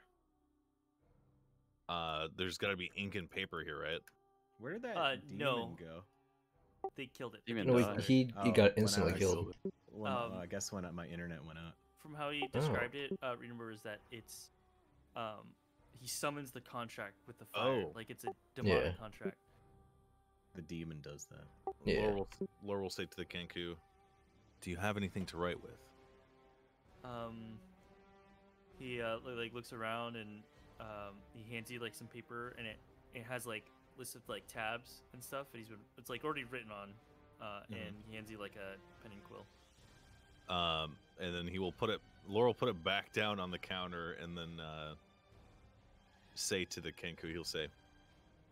there's got to be ink and paper here, right? Where did that demon no. go? They killed it. Demon No, died. he Oh, got when instantly I was- killed. When, I guess when my internet went out. From how he described it, remember is that it's, he summons the contract with the fire, Oh. like it's a demonic Yeah. contract. The demon does that. Yeah. Lore will say to the Kenku, "Do you have anything to write with?" He like looks around and he hands you like some paper and it has like lists of like tabs and stuff, and it's like already written on, and he hands you like a pen and quill. And then he will Lore will put it back down on the counter, and then say to the Kenku, he'll say,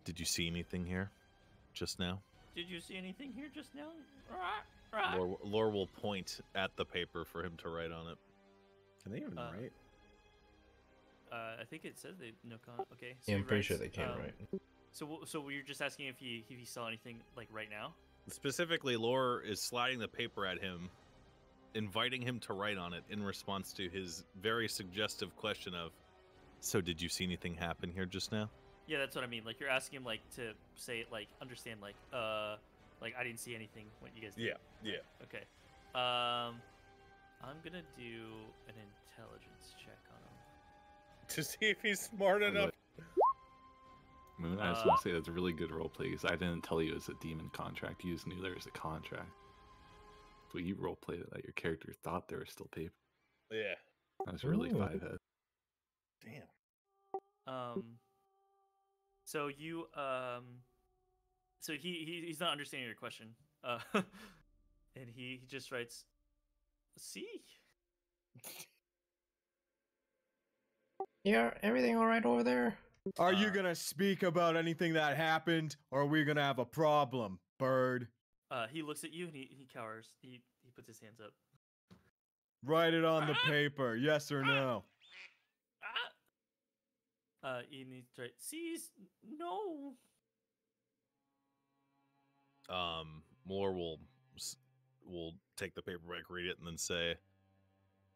"Did you see anything here just now?" Did you see anything here just now? Lore will point at the paper for him to write on it. Can they even write? I think it says they no con. Okay. So Yeah, he I'm pretty sure writes, they can, right? So we were just asking if he saw anything like right now. Specifically, Lore is sliding the paper at him, inviting him to write on it in response to his very suggestive question of, "So did you see anything happen here just now?" Yeah, that's what I mean. Like you're asking him like to say like understand like I didn't see anything when you guys did. Yeah. Okay. I'm gonna do an intelligence check on him. To see if he's smart enough. I was gonna say that's a really good roleplay because I didn't tell you it was a demon contract. You just knew there was a contract. But you roleplayed it that your character thought there was still paper. Yeah. That's really Ooh. 5-head. Damn. So you so he's not understanding your question. And he just writes, "See." Yeah, everything all right over there? Are you gonna speak about anything that happened, or are we gonna have a problem, bird? He looks at you and he cowers. He puts his hands up. Write it on the paper, yes or no. He needs to write, "Sees no." Moore will take the paperback, read it, and then say,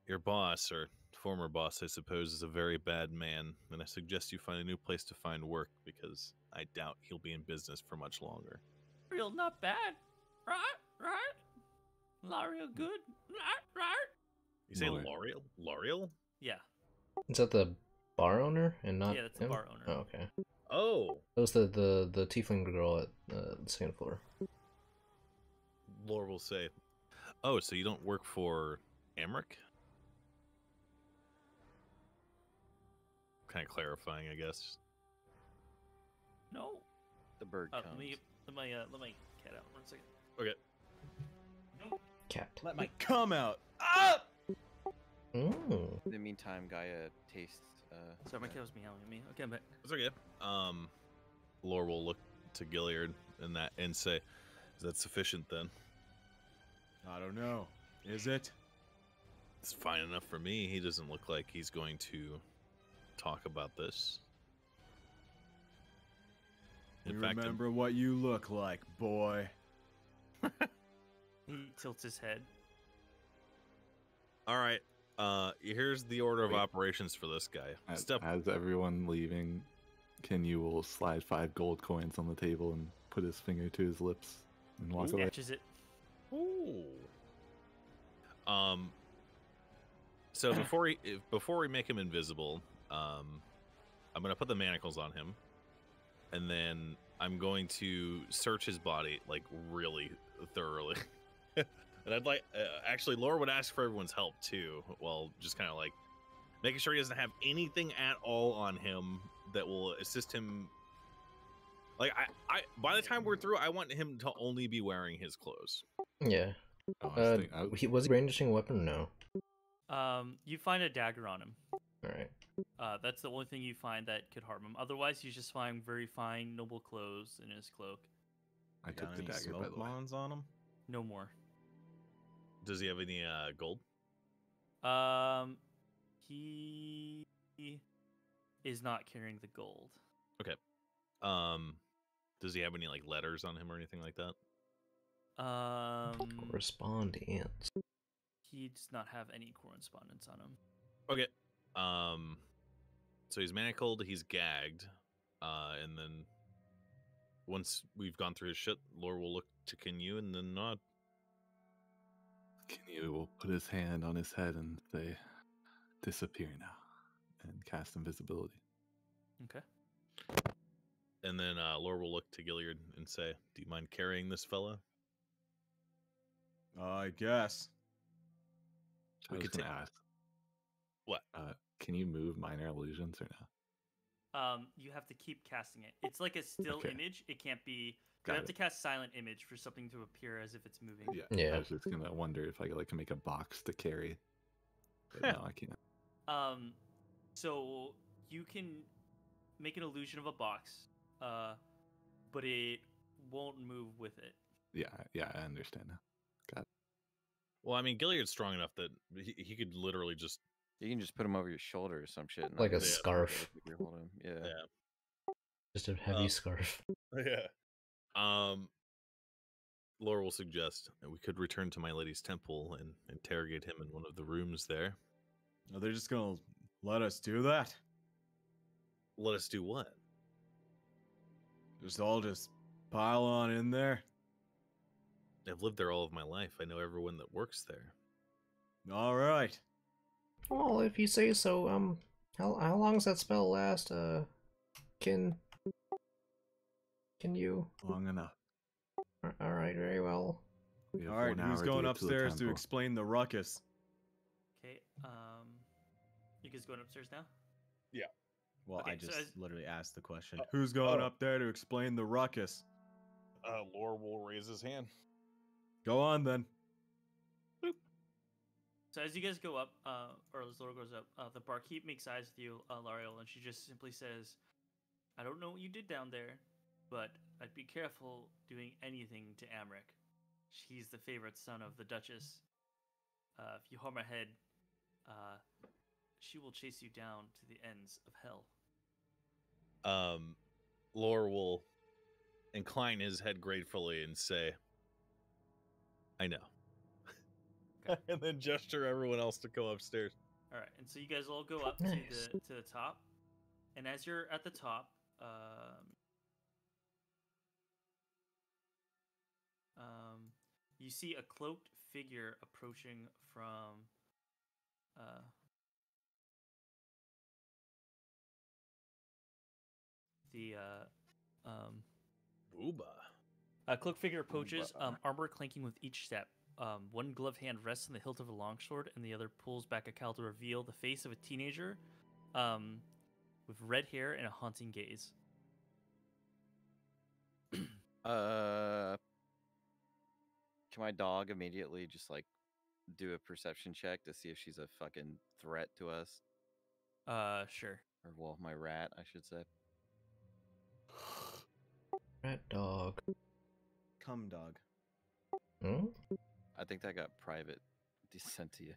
"Your boss, or former boss, I suppose, is a very bad man, and I suggest you find a new place to find work because I doubt he'll be in business for much longer." Real not bad. Right? L'Oreal good. Right? You say Lord. L'Oreal? L'Oreal? Yeah. Is that the bar owner and not Yeah, that's the him? bar owner. Oh, okay. Oh, That was the tiefling girl at the second floor. Lore will say, "Oh, so you don't work for Amric?" Kind of clarifying, I guess. No. The bird Let comes. me cat out 1 second. Okay. Cat. Let my cum out. Ah! Mm. In the meantime, Gaia tastes. Sorry, my cat was meowing at me. Okay, I'm back. It's okay. Lore will look to Gilliard and say, "Is that sufficient then?" I don't know. Is it? It's fine enough for me. He doesn't look like he's going to talk about this. In fact, remember what you look like, boy. He tilts his head. all right. Here's the order of Wait. operations for this guy. As everyone leaving, Kenyu will slide 5 gold coins on the table and put his finger to his lips and walk away. Snatches it. Ooh. So before we make him invisible, I'm gonna put the manacles on him, and then I'm going to search his body like really thoroughly. And I'd like actually, Laura would ask for everyone's help too. Well, just kind of like making sure he doesn't have anything at all on him that will assist him. Like I by the time we're through, I want him to only be wearing his clothes. Yeah. Oh, I was thinking- Was he brandishing a weapon or no? You find a dagger on him. Alright. That's the only thing you find that could harm him. Otherwise, he's just wearing very fine, noble clothes in his cloak. I took Got the any dagger, by smoke the way. bonds on him? No more. Does he have any gold? He is not carrying the gold. Okay. Does he have any like letters on him or anything like that? Correspondence. He does not have any correspondence on him. Okay. So he's manacled, he's gagged, and then once we've gone through his shit, Lore will look to Kenyu and then nod. Kenyu will put his hand on his head and say, "Disappear now," and cast invisibility. Okay. And then Lore will look to Gilliard and say, "Do you mind carrying this fella?" I guess. I We was could gonna ta- ask, What? can you move minor illusions or no? You have to keep casting it. It's like a still Okay. image. It can't be. You Got have it. to cast silent image for something to appear as if it's moving. Yeah. Yeah. I was just gonna wonder if I could like make a box to carry. But no, I can't. So you can make an illusion of a box, but it won't move with it. Yeah, I understand now. Got it. Well, I mean, Gilliard's strong enough that he could literally just You can just put him over your shoulder or some shit. and Like not a really scarf. have to hold him. Yeah. yeah. Just a heavy scarf. Yeah. Laura will suggest that we could return to My Lady's temple and interrogate him in one of the rooms there. Are they just gonna let us do that? Let us do what? Just all just pile on in there? I've lived there all of my life. I know everyone that works there. All right. Well, if you say so, how long does that spell last? Can you? Long enough. Alright, very well. We have All right. 1 hour Who's to going get to the upstairs to temple. explain the ruckus? Okay. You guys going upstairs now? Well, Okay, I so just as- literally asked the question. Who's going oh. up there to explain the ruckus? Lore will raise his hand. Go on then. So as you guys go up, or as Laura goes up, the barkeep makes eyes with you, Lariel, and she just simply says, "I don't know what you did down there, but I'd be careful doing anything to Amric. He's the favorite son of the Duchess. If you harm her head, she will chase you down to the ends of hell." Lore will incline his head gratefully and say, "I know." And then gesture everyone else to go upstairs. All right, and so you guys all go up Nice. to the top, and as you're at the top, you see a cloaked figure approaching from the Booba. A cloaked figure approaches, armor clanking with each step. One gloved hand rests on the hilt of a longsword, and the other pulls back a cowl to reveal the face of a teenager with red hair and a haunting gaze. Can my dog immediately just like do a perception check to see if she's a fucking threat to us? Sure. Or well, my rat, I should say. Rat dog. Come, dog. Hmm? I think that got private sent to you.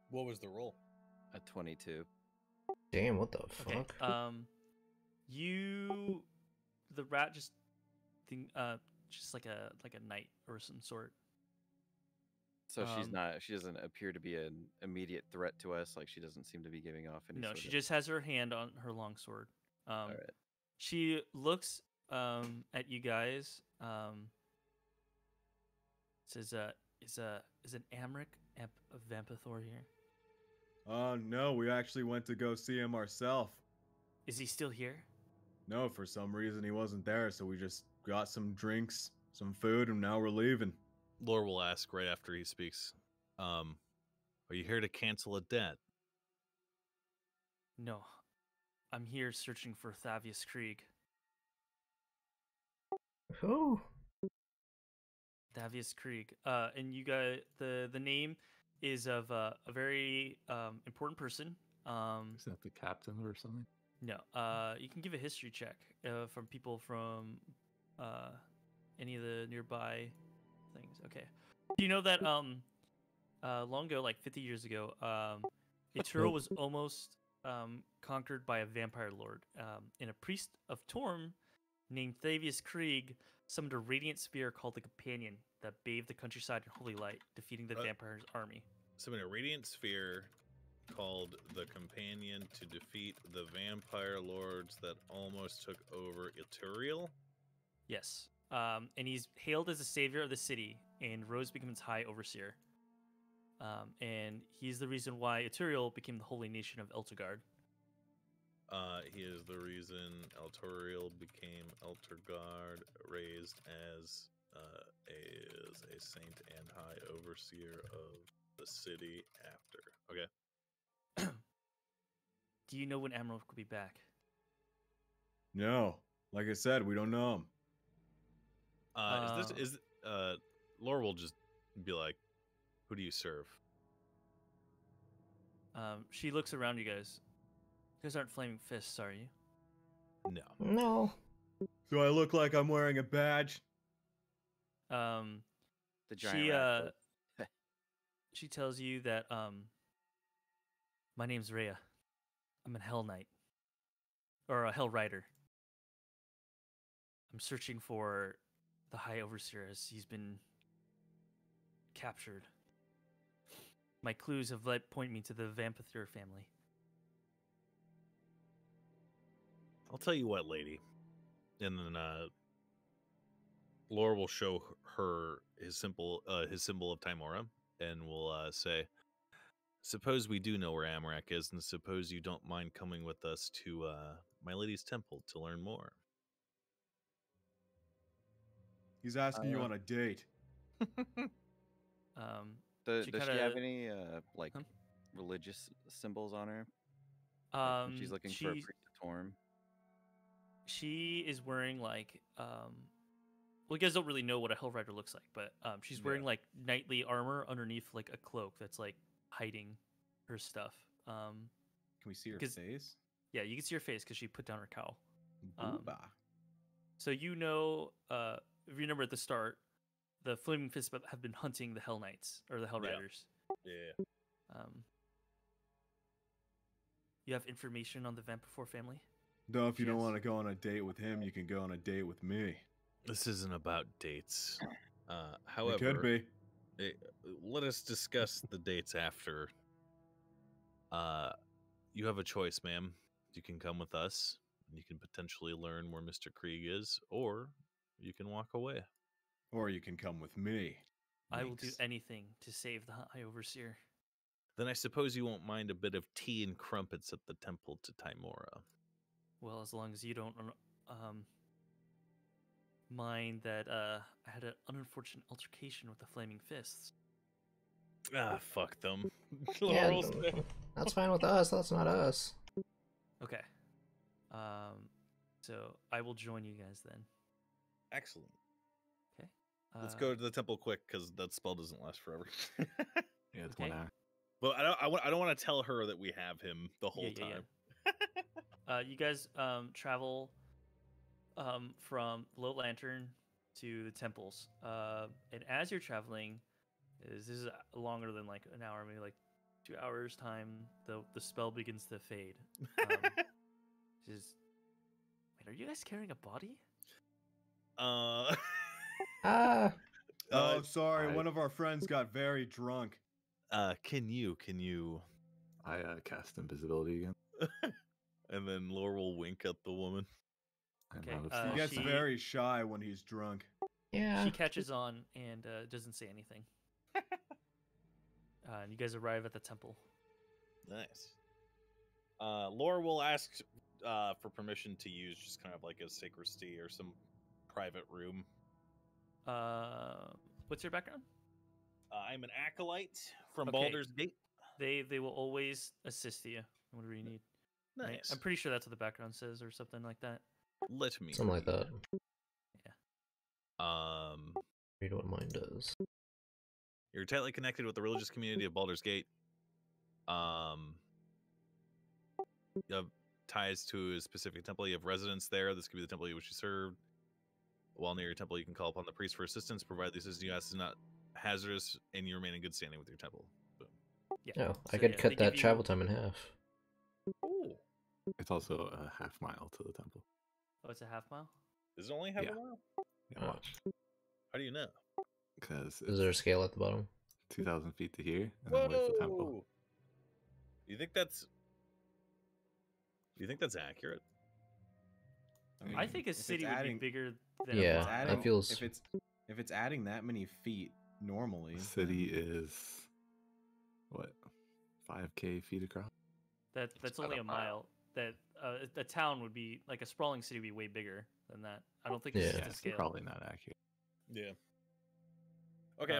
What was the roll? A 22. Damn, what the Okay. fuck? The rat just just like a knight or some sort. So she doesn't appear to be an immediate threat to us. Like she doesn't seem to be giving off any. No, sort she of... just has her hand on her longsword. All right. She looks at you guys. Says, is an Amric a Vampathor here? Oh no, we actually went to go see him ourselves. Is he still here? No, for some reason he wasn't there, so we just got some drinks, some food, and now we're leaving. Lore will ask right after he speaks. Are you here to cancel a debt? No, I'm here searching for Thavius Krieg. Who? Thavius Krieg. And you got the name is of a very important person. Is that the captain or something? No. You can give a history check from people from any of the nearby things. Okay. Do you know that long ago, like 50 years ago, Eturo was almost conquered by a vampire lord, and a priest of Torm named Thavius Krieg summoned a radiant spear called the Companion that bathed the countryside in holy light, defeating the vampire's army. Summoned a radiant sphere called the Companion to defeat the vampire lords that almost took over Eturiel? Yes. And he's hailed as the savior of the city, and Rose becomes High Overseer. And he's the reason why Eturiel became the holy nation of Elturgard. He is the reason Elturgard became Elturgard, raised as a saint and high overseer of the city after. Okay. Do you know when Amarok will be back? No, like I said, we don't know him. Lore will just be like, who do you serve? She looks around you guys. You guys aren't Flaming Fists, are you? No. No. Do I look like I'm wearing a badge? The giant she tells you that my name's Rhea. I'm a Hell Knight. Or a Hell Rider. I'm searching for the High Overseer as he's been captured. My clues have point me to the Vampathur family. I'll tell you what, lady. And then Lore will show her his symbol of Timora, and will say, suppose we do know where Amarak is, and suppose you don't mind coming with us to my lady's temple to learn more. He's asking you on a date. Does she have any religious symbols on her? She's looking for a priest of Torm. She is wearing like well, you guys don't really know what a Hell Rider looks like, but she's wearing like knightly armor underneath like a cloak that's like hiding her stuff. Can we see her face? Yeah, you can see her face because she put down her cowl. Booba. So you know, if you remember at the start, the Flaming Fists have been hunting the Hell Knights or the Hell Riders. Yeah. You have information on the Vampathor family? No, if you don't want to go on a date with him, you can go on a date with me. This isn't about dates. However, it could be. Let us discuss the dates after. You have a choice, ma'am. You can come with us. You can potentially learn where Mr. Krieg is, or you can walk away. Or you can come with me. I will do anything to save the High Overseer. Then I suppose you won't mind a bit of tea and crumpets at the temple to Timora. Well, as long as you don't mind that I had an unfortunate altercation with the Flaming Fists. Ah, fuck them. Yeah, that's fine with us. That's not us. Okay. So I will join you guys then. Excellent. Let's go to the temple quick because that spell doesn't last forever. Yeah, it's one Okay. act. But I don't want to tell her that we have him the whole time. You guys travel from Low Lantern to the temples, and as you're traveling, this is longer than like an hour, maybe like 2 hours time. The spell begins to fade. Just wait, are you guys carrying a body? Ah, Oh, sorry. I- One of our friends got very drunk. Can you? I cast invisibility again. And then Lore will wink at the woman. And Okay, I was Uh, He gets she- very shy when he's drunk. yeah. She catches on and doesn't say anything. And you guys arrive at the temple. Nice. Lore will ask for permission to use just kind of like a sacristy or some private room. What's your background? I'm an acolyte from Okay. Baldur's Gate. They will always assist you, whatever you need. right? Nice. I'm pretty sure that's what the background says or something like that. Let me Something like that. Read what mine does. You're tightly connected with the religious community of Baldur's Gate. You have ties to a specific temple. You have residence there. This could be the temple you wish you served. While near your temple, you can call upon the priest for assistance, provided the assistance you ask is not hazardous and you remain in good standing with your temple. Boom. Yeah. Oh, I So, could yeah, cut they that give you- travel time in half. Oh, It's also a half mile to the temple. Oh, it's a half mile. does it only have Yeah. a mile? Yeah, Oh. watch. How do you know? Because Is there a it's scale at the bottom? 2,000 feet to here, and then where's the temple? You think that's? Do you think that's accurate? I think a if it's city would adding- be bigger than Yeah, a It's mile. adding, that feels- if it's adding that many feet normally, The city then- is what, 5K feet across? That's about only a a mile. mile. That a town would be like a sprawling city would be way bigger than that. I don't think it's Yeah. just Yeah, a it's scale. probably not accurate. Yeah. Okay.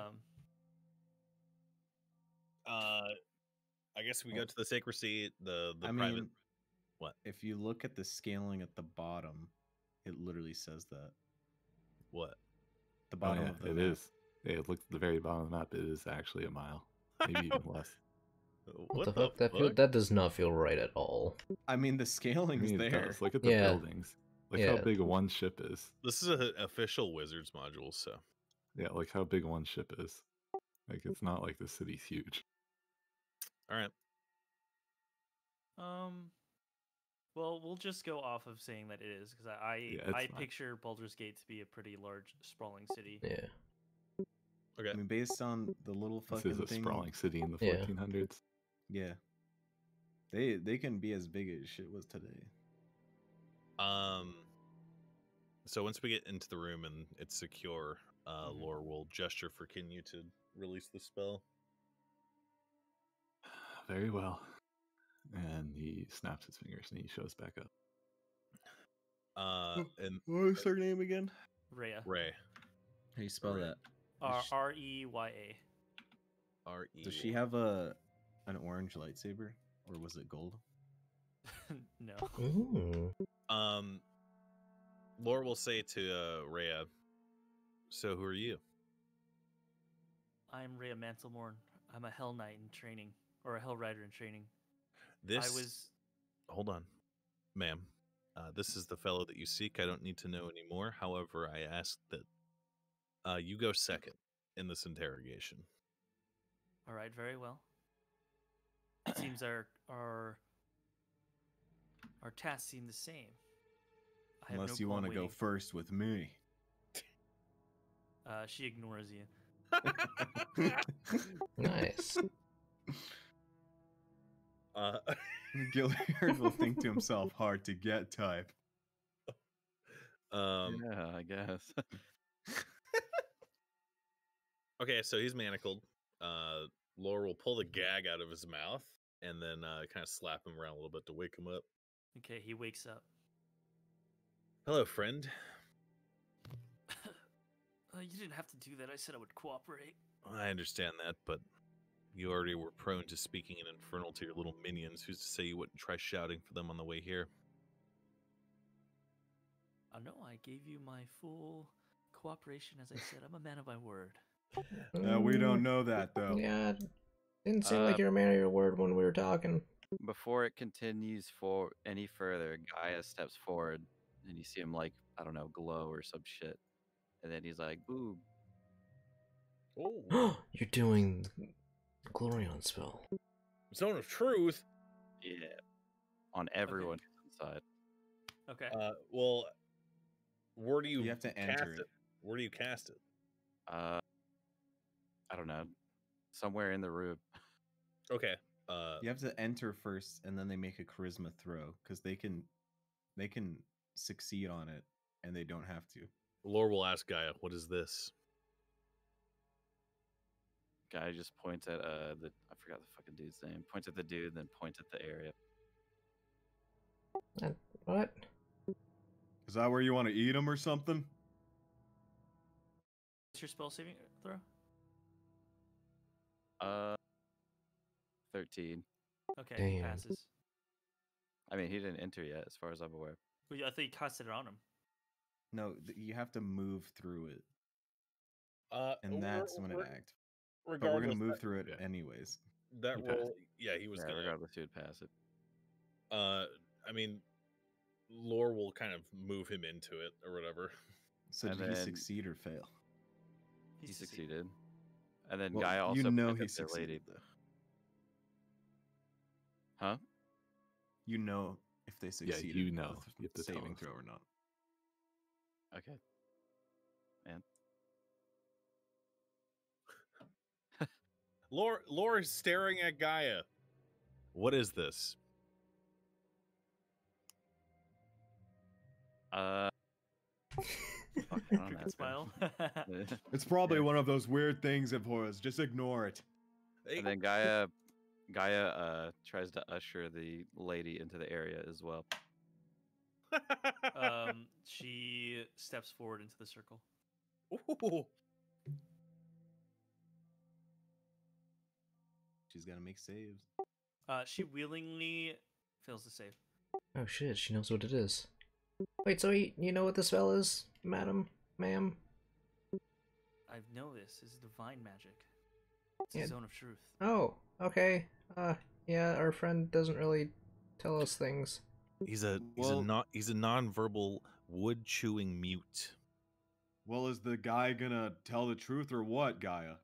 I guess we go to the sacristy. The I private. mean, What? if you look at the scaling at the bottom, it literally says that. What? The Oh, bottom yeah, of the it map. is. Yeah, look at the very bottom of the map. It is actually a mile, maybe even less. What the fuck? That does not feel right at all. I mean, the I scaling's mean, it there. does. Look at the Yeah. buildings. Look how Yeah. big one ship is. This is an official Wizards module, so Yeah, like how big one ship is. Like it's not like the city's huge. all right. Well, we'll just go off of saying that it is because I Yeah, it's I fine. picture Baldur's Gate to be a pretty large sprawling city. Yeah. Okay. I mean, based on the little This fucking is a thing. sprawling city in the Yeah. 1400s. Yeah. They can be as big as shit was today. So once we get into the room and it's secure, Mhm. Lore will gesture for Kinyu to release the spell. Very well. And he snaps his fingers and he shows back up. And What was her name again? Rhea. Ray. How do you spell that? Reya. R-E. Does she have an orange lightsaber, or was it gold? No. Ooh. Lore will say to Rhea, so who are you? I'm Rhea Mantlemorn. I'm a Hell Knight in training, or a Hell Rider in training. This I was. Hold on, ma'am. This is the fellow that you seek. I don't need to know anymore. However, I ask that you go second in this interrogation. All right, very well. It seems our tasks seem the same. I have Unless no you want to qualm go waiting. first with me. She ignores you. Nice. Gilliard will think to himself, hard to get type. Yeah, I guess. Okay, so he's manacled. Lore will pull the gag out of his mouth and then kind of slap him around a little bit to wake him up. Okay, he wakes up. Hello, friend. You didn't have to do that. I said I would cooperate. I understand that, but you already were prone to speaking in Infernal to your little minions. Who's to say you wouldn't try shouting for them on the way here? I know I gave you my full cooperation, as I said. I'm a man of my word. We don't know that though. Yeah, didn't seem like you're a man of your word when we were talking. Before it continues for any further, Gaia steps forward, and you see him like, I don't know, glow or some shit, and then he's like, "Boob." Oh, You're doing the Glorion spell. Zone of Truth. Yeah, on everyone inside. Okay. Well, where do you, You have to cast enter it? it. Where do you cast it? I don't know, somewhere in the room. Okay. You have to enter first, and then they make a charisma throw because they can succeed on it, and they don't have to. Lore will ask Gaia, "What is this?" Guy just points at I forgot the fucking dude's name. Points at the dude, then points at the area. What? Is that where you want to eat him or something? What's your spell saving throw? 13. Okay, he Damn. passes. I mean, he didn't enter yet, as far as I'm aware. Well, I thought you casted it on him. No, you have to move through it, and Re- that's when it re- acts. But we're gonna Regardless, move that, through it yeah. anyways. that He roll, yeah, he was Yeah, gonna. regardless, he would pass it. I mean, Lore will kind of move him into it or whatever. So And did he then- succeed or fail? He succeeded. And then Well, Guy also you know points he at the lady. succeeded though. Huh? You know if they succeeded. you know. with You have to tell saving us. throw or not. Okay. And Lore is staring at Gaia. What is this? fuck, I don't know, Crooked man. smile. It's probably one of those weird things of Horus. Just ignore it. And then Gaia tries to usher the lady into the area as well. She steps forward into the circle. Ooh. She's gotta make saves. She willingly fails to save. Oh shit, she knows what it is. Wait, so you know what the spell is, madam? Ma'am? I know this. This is divine magic. It's Yeah. the zone of truth. Oh, okay. Yeah, our friend doesn't really tell us things. He's a Well- non-verbal wood chewing mute. Well, is the guy gonna tell the truth or what, Gaia?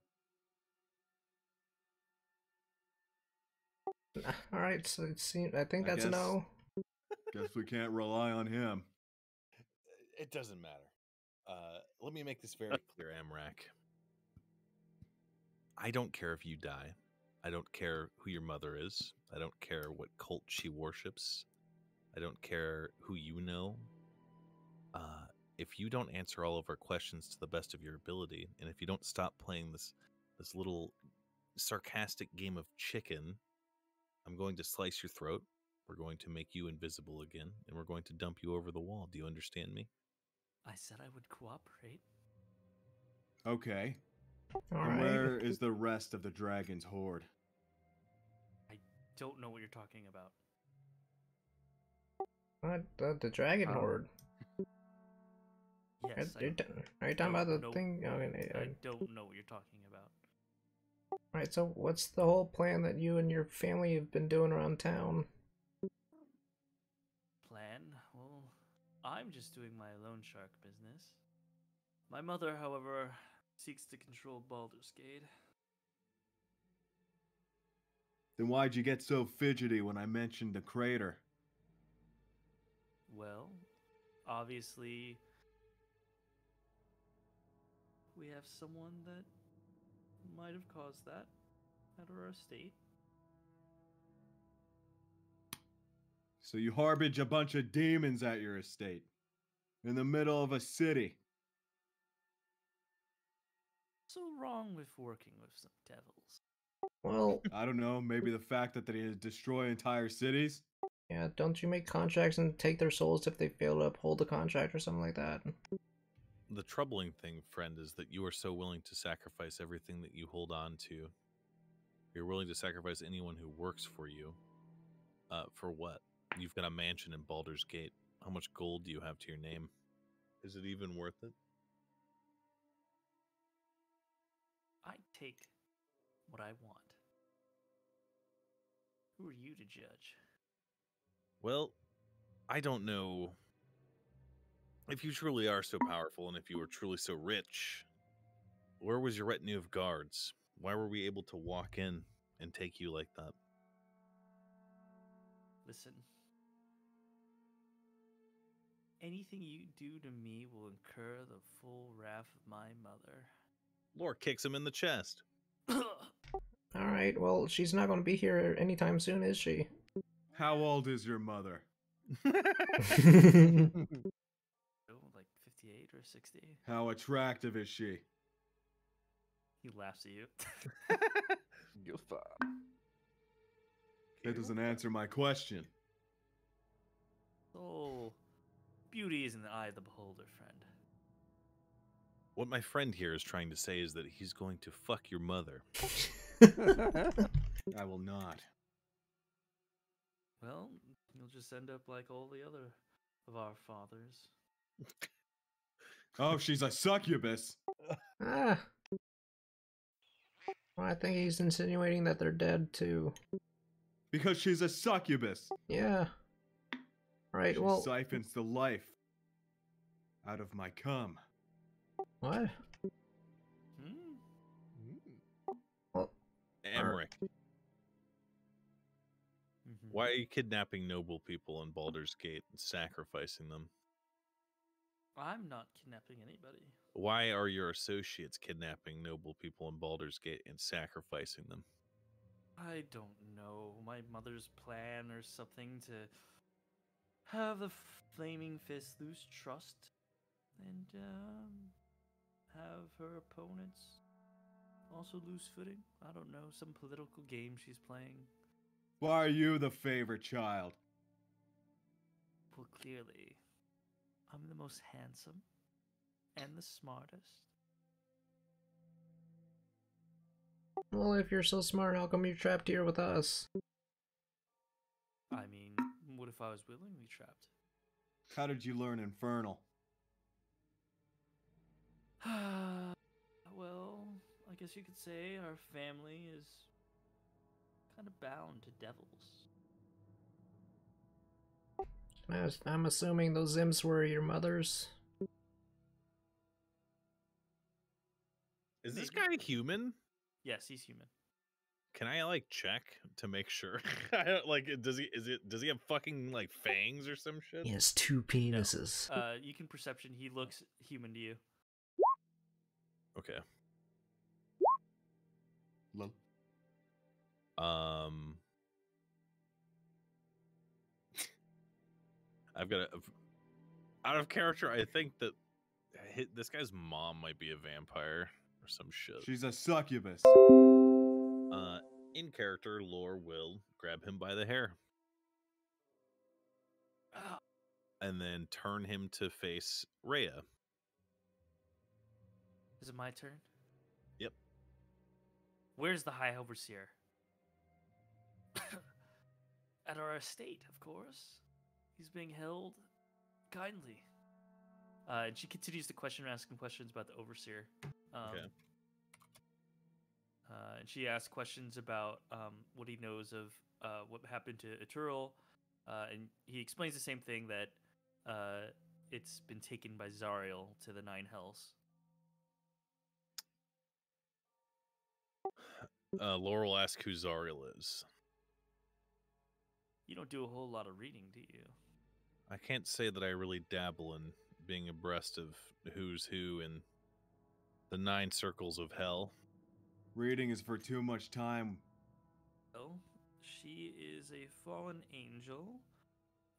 Alright, so it seems, I think I that's a guess- no. Guess we can't rely on him. It doesn't matter. Let me make this very clear, Amrak. I don't care if you die. I don't care who your mother is. I don't care what cult she worships. I don't care who you know. If you don't answer all of our questions to the best of your ability, and if you don't stop playing this little sarcastic game of chicken, I'm going to slice your throat. We're going to make you invisible again, and we're going to dump you over the wall. Do you understand me? I said I would cooperate. Okay. And Alright. where is the rest of the dragon's horde? Don't know what you're talking about. What? The dragon horde. Yes, Are you talking about the no, thing? Okay, I don't know what you're talking about. Alright, so what's the whole plan that you and your family have been doing around town? Plan? Well, I'm just doing my loan shark business. My mother, however, seeks to control Baldur's Gate. Then why'd you get so fidgety when I mentioned the crater? Well, obviously, we have someone that might have caused that at our estate. So you harbage a bunch of demons at your estate. In the middle of a city. So wrong with working with some devils. Well, I don't know, maybe the fact that they destroy entire cities? yeah, don't you make contracts and take their souls if they fail to uphold the contract or something like that? The troubling thing, friend, is that you are so willing to sacrifice everything that you hold on to. You're willing to sacrifice anyone who works for you. For what? You've got a mansion in Baldur's Gate. How much gold do you have to your name? Is it even worth it? I take what I want. Who are you to judge? Well, I don't know if you truly are so powerful and if you were truly so rich. Where was your retinue of guards? Why were we able to walk in and take you like that? Listen. Anything you do to me will incur the full wrath of my mother. Lore kicks him in the chest. Alright, well, she's not going to be here anytime soon, is she? How old is your mother? Oh, like 58 or 60? How attractive is she? He laughs at you. You're fine. That doesn't answer my question. Oh, beauty is in the eye of the beholder, friend. What my friend here is trying to say is that he's going to fuck your mother. I will not. Well, you'll just end up like all the other of our fathers. Oh, she's a succubus. Ah. Well, I think he's insinuating that they're dead, too. Because she's a succubus. Yeah. Right, She well... siphons the life out of my cum. What? Well... Emmerich. Why are you kidnapping noble people in Baldur's Gate and sacrificing them? I'm not kidnapping anybody. Why are your associates kidnapping noble people in Baldur's Gate and sacrificing them? I don't know. My mother's plan or something to have the Flaming Fist lose trust and have her opponents also lose footing. I don't know. Some political game she's playing. Why are you the favorite child? Well, clearly, I'm the most handsome and the smartest. Well, if you're so smart, how come you're trapped here with us? I mean, what if I was willingly trapped? How did you learn Infernal? Well, I guess you could say our family is kind of bound to devils. I'm assuming those imps were your mother's. Is this guy human? Yes, he's human. Can I like check to make sure? I don't, like, does he have fucking like fangs or some shit? He has 2 penises. You can perception. He looks human to you. Okay. Lol. I've got out of character. I think that this guy's mom might be a vampire or some shit. She's a succubus. In character, Lore will grab him by the hair and then turn him to face Rhea. Is it my turn? Yep. Where's the High Overseer? At our estate, of course. He's being held kindly. And she continues to asking questions about the Overseer. Okay. And she asks questions about what he knows of what happened to Eturil. And he explains the same thing, that it's been taken by Zariel to the Nine Hells. Laurel asks who Zariel is. You don't do a whole lot of reading, do you? I can't say that I really dabble in being abreast of who's who in the 9 circles of hell. Reading is for too much time. Well, she is a fallen angel,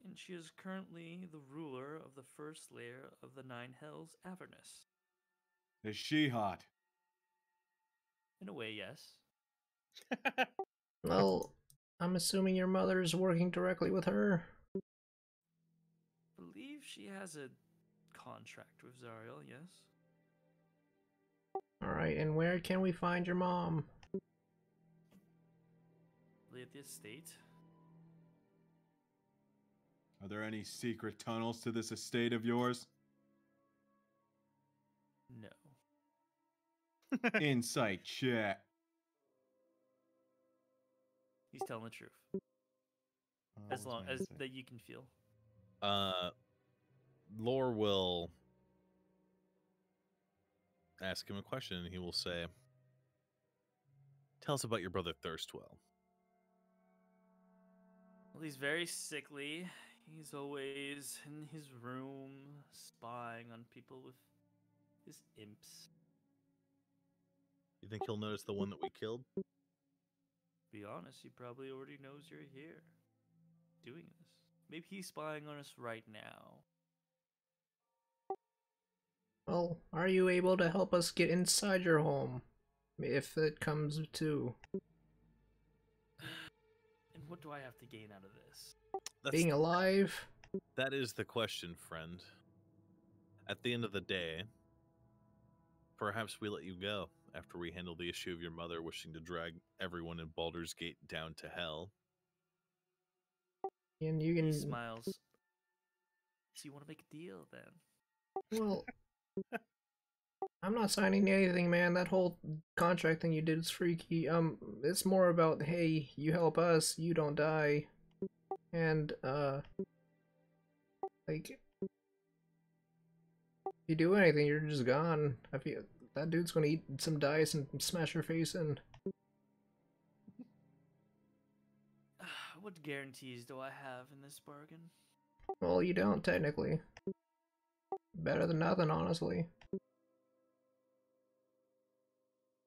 and she is currently the ruler of the first layer of the Nine Hells, Avernus. Is she hot? In a way, yes. Well, I'm assuming your mother's working directly with her. I believe she has a contract with Zariel, yes. Alright, and where can we find your mom? At the estate. Are there any secret tunnels to this estate of yours? No. Insight check. He's telling the truth. As What's long my as insight? that you can feel. Lore will ask him a question, and he will say, "Tell us about your brother Thirstwell." Well, he's very sickly. He's always in his room spying on people with his imps. You think he'll notice the one that we killed? Be honest, he probably already knows you're here doing this. Maybe he's spying on us right now. Well, are you able to help us get inside your home? If it comes to And what do I have to gain out of this? being alive? That is the question, friend. At the end of the day, perhaps we let you go after we handle the issue of your mother wishing to drag everyone in Baldur's Gate down to hell. And you He can... smiles. So you want to make a deal then? Well, I'm not signing anything, man. That whole contract thing you did is freaky. It's more about, hey, you help us, you don't die. And, like, if you do anything, you're just gone. I feel that dude's gonna eat some dice and smash your face in. What guarantees do I have in this bargain? Well, you don't, technically. Better than nothing, honestly.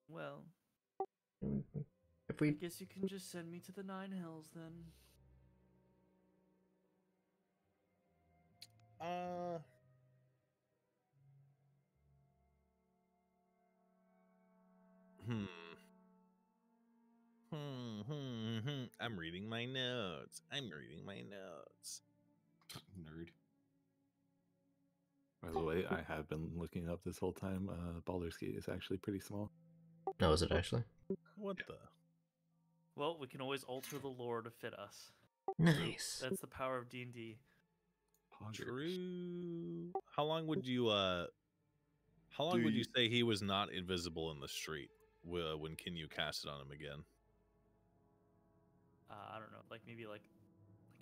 Well, If we... I guess you can just send me to the Nine Hells then. I'm reading my notes. Nerd. By the way, I have been looking up this whole time. Baldur's Gate is actually pretty small. Oh, is it actually? What the? Well, we can always alter the lore to fit us. Nice. That's the power of D&D. True. How long would you say he was not invisible in the street when Kinyu cast it on him again? I don't know, like maybe like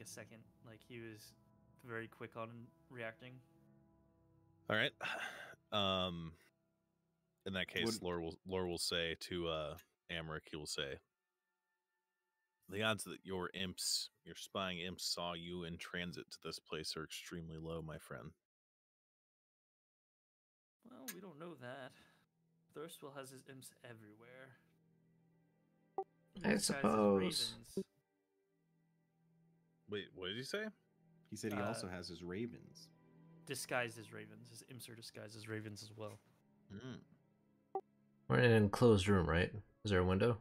a second. Like he was very quick on reacting. All right. In that case, Lore will say to Amric, he will say, the odds that your spying imps saw you in transit to this place are extremely low, my friend. Well, we don't know that. Thirstwell has his imps everywhere. I suppose. Wait, what did he say? He said he also has his ravens. Disguised as ravens. His imps are disguised as ravens as well. We're in an enclosed room, right? Is there a window?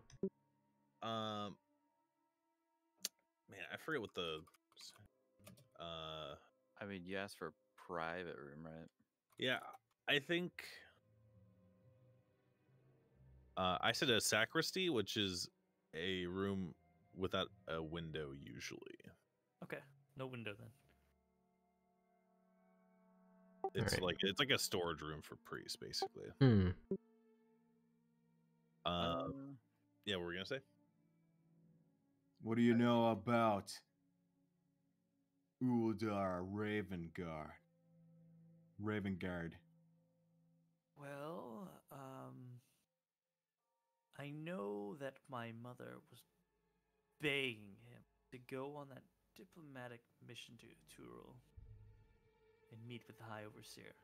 Man, I forget what the. I mean, you asked for a private room, right? Yeah, I think. I said a sacristy, which is a room without a window usually. Okay, no window then. It's like a storage room for priests, basically. Yeah, what were we gonna say? What do you know about Uldar Ravengard? Well, I know that my mother was begging him to go on that diplomatic mission to Turul and meet with the High Overseer.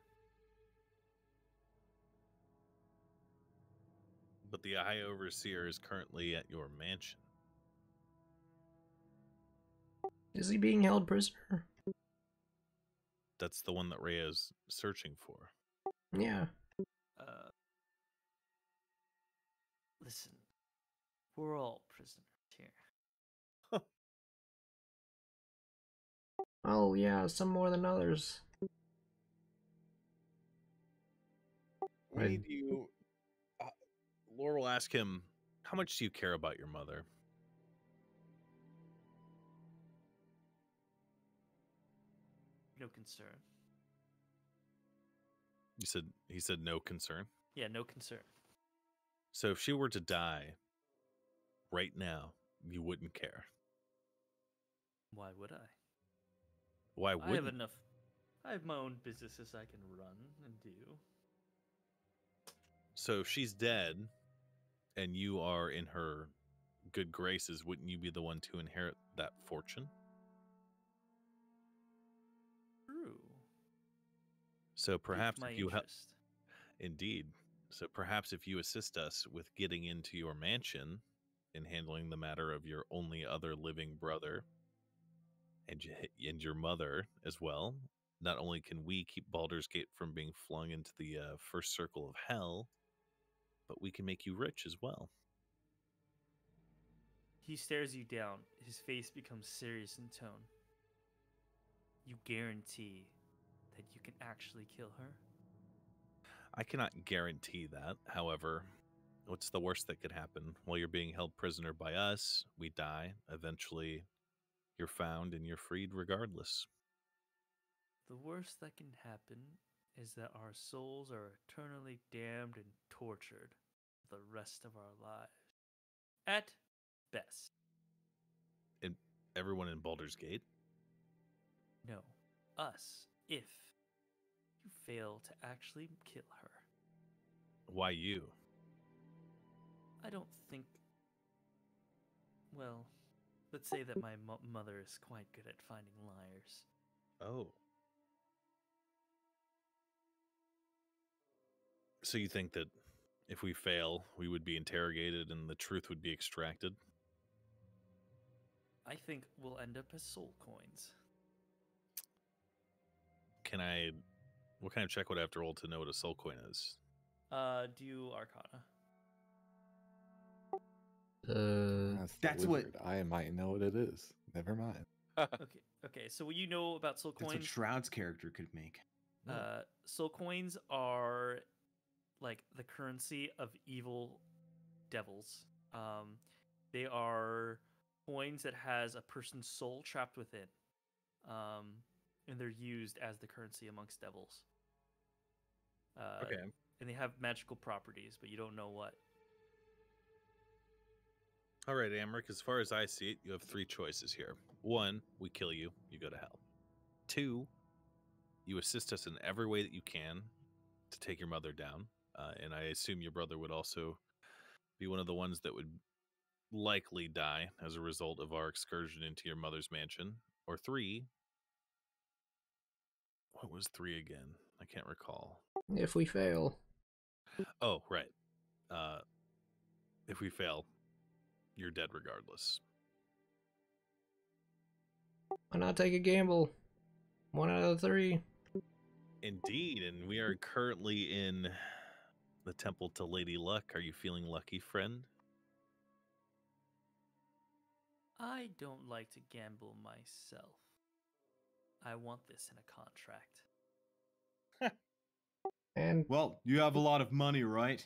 But the High Overseer is currently at your mansion. Is he being held prisoner? That's the one that Rhea is searching for. Yeah. Listen, we're all prisoners here. Oh, yeah, some more than others. We need you. Laura will ask him, how much do you care about your mother? No concern. He said no concern. Yeah, no concern. So if she were to die right now, you wouldn't care. Why would I? Why I wouldn't? have enough. I have my own businesses I can run and do. So if she's dead and you are in her good graces, wouldn't you be the one to inherit that fortune? True. So perhaps my if you help, interest. indeed. So perhaps if you assist us with getting into your mansion and handling the matter of your only other living brother and your mother as well, not only can we keep Baldur's Gate from being flung into the first circle of hell, but we can make you rich as well. He stares you down. His face becomes serious in tone. You guarantee that you can actually kill her? I cannot guarantee that. However, what's the worst that could happen? While you're being held prisoner by us, we die. Eventually, you're found and you're freed regardless. The worst that can happen is that our souls are eternally damned and tortured for the rest of our lives. At best. And everyone in Baldur's Gate? No, us, if you fail to actually kill her. Why you? I don't think... Well, let's say that my mother is quite good at finding liars. Oh. So you think that if we fail, we would be interrogated and the truth would be extracted? I think we'll end up as soul coins. What kind of check would I have to roll to know what a soul coin is? Do Arcana. That's what- wizard. I might know what it is. Never mind. Okay, so what you know about soul That's what coins? Shroud's character could make. Soul coins are like the currency of evil devils. They are coins that has a person's soul trapped within. And they're used as the currency amongst devils. Okay. And they have magical properties, but you don't know what. All right, Amric, as far as I see it, you have three choices here. One, we kill you, you go to hell. Two, you assist us in every way that you can to take your mother down. And I assume your brother would also be one of the ones that would likely die as a result of our excursion into your mother's mansion. Or three, what was three again? I can't recall. If we fail. Oh, right. If we fail, you're dead regardless. Why not take a gamble? 1 out of 3. Indeed, and we are currently in the temple to Lady Luck. Are you feeling lucky, friend? I don't like to gamble myself. I want this in a contract. And, Well, you have a lot of money, right?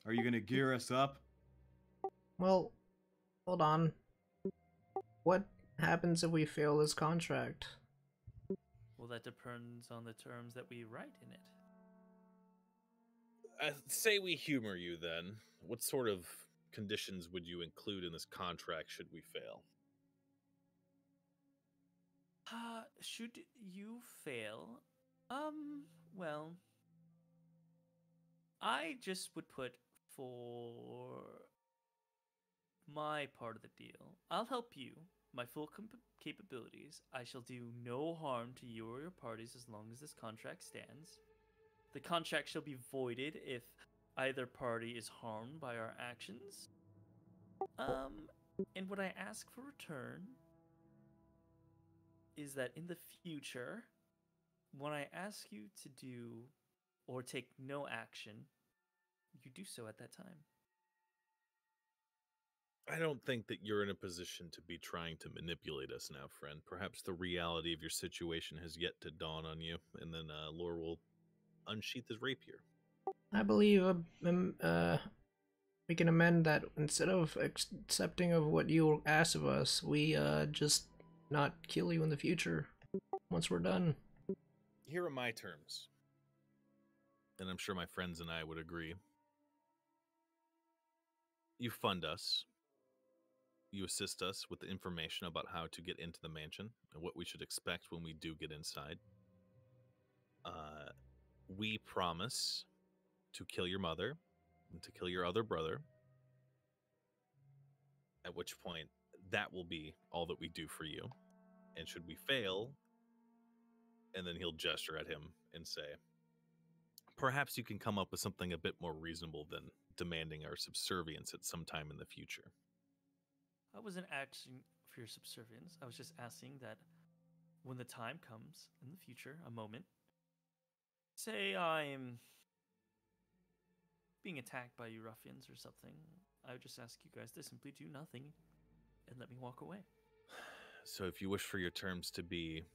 Are you gonna gear us up? well, hold on. What happens if we fail this contract? Well, that depends on the terms that we write in it. Say we humor you then. What sort of conditions would you include in this contract should we fail? Should you fail? Well, I just would put for my part of the deal. I'll help you, my full capabilities. I shall do no harm to you or your parties as long as this contract stands. The contract shall be voided if either party is harmed by our actions. And what I ask for return is that in the future, when I ask you to do or take no action, you do so at that time. I don't think that you're in a position to be trying to manipulate us now, friend. Perhaps the reality of your situation has yet to dawn on you, and then Lore will unsheath his rapier. I believe we can amend that. Instead of accepting of what you asked of us, we just not kill you in the future once we're done. Here are my terms, and I'm sure my friends and I would agree. you fund us. You assist us with the information about how to get into the mansion and what we should expect when we do get inside. We promise to kill your mother and to kill your other brother. At which point, that will be all that we do for you. And should we fail, and then he'll gesture at him and say, perhaps you can come up with something a bit more reasonable than demanding our subservience at some time in the future. I wasn't asking for your subservience. I was just asking that when the time comes in the future, a moment, say I'm being attacked by you ruffians or something, I would just ask you guys to simply do nothing and let me walk away. So if you wish for your terms to be,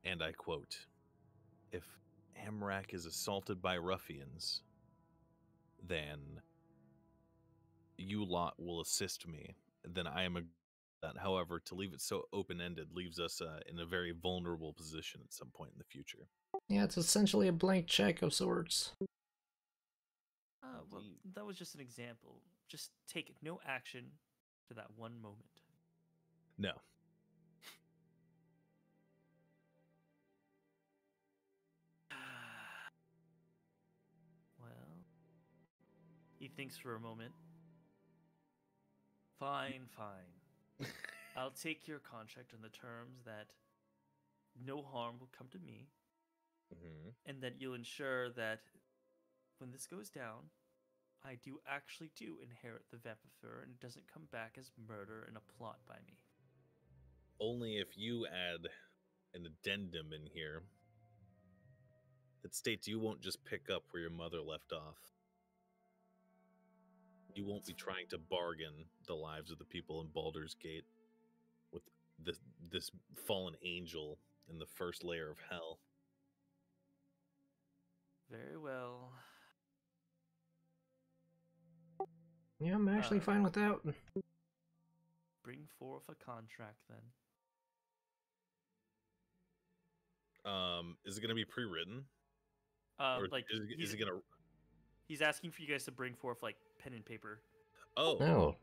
and I quote, if Amrak is assaulted by ruffians, then you lot will assist me. Then I am that. However, to leave it so open-ended leaves us in a very vulnerable position at some point in the future. Yeah, it's essentially a blank check of sorts. Well, that was just an example. Just take no action to that one moment. No. Well, he thinks for a moment. Fine, fine. I'll take your contract on the terms that no harm will come to me, and that you'll ensure that when this goes down, I do actually inherit the Vampifur and it doesn't come back as murder and a plot by me. Only if you add an addendum in here that states you won't just pick up where your mother left off. You won't be trying to bargain the lives of the people in Baldur's Gate with this fallen angel in the first layer of hell. Very well. Yeah, I'm actually fine with that. Bring forth a contract then. Is it going to be pre-written? Or is it going to... He's asking for you guys to bring forth, like, pen and paper. Oh. Oh.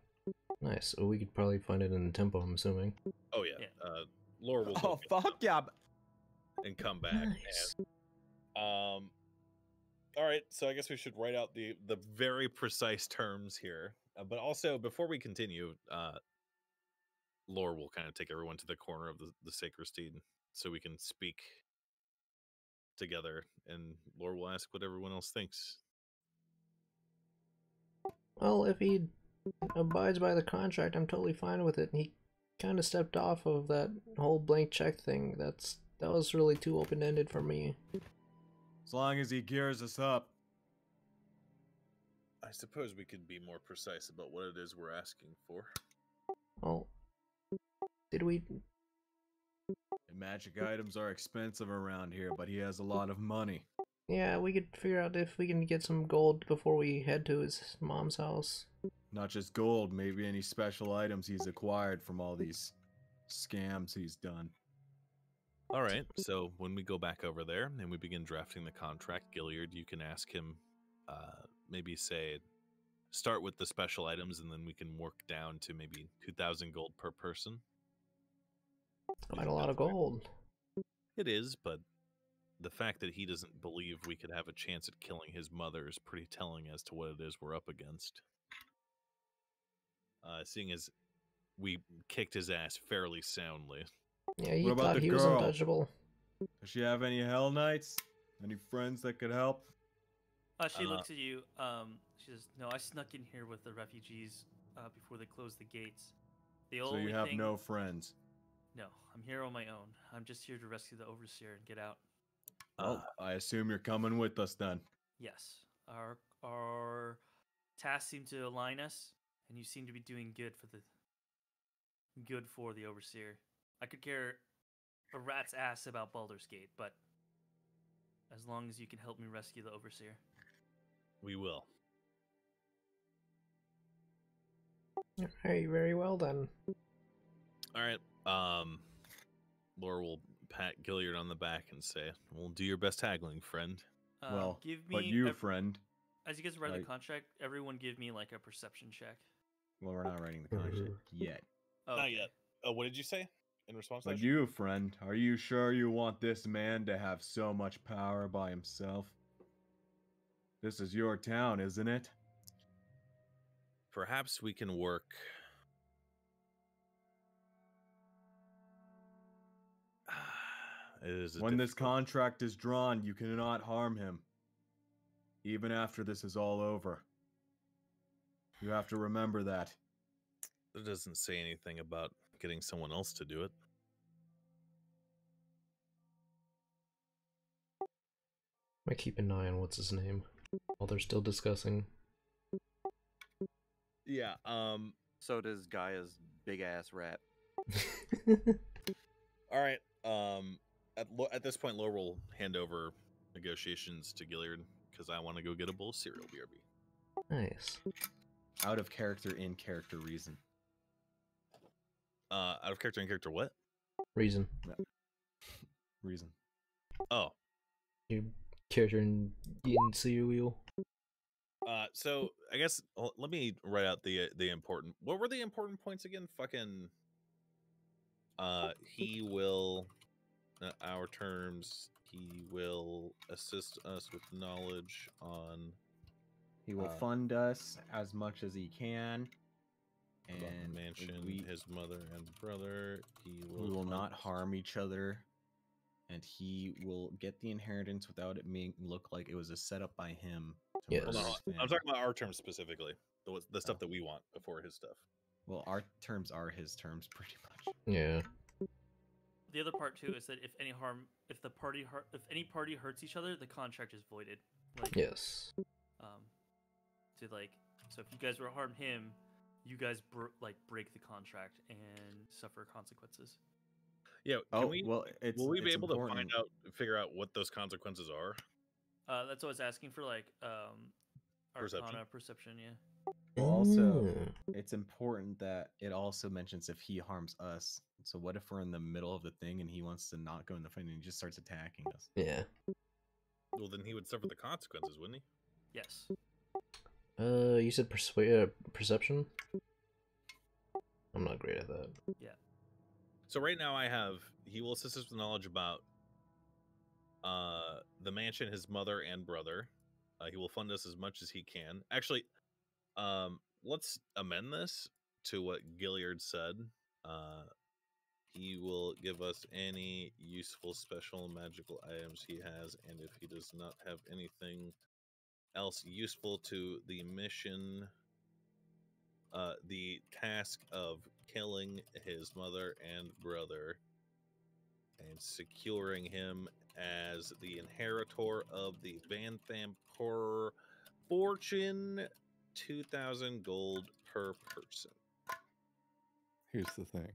Nice. Well, we could probably find it in the temple, I'm assuming. Oh, yeah. Laura will Oh, fuck yeah. And come back. Nice. And, all right, so I guess we should write out the very precise terms here. But also, before we continue, Laura will kind of take everyone to the corner of the sacristy so we can speak together, and Laura will ask what everyone else thinks. Well, if he abides by the contract, I'm totally fine with it. He kind of stepped off of that whole blank check thing. That was really too open-ended for me. As long as he gears us up. I suppose we could be more precise about what it is we're asking for. Well, did we... Magic items are expensive around here, but he has a lot of money. Yeah, we could figure out if we can get some gold before we head to his mom's house. Not just gold, maybe any special items he's acquired from all these scams he's done. All right, so when we go back over there and we begin drafting the contract, Gilliard, you can ask him, maybe say, start with the special items and then we can work down to maybe 2,000 gold per person. Quite a lot of gold. It is, but the fact that he doesn't believe we could have a chance at killing his mother is pretty telling as to what it is we're up against. Seeing as we kicked his ass fairly soundly. Yeah, he thought he was untouchable. Does she have any Hell Knights? Any friends that could help? She looks at you. She says, "No, I snuck in here with the refugees before they closed the gates. So you have no friends? No, I'm here on my own. I'm just here to rescue the Overseer and get out." Well, I assume you're coming with us then. Yes. Our tasks seem to align us, and you seem to be doing good for the Overseer. I could care a rat's ass about Baldur's Gate, but as long as you can help me rescue the Overseer. We will. Very, very well then. All right. Laura will pat Gilliard on the back and say, "Well, do your best haggling, friend." Well, but you, friend. As you guys write the Right. contract, everyone give me like a perception check. Well, we're not writing the contract yet. Oh, Not yet. Oh, what did you say in response to But that? you, friend, are you sure you want this man to have so much power by himself? This is your town, isn't it? Perhaps we can work. It is a When this difficult- contract is drawn, you cannot harm him. Even after this is all over. You have to remember that. It doesn't say anything about getting someone else to do it. I keep an eye on what's his name while they're still discussing. Yeah. So does Gaia's big ass rat. All right. At this point, Laura will hand over negotiations to Gilliard because I want to go get a bowl of cereal. BRB. Nice. Out of character, in character reason. Out of character, in character, what? Reason. Reason. Oh. Your character in wheel. So I guess let me write out the important. What were the important points again? Fucking. He will. Our terms. He will assist us with knowledge on. He will fund us as much as he can. About the And mansion, his mother and brother. We will not harm each other. And he will get the inheritance without it look like it was a setup by him. Yes. Hold on. I'm talking about our terms specifically. The stuff that we want before his stuff. Well, our terms are his terms, pretty much. Yeah. The other part too is that if any party hurts each other, the contract is voided. Like, Yes. So if you guys were to harm him, you guys break the contract and suffer consequences. Yeah. Oh, Can we, well, will we be it's able important. to figure out what those consequences are? That's what I was asking for, like Perception? Arcana perception. Yeah. Also, it's important that it also mentions if he harms us. So what if we're in the middle of the thing and he wants to not go in the fight and he just starts attacking us? Yeah. Well, then he would suffer the consequences, wouldn't he? Yes. You said perception? I'm not great at that. Yeah. So right now I have he will assist us with knowledge about the mansion, his mother and brother. He will fund us as much as he can. Actually, let's amend this to what Gilliard said. He will give us any useful special magical items he has, and if he does not have anything else useful to the mission, the task of killing his mother and brother and securing him as the inheritor of the Vanthampur fortune, 2,000 gold per person. Here's the thing.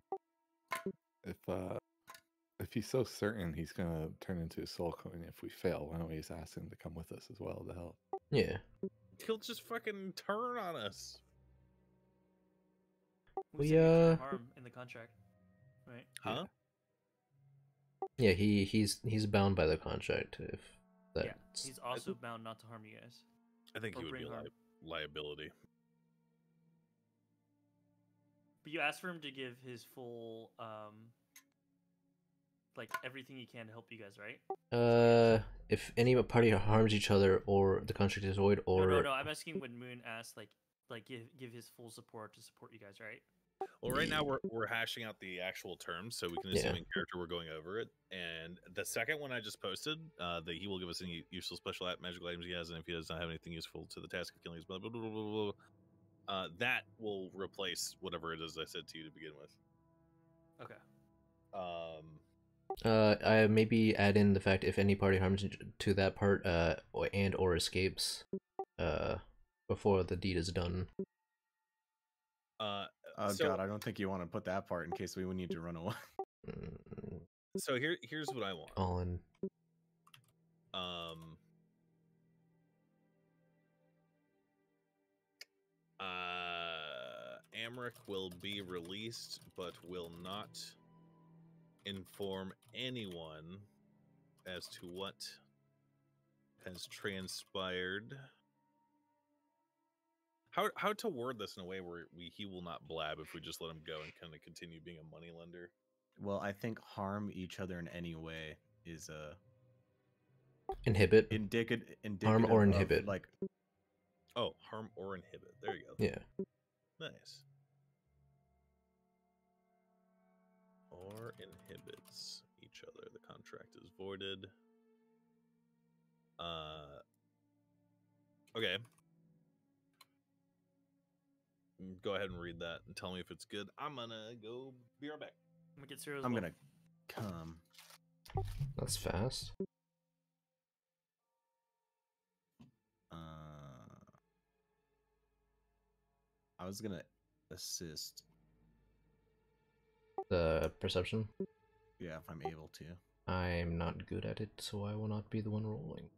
If he's so certain he's gonna turn into a soul coin if we fail, why don't we just ask him to come with us as well to help? Yeah. He'll just fucking turn on us. We said harm in the contract, right? Huh? Yeah, he's bound by the contract if that. Yeah. He's also bound not to harm you guys. I think Or he would be bring a harm. liability. But you asked for him to give his full, everything he can to help you guys, right? If any party harms each other or the contract is void, or No. I'm asking when Moon asked, give his full support to support you guys, right? Well, right now we're hashing out the actual terms, so we can assume in character we're going over it. And the second one I just posted, that he will give us any useful special magical items he has, and if he does not have anything useful to the task of killing his blah blah blah blah blah, blah, that will replace whatever it is I said to you to begin with. Okay. I maybe add in the fact if any party harms to that part, or escapes, before the deed is done. Oh So- god, I don't think you want to put that part in case we would need to run away. So here's what I want. All in. Amric will be released, but will not inform anyone as to what has transpired how to word this in a way where he will not blab if we just let him go and kind of continue being a money lender. Well, I think harm each other in any way is Inhibit. indicative or of, inhibit. like, Oh, harm or inhibit. There you go. Yeah. Nice. Or inhibits each other. The contract is voided. Okay. Go ahead and read that and tell me if it's good. I'm gonna go be right back. I'm gonna get Cyril as I'm well. gonna come. That's fast. I was gonna assist. The perception. Yeah, if I'm able to. I'm not good at it, so I will not be the one rolling.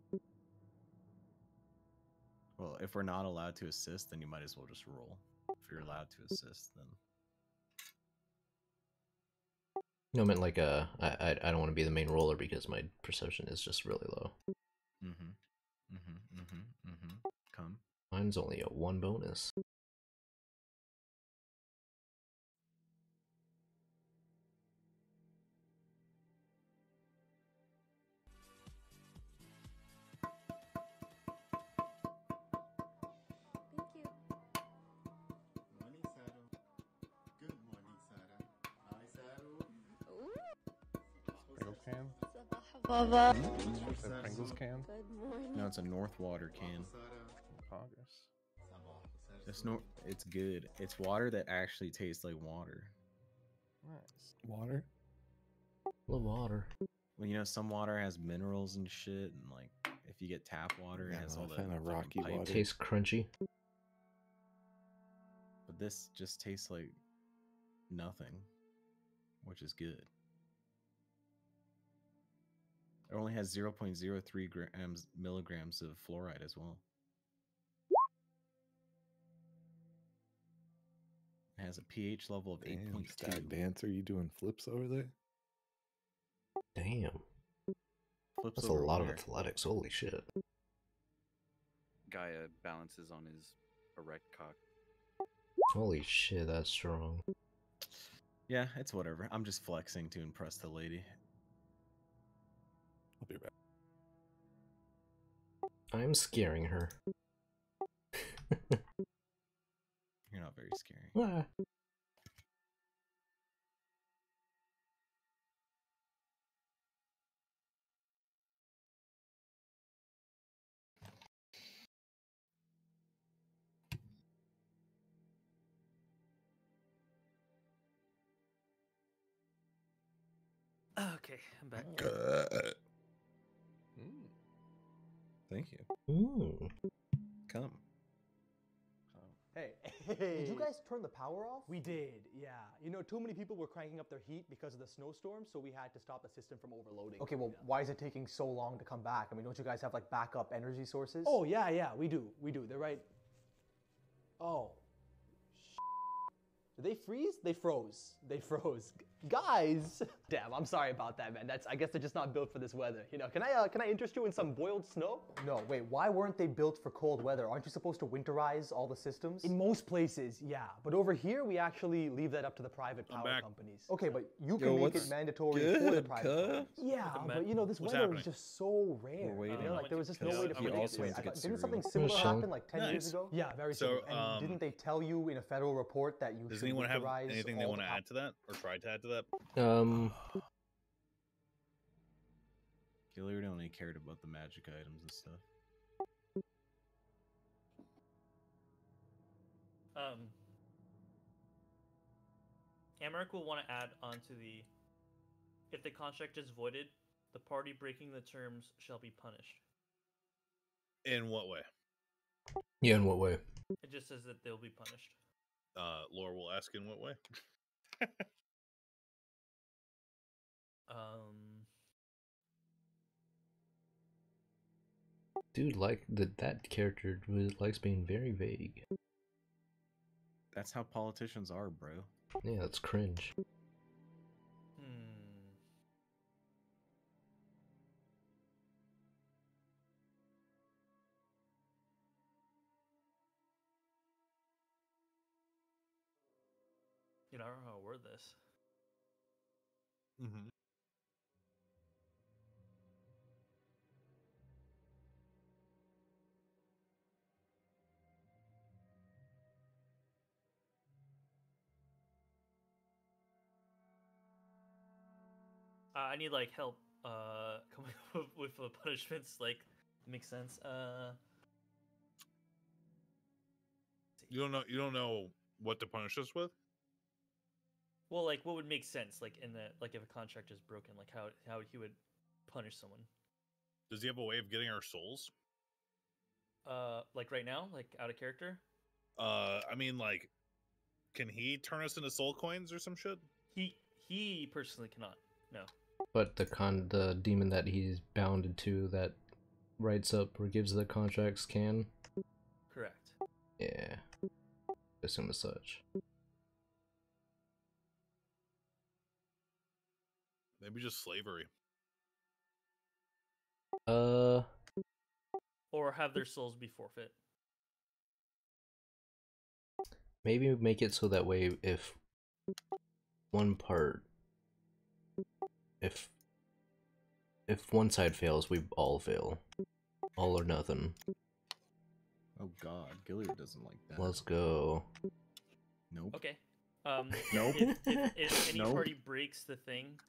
Well, if we're not allowed to assist, then you might as well just roll. If you're allowed to assist, then No, I meant like I don't want to be the main roller because my perception is just really low. Come. Mine's only a 1 bonus. Pringles can? Baba. Is that Pringles can? No, it's a North Water can. Pogus. It's good. It's water that actually tastes like water. Nice. Water? Love water. Well, you know, some water has minerals and shit, and like if you get tap water, it Yeah, has I'm all a that fan of rocky fucking water. piping. Tastes crunchy. But this just tastes like nothing, which is good. It only has 0.03 milligrams of fluoride as well. It has a pH level of Damn, 8.2. Stat Dance, are you doing flips over there? Damn. Flips That's a over lot of where? athletics. Holy shit. Gaia balances on his erect cock. Holy shit, that's strong. Yeah, it's whatever. I'm just flexing to impress the lady. I'll be right back. I'm scaring her. You're not very scary. Ah. Okay, I'm back. Thank you. Ooh. Come. Hey, did you guys turn the power off? We did, yeah. You know, too many people were cranking up their heat because of the snowstorm, so we had to stop the system from overloading. Okay, well, why is it taking so long to come back? I mean, don't you guys have like backup energy sources? Oh, yeah, we do. They're right. Oh. Did they freeze? They froze. Guys! Damn, I'm sorry about that, man. I guess they're just not built for this weather. You know, can I interest you in some boiled snow? No, wait, why weren't they built for cold weather? Aren't you supposed to winterize all the systems? In most places, yeah. But over here, we actually leave that up to the private power companies. Okay, but you can make it mandatory for the private companies. Yeah, but you know, this weather is just so rare. We're waiting. You know, like there was just no way to He predict also it. went to get Didn't something cereal. similar happen like 10 years Nice. ago? Yeah, very So, similar. And didn't they tell you in a federal report that you Does should anyone have winterize anything they all want the to add to that or try to add to that? Gilliard only cared about the magic items and stuff. Amaric will want to add onto the, if the contract is voided, the party breaking the terms shall be punished. In what way? Yeah, in what way? It just says that they'll be punished. Laura will ask in what way? Dude, like that character likes being very vague. That's how politicians are, bro. Yeah, that's cringe. I don't know how to word this. Mm-hmm. I need like help coming up with punishments. Like, makes sense. You don't know what to punish us with? Well, like, what would make sense? Like, in the like, if a contract is broken, like how he would punish someone. Does he have a way of getting our souls? Like right now, like out of character. I mean, like, can he turn us into soul coins or some shit? He personally cannot. No. But the demon that he's bounded to that writes up or gives the contracts can. Correct. Yeah. Assume as such. Maybe just slavery. Or have their souls be forfeit. Maybe make it so that way if one part, if one side fails, we all fail. All or nothing. Oh god, Gilead doesn't like that. Let's go. Nope. Okay. Nope. If any Nope. party breaks the thing,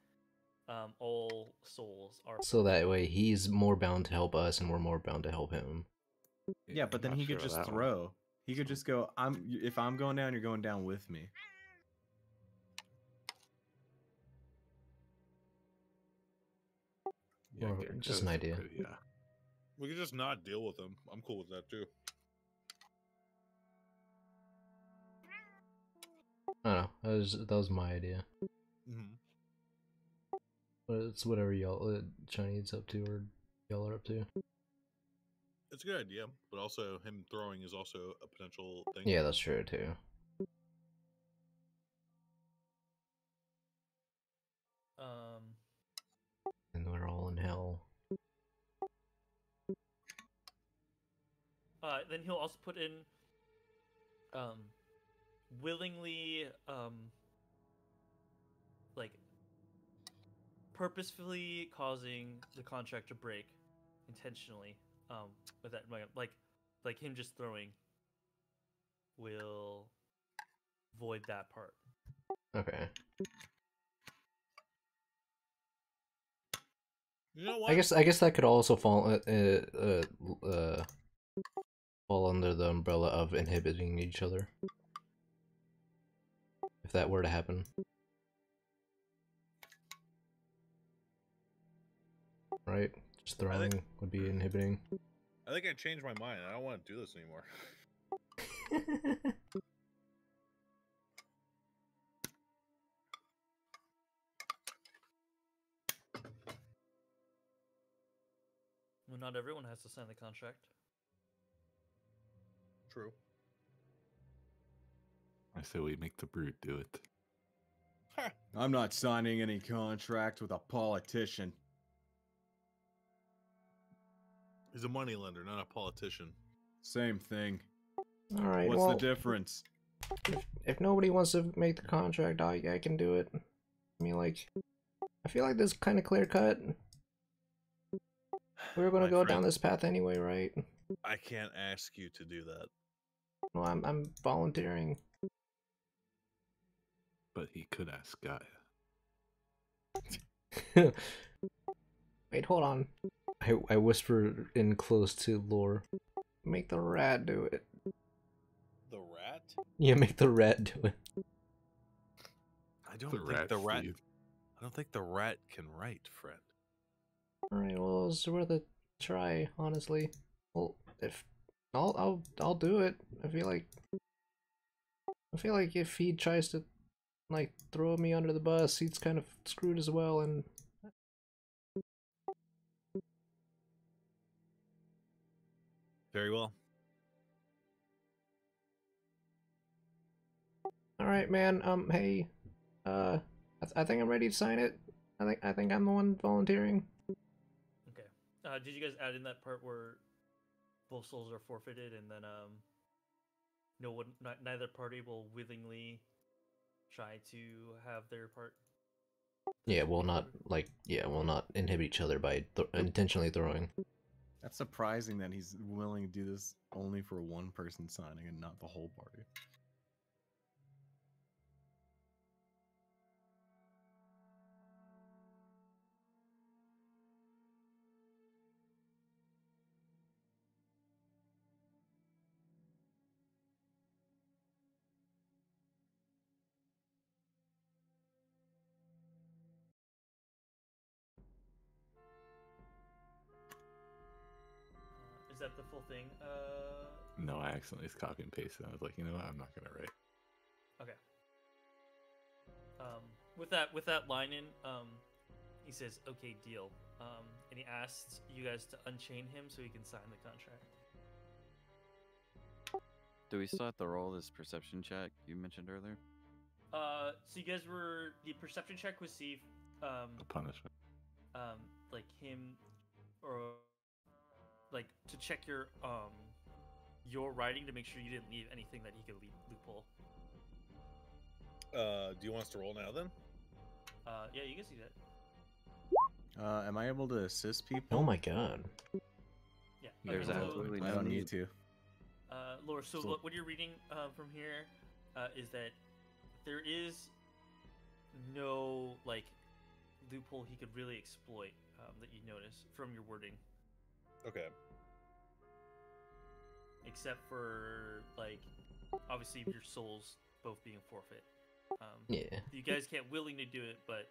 all souls are. So that way he's more bound to help us and we're more bound to help him. Yeah, but then not he could sure just that one. throw. He could just go, if I'm going down, you're going down with me. Or Garrett, just that an is idea. pretty- yeah. We could just not deal with him. I'm cool with that too. I don't know. That was my idea. Mm-hmm. But it's whatever y'all Chinese up to or y'all are up to. It's a good idea, but also him throwing is also a potential thing. Yeah, that's true too. And we're all in hell. Then he'll also put in, willingly, like, purposefully causing the contract to break, intentionally. With that, like him just throwing will void that part. Okay. You know what? I guess that could also fall fall under the umbrella of inhibiting each other. If that were to happen. Right? Just throwing would be inhibiting. I think I changed my mind. I don't want to do this anymore. Well, not everyone has to sign the contract. True. I say we make the brute do it. I'm not signing any contract with a politician. He's a moneylender, not a politician. Same thing. Alright, What's well, the difference? if nobody wants to make the contract, I can do it. I mean, like, I feel like this is kind of clear cut. We were gonna My go friend. down this path anyway, right? I can't ask you to do that. Well, I'm volunteering. But he could ask Gaia. Wait, hold on. I whisper in close to Lore. Make the rat do it. The rat? Yeah, make the rat do it. I don't The think rat the rat. seed. I don't think the rat can write, friend. Alright, well, it's worth a try, honestly. Well, if I'll do it. I feel like if he tries to like throw me under the bus, he's kind of screwed as well. And Very well. all right, man. Hey, I think I'm ready to sign it. I think I'm the one volunteering. Okay. Did you guys add in that part where both souls are forfeited, and then no one, neither party will willingly try to have their part. Yeah, we'll not inhibit each other by intentionally throwing. That's surprising that he's willing to do this only for one person signing and not the whole party. Is that the full thing? No, I accidentally copy and pasted. I was like, you know what? I'm not gonna write. Okay. With that line in, he says, "Okay, deal." And he asks you guys to unchain him so he can sign the contract. Do we still have to roll this perception check you mentioned earlier? So you guys were the perception check was see, The punishment. like him, or like to check your writing to make sure you didn't leave anything that he could loophole. Do you want us to roll now then? Yeah, you can see that. Am I able to assist people? Oh my god. Yeah. There's okay, so, absolutely I no don't need. need to. Laura, so So- what you're reading from here is that there is no like loophole he could really exploit that you notice from your wording, Okay. except for like obviously your souls both being forfeit. Yeah. You guys can't willingly do it, but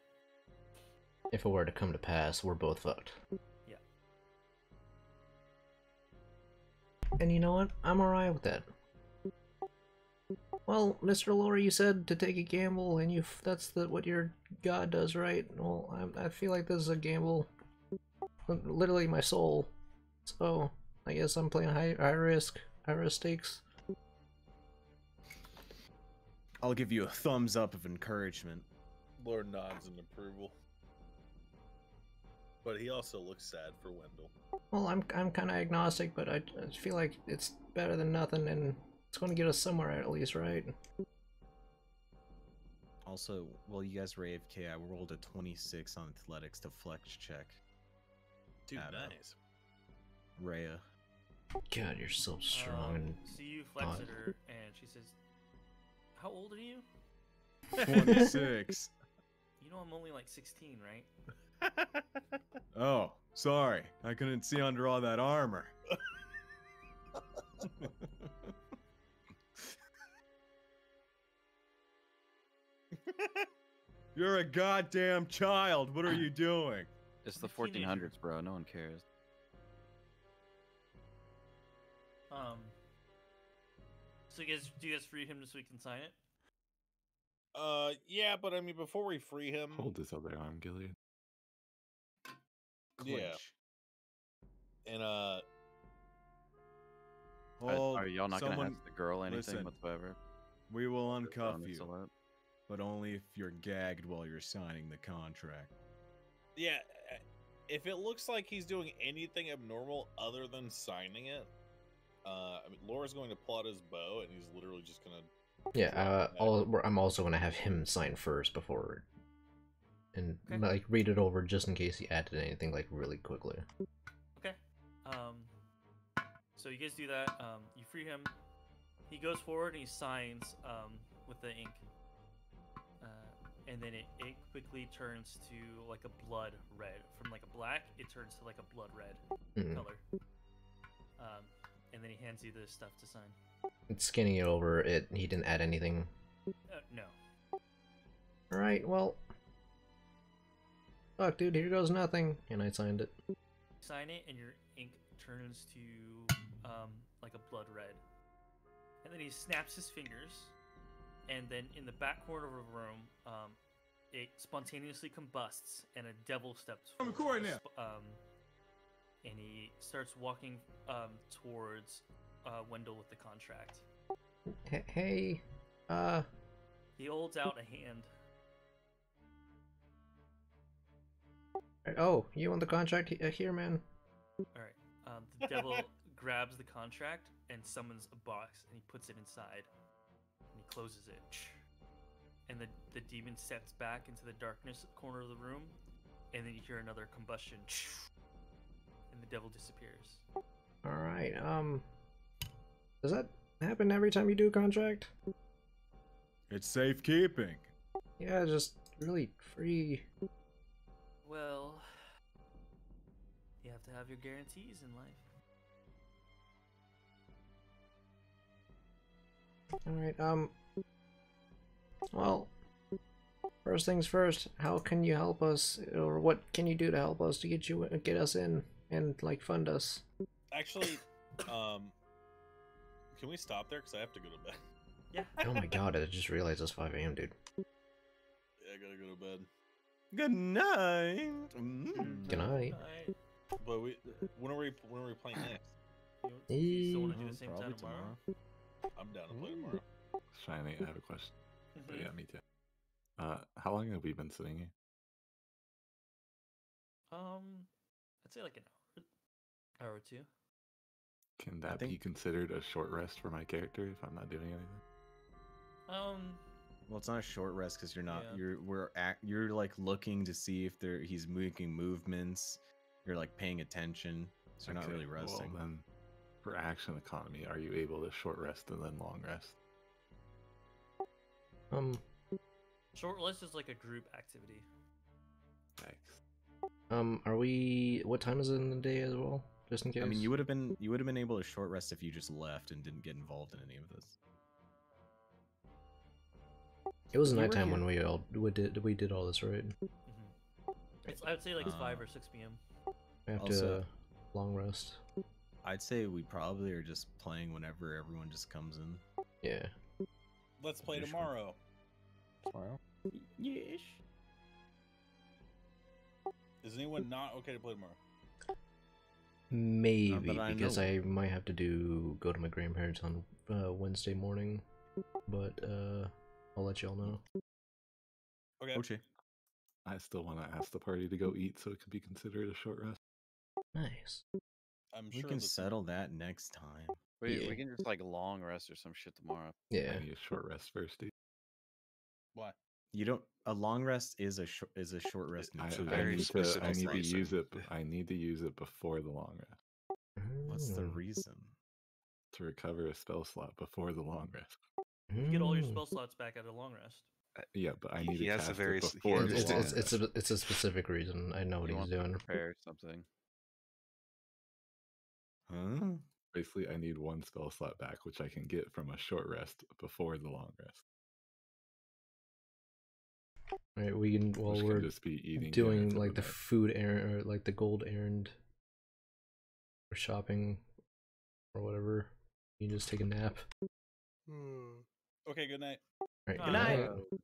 If it were to come to pass, we're both fucked. yeah. And you know what? I'm alright with that. Well, Mr. Lore, you said to take a gamble, and that's what your god does, right? Well, I feel like this is a gamble. Literally my soul. So, I guess I'm playing high risk stakes. I'll give you a thumbs up of encouragement. Lord nods in approval. But he also looks sad for Wendell. Well, I'm kind of agnostic, but I feel like it's better than nothing, and it's going to get us somewhere at least, right? Also, while you guys were AFK, I rolled a 26 on athletics to flex check. Dude, At, nice. Rhea. God, you're so strong. And So you flex at her, and she says, "How old are you?" 26. You know I'm only like 16, right? Oh, sorry. I couldn't see under all that armor. You're a goddamn child. What are you doing? It's the Teenager. 1400s, bro. No one cares. So do you guys free him so we can sign it? Yeah, but I mean, before we free him, Hold this other arm, Gilead. yeah, and Hold, Are y'all not gonna someone- ask the girl anything listen. whatsoever? We will Just uncuff throwing this all you, out? but only if you're gagged while you're signing the contract. yeah, if it looks like he's doing anything abnormal other than signing it, I mean, Laura's going to pull out his bow, and he's literally just gonna. yeah, I'm also going to have him sign first before, and Okay. like read it over just in case he added anything like really quickly. Okay. So you guys do that. You free him. He goes forward and he signs with the ink. And then it quickly turns to like a blood red. From like a black, it turns to like a blood red Mhm. color. And then he hands you the stuff to sign. It's scanning it over. He didn't add anything. No. All right, well, fuck, dude, here goes nothing, and I signed it. Sign it, and your ink turns to like a blood red. And then he snaps his fingers, and then in the back corner of the room, it spontaneously combusts, and a devil steps forward. And he starts walking towards Wendell with the contract. Hey, He holds out a hand. oh, you want the contract here, man? All right. The devil grabs the contract and summons a box, and he puts it inside, and he closes it. and the demon steps back into the darkness corner of the room, and then you hear another combustion, and the devil disappears. All right. Does that happen every time you do a contract? It's safekeeping. Yeah, just really free. Well, you have to have your guarantees in life. Alright, well, first things first, how can you help us, or what can you do to help us to get us in and, like, fund us? Actually, can we stop there? Because I have to go to bed. Yeah. Oh my god, I just realized it's 5 AM, dude. Yeah, I gotta go to bed. Good night. Good night. But when are we playing next? You still want to do the same Probably time tomorrow? I'm down to play tomorrow. Shiny, I have a question. But yeah, me too. How long have we been sitting here? I'd say like an hour or two. Can that be considered a short rest for my character if I'm not doing anything? Well, it's not a short rest because you're not. Yeah. You're like looking to see if he's making movements. You're like paying attention, so you're not really resting. Well, then, for action economy, are you able to short rest and then long rest? Short rest is like a group activity. Thanks. Are we? What time is it in the day as well? Just in case. I mean, you would have been able to short rest if you just left and didn't get involved in any of this. It was nighttime when we did all this, right? I would say like 5 or 6 p.m. We have Also- to long rest. I'd say we probably are just playing whenever everyone just comes in. Yeah. Let's play Usually. tomorrow. Tomorrow? Yes. Is anyone not okay to play tomorrow? Maybe that I because know. I might have to go to my grandparents on Wednesday morning, but I'll let y'all know. Okay. I still want to ask the party to go eat so it could be considered a short rest. Nice. I'm We sure can the- settle that next time. We can just like long rest or some shit tomorrow. Yeah. I need a short rest first, dude. Why? You don't. A long rest is a short rest. I, so I very need to. specific I need to reason. use it. I need to use it before the long rest What's the Mm. reason? to recover a spell slot before the long rest. You get all your Mm. spell slots back at a long rest. Yeah, but I He need to has a cast very it s- he before has the a It's, long it's, rest. it's a specific reason. I know what You he's want to doing. prepare something. Huh? Basically, I need one spell slot back, which I can get from a short rest before the long rest. Right, we can while Which can we're just be eating doing dinner for like the night. food errand or like the gold errand or shopping or whatever. You can just take a nap. Okay, good night. Alright, Good good night. night.